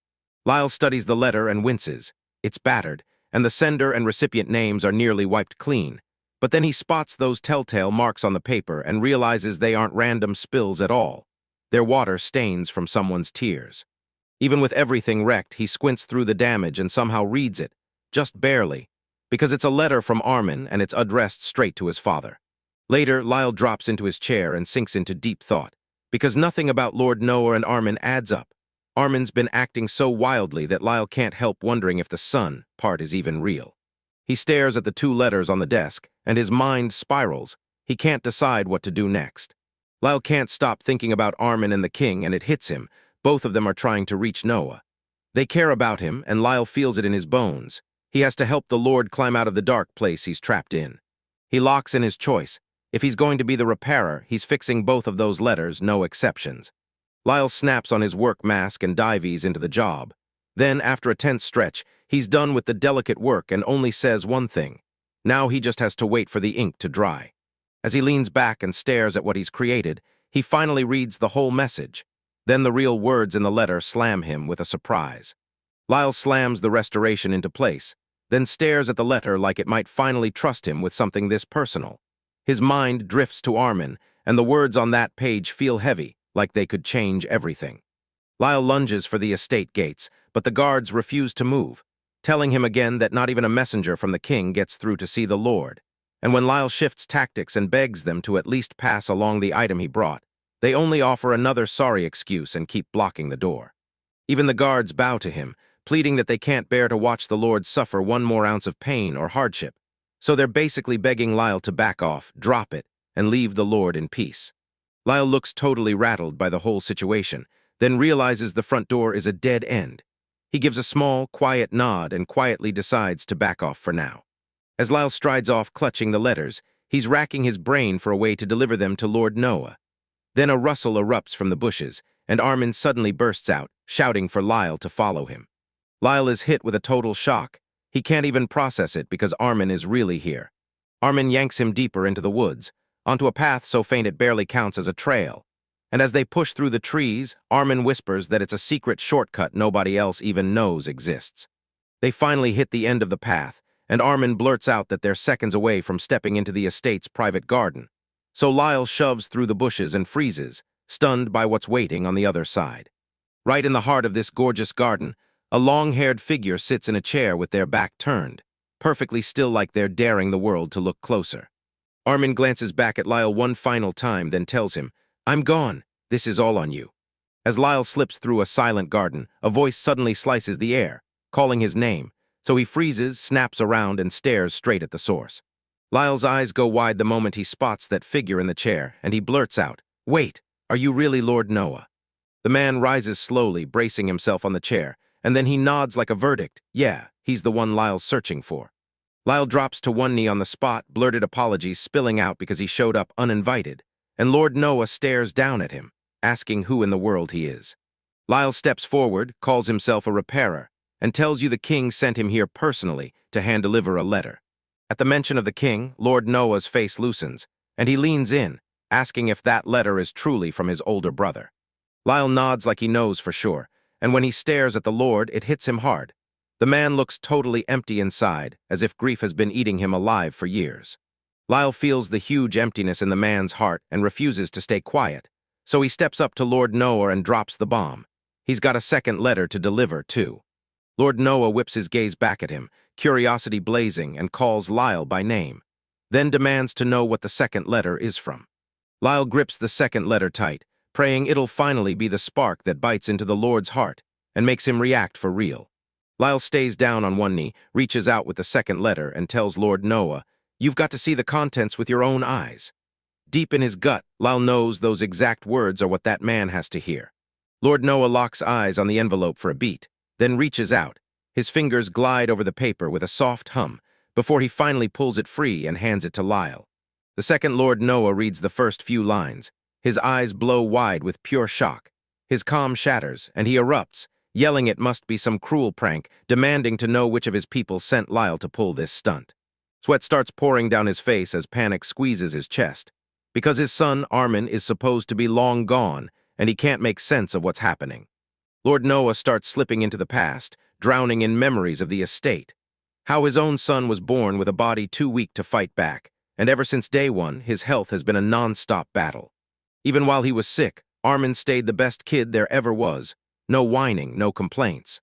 Lyle studies the letter and winces. It's battered, and the sender and recipient names are nearly wiped clean. But then he spots those telltale marks on the paper and realizes they aren't random spills at all. They're water stains from someone's tears. Even with everything wrecked, he squints through the damage and somehow reads it, just barely, because it's a letter from Armin and it's addressed straight to his father. Later, Lyle drops into his chair and sinks into deep thought, because nothing about Lord Noah and Armin adds up. Armin's been acting so wildly that Lyle can't help wondering if the son part is even real. He stares at the two letters on the desk, and his mind spirals. He can't decide what to do next. Lyle can't stop thinking about Armin and the king, and it hits him. Both of them are trying to reach Noah. They care about him, and Lyle feels it in his bones. He has to help the Lord climb out of the dark place he's trapped in. He locks in his choice. If he's going to be the repairer, he's fixing both of those letters, no exceptions. Lyle snaps on his work mask and dives into the job. Then, after a tense stretch, he's done with the delicate work and only says one thing. Now he just has to wait for the ink to dry. As he leans back and stares at what he's created, he finally reads the whole message. Then the real words in the letter slam him with a surprise. Lyle slams the restoration into place, then stares at the letter like it might finally trust him with something this personal. His mind drifts to Armin, and the words on that page feel heavy, like they could change everything. Lyle lunges for the estate gates, but the guards refuse to move, telling him again that not even a messenger from the king gets through to see the Lord. And when Lyle shifts tactics and begs them to at least pass along the item he brought, they only offer another sorry excuse and keep blocking the door. Even the guards bow to him, pleading that they can't bear to watch the Lord suffer one more ounce of pain or hardship. So they're basically begging Lyle to back off, drop it, and leave the Lord in peace. Lyle looks totally rattled by the whole situation, then realizes the front door is a dead end. He gives a small, quiet nod and quietly decides to back off for now. As Lyle strides off clutching the letters, he's racking his brain for a way to deliver them to Lord Noah. Then a rustle erupts from the bushes, and Armin suddenly bursts out, shouting for Lyle to follow him. Lyle is hit with a total shock. He can't even process it because Armin is really here. Armin yanks him deeper into the woods, onto a path so faint it barely counts as a trail. And as they push through the trees, Armin whispers that it's a secret shortcut nobody else even knows exists. They finally hit the end of the path, and Armin blurts out that they're seconds away from stepping into the estate's private garden. So Lyle shoves through the bushes and freezes, stunned by what's waiting on the other side. Right in the heart of this gorgeous garden, a long-haired figure sits in a chair with their back turned, perfectly still like they're daring the world to look closer. Armin glances back at Lyle one final time, then tells him, "I'm gone. This is all on you." As Lyle slips through a silent garden, a voice suddenly slices the air, calling his name, so he freezes, snaps around, and stares straight at the source. Lyle's eyes go wide the moment he spots that figure in the chair, and he blurts out, "Wait, are you really Lord Noah?" The man rises slowly, bracing himself on the chair, and then he nods like a verdict. Yeah, he's the one Lyle's searching for. Lyle drops to one knee on the spot, blurted apologies spilling out because he showed up uninvited, and Lord Noah stares down at him, asking who in the world he is. Lyle steps forward, calls himself a repairer, and tells you the king sent him here personally to hand-deliver a letter. At the mention of the king, Lord Noah's face loosens, and he leans in, asking if that letter is truly from his older brother. Lyle nods like he knows for sure, and when he stares at the Lord, it hits him hard. The man looks totally empty inside, as if grief has been eating him alive for years. Lyle feels the huge emptiness in the man's heart and refuses to stay quiet, so he steps up to Lord Noah and drops the bomb. He's got a second letter to deliver, too. Lord Noah whips his gaze back at him, curiosity blazing, and calls Lyle by name, then demands to know what the second letter is from. Lyle grips the second letter tight, praying it'll finally be the spark that bites into the Lord's heart and makes him react for real. Lyle stays down on one knee, reaches out with the second letter, and tells Lord Noah, "You've got to see the contents with your own eyes." Deep in his gut, Lyle knows those exact words are what that man has to hear. Lord Noah locks eyes on the envelope for a beat, then reaches out. His fingers glide over the paper with a soft hum, before he finally pulls it free and hands it to Lyle. The second Lord Noah reads the first few lines. His eyes blow wide with pure shock. His calm shatters, and he erupts, yelling it must be some cruel prank, demanding to know which of his people sent Lyle to pull this stunt. Sweat starts pouring down his face as panic squeezes his chest, because his son, Armin, is supposed to be long gone, and he can't make sense of what's happening. Lord Noah starts slipping into the past, drowning in memories of the estate. How his own son was born with a body too weak to fight back, and ever since day one, his health has been a non-stop battle. Even while he was sick, Armin stayed the best kid there ever was. No whining, no complaints.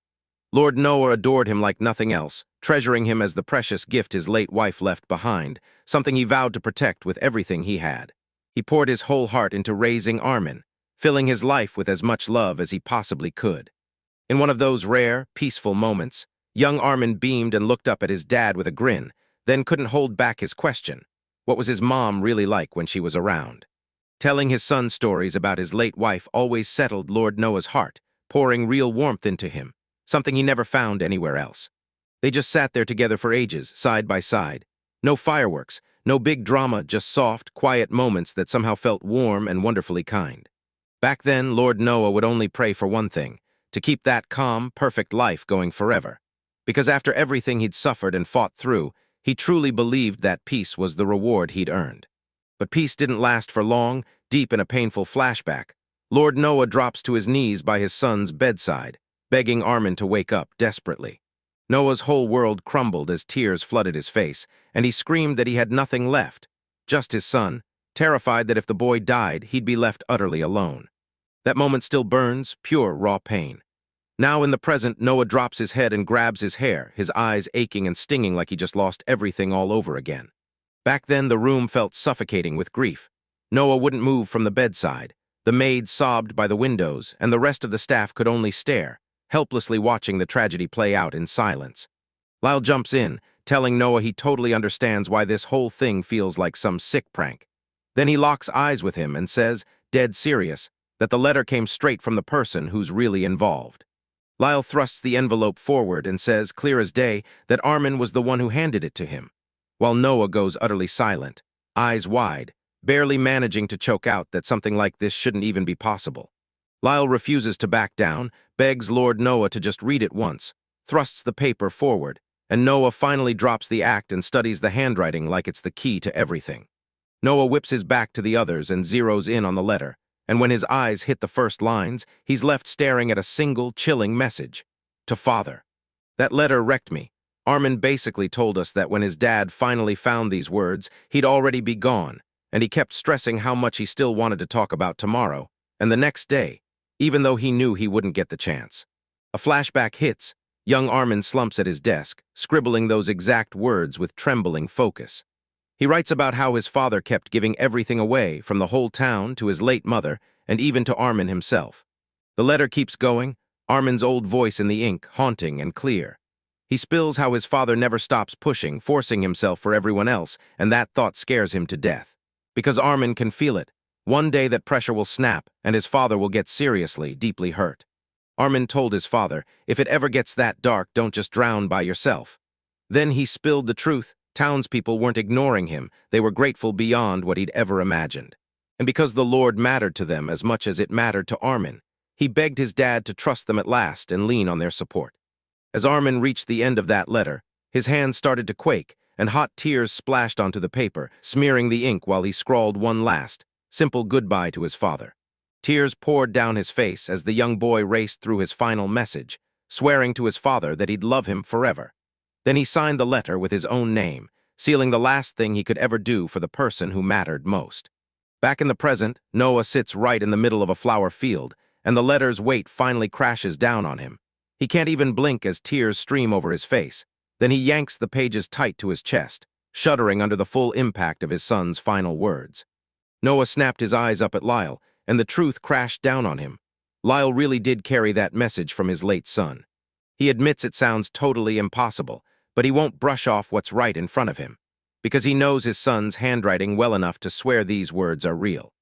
Lord Noah adored him like nothing else, treasuring him as the precious gift his late wife left behind, something he vowed to protect with everything he had. He poured his whole heart into raising Armin, filling his life with as much love as he possibly could. In one of those rare, peaceful moments, young Armin beamed and looked up at his dad with a grin, then couldn't hold back his question. What was his mom really like when she was around? Telling his son stories about his late wife always settled Lord Noah's heart, pouring real warmth into him, something he never found anywhere else. They just sat there together for ages, side by side. No fireworks, no big drama, just soft, quiet moments that somehow felt warm and wonderfully kind. Back then, Lord Noah would only pray for one thing, to keep that calm, perfect life going forever. Because after everything he'd suffered and fought through, he truly believed that peace was the reward he'd earned. But peace didn't last for long. Deep in a painful flashback, Lord Noah drops to his knees by his son's bedside, begging Armin to wake up desperately. Noah's whole world crumbled as tears flooded his face, and he screamed that he had nothing left, just his son, terrified that if the boy died, he'd be left utterly alone. That moment still burns, pure, raw pain. Now in the present, Noah drops his head and grabs his hair, his eyes aching and stinging like he just lost everything all over again. Back then, the room felt suffocating with grief. Noah wouldn't move from the bedside. The maids sobbed by the windows, and the rest of the staff could only stare, helplessly watching the tragedy play out in silence. Lyle jumps in, telling Noah he totally understands why this whole thing feels like some sick prank. Then he locks eyes with him and says, dead serious, that the letter came straight from the person who's really involved. Lyle thrusts the envelope forward and says, clear as day, that Armin was the one who handed it to him, while Noah goes utterly silent, eyes wide, barely managing to choke out that something like this shouldn't even be possible. Lyle refuses to back down, begs Lord Noah to just read it once, thrusts the paper forward, and Noah finally drops the act and studies the handwriting like it's the key to everything. Noah whips his back to the others and zeroes in on the letter, and when his eyes hit the first lines, he's left staring at a single, chilling message. To Father. That letter wrecked me. Armin basically told us that when his dad finally found these words, he'd already be gone, and he kept stressing how much he still wanted to talk about tomorrow, and the next day, even though he knew he wouldn't get the chance. A flashback hits. Young Armin slumps at his desk, scribbling those exact words with trembling focus. He writes about how his father kept giving everything away, from the whole town to his late mother, and even to Armin himself. The letter keeps going, Armin's old voice in the ink, haunting and clear. He spills how his father never stops pushing, forcing himself for everyone else, and that thought scares him to death. Because Armin can feel it. One day that pressure will snap, and his father will get seriously, deeply hurt. Armin told his father, if it ever gets that dark, don't just drown by yourself. Then he spilled the truth. Townspeople weren't ignoring him. They were grateful beyond what he'd ever imagined. And because the Lord mattered to them as much as it mattered to Armin, he begged his dad to trust them at last and lean on their support. As Armin reached the end of that letter, his hands started to quake, and hot tears splashed onto the paper, smearing the ink while he scrawled one last, simple goodbye to his father. Tears poured down his face as the young boy raced through his final message, swearing to his father that he'd love him forever. Then he signed the letter with his own name, sealing the last thing he could ever do for the person who mattered most. Back in the present, Noah sits right in the middle of a flower field, and the letter's weight finally crashes down on him. He can't even blink as tears stream over his face. Then he yanks the pages tight to his chest, shuddering under the full impact of his son's final words. Noah snapped his eyes up at Lyle, and the truth crashed down on him. Lyle really did carry that message from his late son. He admits it sounds totally impossible, but he won't brush off what's right in front of him, because he knows his son's handwriting well enough to swear these words are real.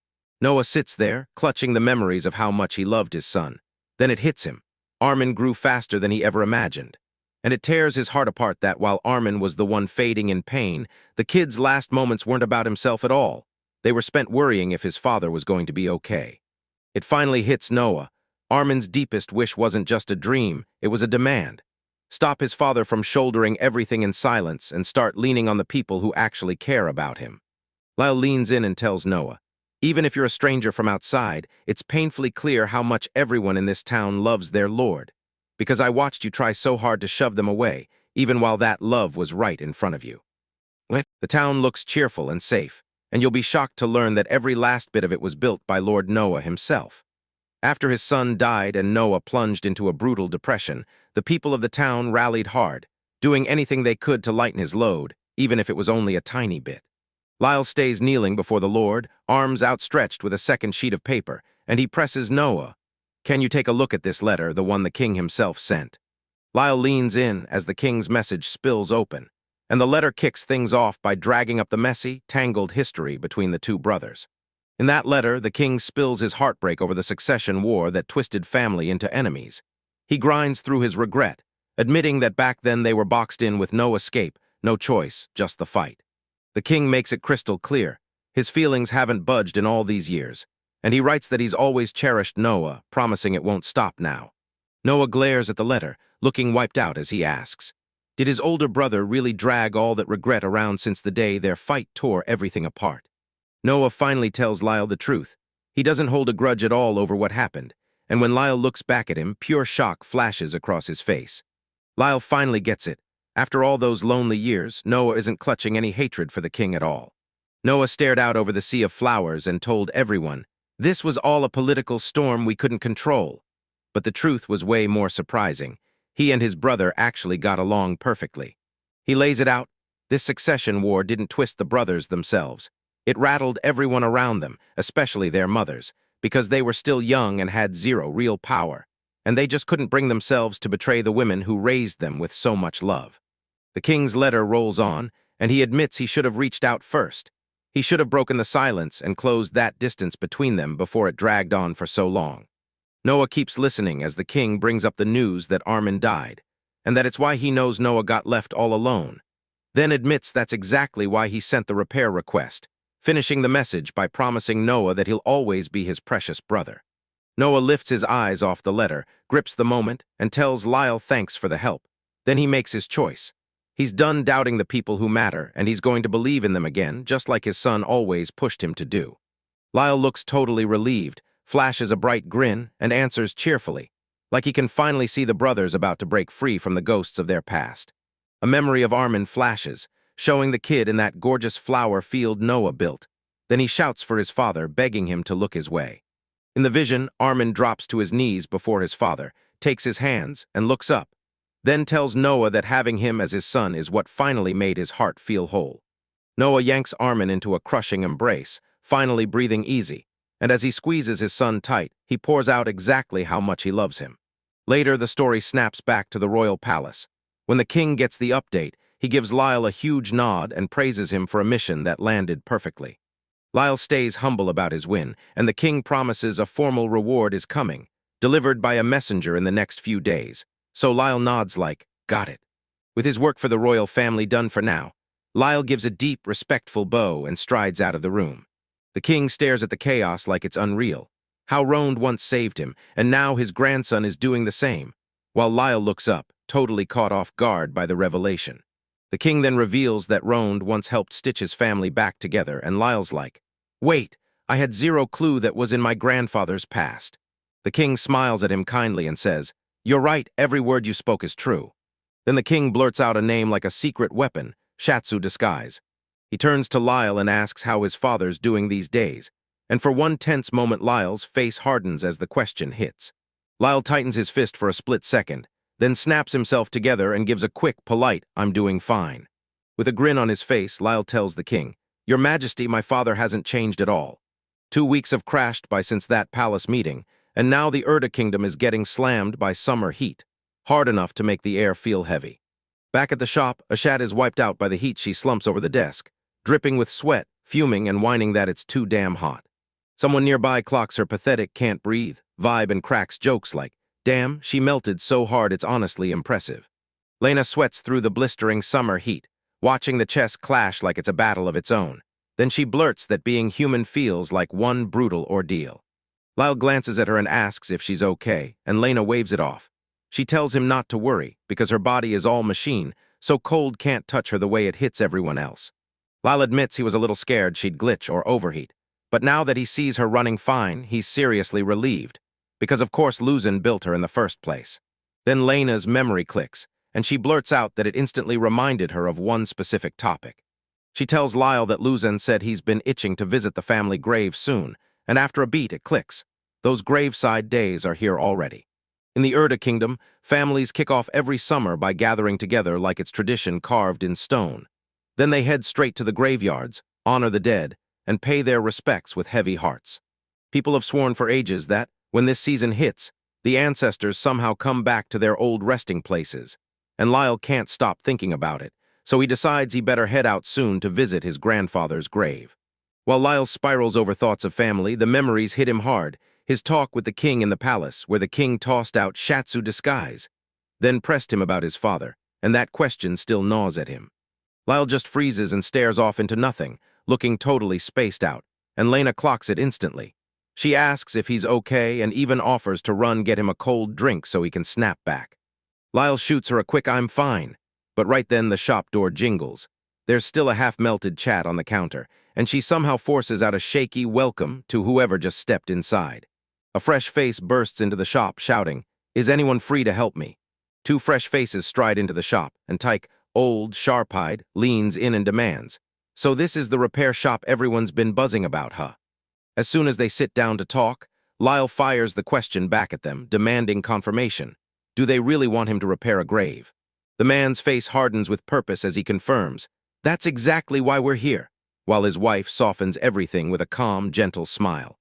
Noah sits there, clutching the memories of how much he loved his son. Then it hits him. Armin grew faster than he ever imagined. And it tears his heart apart that while Armin was the one fading in pain, the kid's last moments weren't about himself at all. They were spent worrying if his father was going to be okay. It finally hits Noah. Armin's deepest wish wasn't just a dream, it was a demand. Stop his father from shouldering everything in silence and start leaning on the people who actually care about him. Lyle leans in and tells Noah, even if you're a stranger from outside, it's painfully clear how much everyone in this town loves their lord. Because I watched you try so hard to shove them away, even while that love was right in front of you. The town looks cheerful and safe, and you'll be shocked to learn that every last bit of it was built by Lord Noah himself. After his son died and Noah plunged into a brutal depression, the people of the town rallied hard, doing anything they could to lighten his load, even if it was only a tiny bit. Lyle stays kneeling before the Lord, arms outstretched with a second sheet of paper, and he presses Noah. Can you take a look at this letter, the one the king himself sent? Lyle leans in as the king's message spills open, and the letter kicks things off by dragging up the messy, tangled history between the two brothers. In that letter, the king spills his heartbreak over the succession war that twisted family into enemies. He grinds through his regret, admitting that back then they were boxed in with no escape, no choice, just the fight. The king makes it crystal clear. His feelings haven't budged in all these years, and he writes that he's always cherished Noah, promising it won't stop now. Noah glares at the letter, looking wiped out as he asks, did his older brother really drag all that regret around since the day their fight tore everything apart? Noah finally tells Lyle the truth. He doesn't hold a grudge at all over what happened, and when Lyle looks back at him, pure shock flashes across his face. Lyle finally gets it. After all those lonely years, Noah isn't clutching any hatred for the king at all. Noah stared out over the sea of flowers and told everyone, this was all a political storm we couldn't control. But the truth was way more surprising. He and his brother actually got along perfectly. He lays it out. This succession war didn't twist the brothers themselves. It rattled everyone around them, especially their mothers, because they were still young and had zero real power, and they just couldn't bring themselves to betray the women who raised them with so much love. The king's letter rolls on, and he admits he should have reached out first. He should have broken the silence and closed that distance between them before it dragged on for so long. Noah keeps listening as the king brings up the news that Armin died, and that it's why he knows Noah got left all alone. Then admits that's exactly why he sent the repair request, finishing the message by promising Noah that he'll always be his precious brother. Noah lifts his eyes off the letter, grips the moment, and tells Lyle thanks for the help. Then he makes his choice. He's done doubting the people who matter, and he's going to believe in them again, just like his son always pushed him to do. Lyle looks totally relieved, flashes a bright grin, and answers cheerfully, like he can finally see the brothers about to break free from the ghosts of their past. A memory of Armin flashes, showing the kid in that gorgeous flower field Noah built. Then he shouts for his father, begging him to look his way. In the vision, Armin drops to his knees before his father, takes his hands, and looks up, then tells Noah that having him as his son is what finally made his heart feel whole. Noah yanks Armin into a crushing embrace, finally breathing easy, and as he squeezes his son tight, he pours out exactly how much he loves him. Later, the story snaps back to the royal palace. When the king gets the update, he gives Lyle a huge nod and praises him for a mission that landed perfectly. Lyle stays humble about his win, and the king promises a formal reward is coming, delivered by a messenger in the next few days. So Lyle nods like, got it. With his work for the royal family done for now, Lyle gives a deep, respectful bow and strides out of the room. The king stares at the chaos like it's unreal. How Roand once saved him, and now his grandson is doing the same, while Lyle looks up, totally caught off guard by the revelation. The king then reveals that Rond once helped stitch his family back together, and Lyle's like, "Wait, I had zero clue that was in my grandfather's past." The king smiles at him kindly and says, "You're right, every word you spoke is true." Then the king blurts out a name like a secret weapon, Shatsu disguise. He turns to Lyle and asks how his father's doing these days, and for one tense moment Lyle's face hardens as the question hits. Lyle tightens his fist for a split second, then snaps himself together and gives a quick, polite, "I'm doing fine." With a grin on his face, Lyle tells the king, "Your Majesty, my father hasn't changed at all. 2 weeks have crashed by since that palace meeting, and now the Urda Kingdom is getting slammed by summer heat, hard enough to make the air feel heavy." Back at the shop, Ashad is wiped out by the heat. She slumps over the desk, dripping with sweat, fuming and whining that it's too damn hot. Someone nearby clocks her pathetic can't breathe vibe and cracks jokes like, "Damn, she melted so hard it's honestly impressive." Lena sweats through the blistering summer heat, watching the chess clash like it's a battle of its own. Then she blurts that being human feels like one brutal ordeal. Lyle glances at her and asks if she's okay, and Lena waves it off. She tells him not to worry, because her body is all machine, so cold can't touch her the way it hits everyone else. Lyle admits he was a little scared she'd glitch or overheat, but now that he sees her running fine, he's seriously relieved, because of course Luzin built her in the first place. Then Lena's memory clicks, and she blurts out that it instantly reminded her of one specific topic. She tells Lyle that Luzin said he's been itching to visit the family grave soon, and after a beat it clicks. Those graveside days are here already. In the Urda Kingdom, families kick off every summer by gathering together like it's tradition carved in stone. Then they head straight to the graveyards, honor the dead, and pay their respects with heavy hearts. People have sworn for ages that, when this season hits, the ancestors somehow come back to their old resting places, and Lyle can't stop thinking about it, so he decides he better head out soon to visit his grandfather's grave. While Lyle spirals over thoughts of family, the memories hit him hard. His talk with the king in the palace, where the king tossed out Shatsu disguise, then pressed him about his father, and that question still gnaws at him. Lyle just freezes and stares off into nothing, looking totally spaced out, and Lena clocks it instantly. She asks if he's okay and even offers to run get him a cold drink so he can snap back. Lyle shoots her a quick "I'm fine," but right then the shop door jingles. There's still a half-melted chat on the counter, and she somehow forces out a shaky welcome to whoever just stepped inside. A fresh face bursts into the shop, shouting, "Is anyone free to help me?" 2 fresh faces stride into the shop, and Tyke, old, sharp-eyed, leans in and demands, "So this is the repair shop everyone's been buzzing about, huh?" As soon as they sit down to talk, Lyle fires the question back at them, demanding confirmation. Do they really want him to repair a grave? The man's face hardens with purpose as he confirms, "That's exactly why we're here," while his wife softens everything with a calm, gentle smile.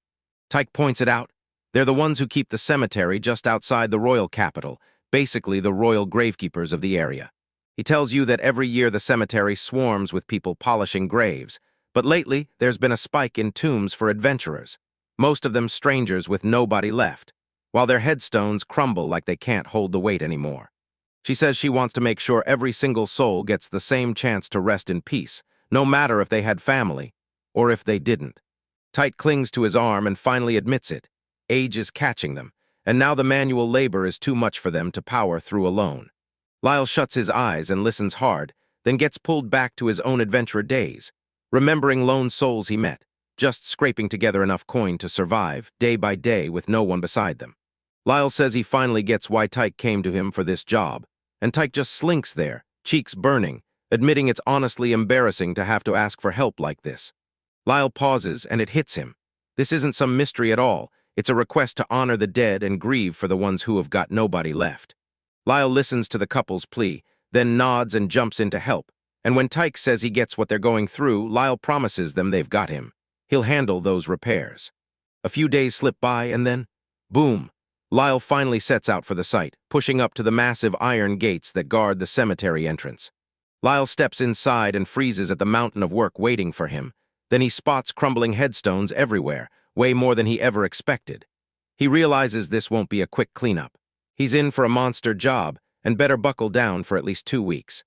Tyke points it out. They're the ones who keep the cemetery just outside the royal capital, basically the royal gravekeepers of the area. He tells you that every year the cemetery swarms with people polishing graves, but lately there's been a spike in tombs for adventurers, most of them strangers with nobody left, while their headstones crumble like they can't hold the weight anymore. She says she wants to make sure every single soul gets the same chance to rest in peace, no matter if they had family or if they didn't. Tyke clings to his arm and finally admits it. Age is catching them, and now the manual labor is too much for them to power through alone. Lyle shuts his eyes and listens hard, then gets pulled back to his own adventurer days, remembering lone souls he met, just scraping together enough coin to survive, day by day with no one beside them. Lyle says he finally gets why Tyke came to him for this job, and Tyke just slinks there, cheeks burning, admitting it's honestly embarrassing to have to ask for help like this. Lyle pauses, and it hits him. This isn't some mystery at all. It's a request to honor the dead and grieve for the ones who have got nobody left. Lyle listens to the couple's plea, then nods and jumps in to help, and when Tyke says he gets what they're going through, Lyle promises them they've got him. He'll handle those repairs. A few days slip by, and then, boom, Lyle finally sets out for the site, pushing up to the massive iron gates that guard the cemetery entrance. Lyle steps inside and freezes at the mountain of work waiting for him. Then he spots crumbling headstones everywhere, way more than he ever expected. He realizes this won't be a quick cleanup. He's in for a monster job, and better buckle down for at least 2 weeks.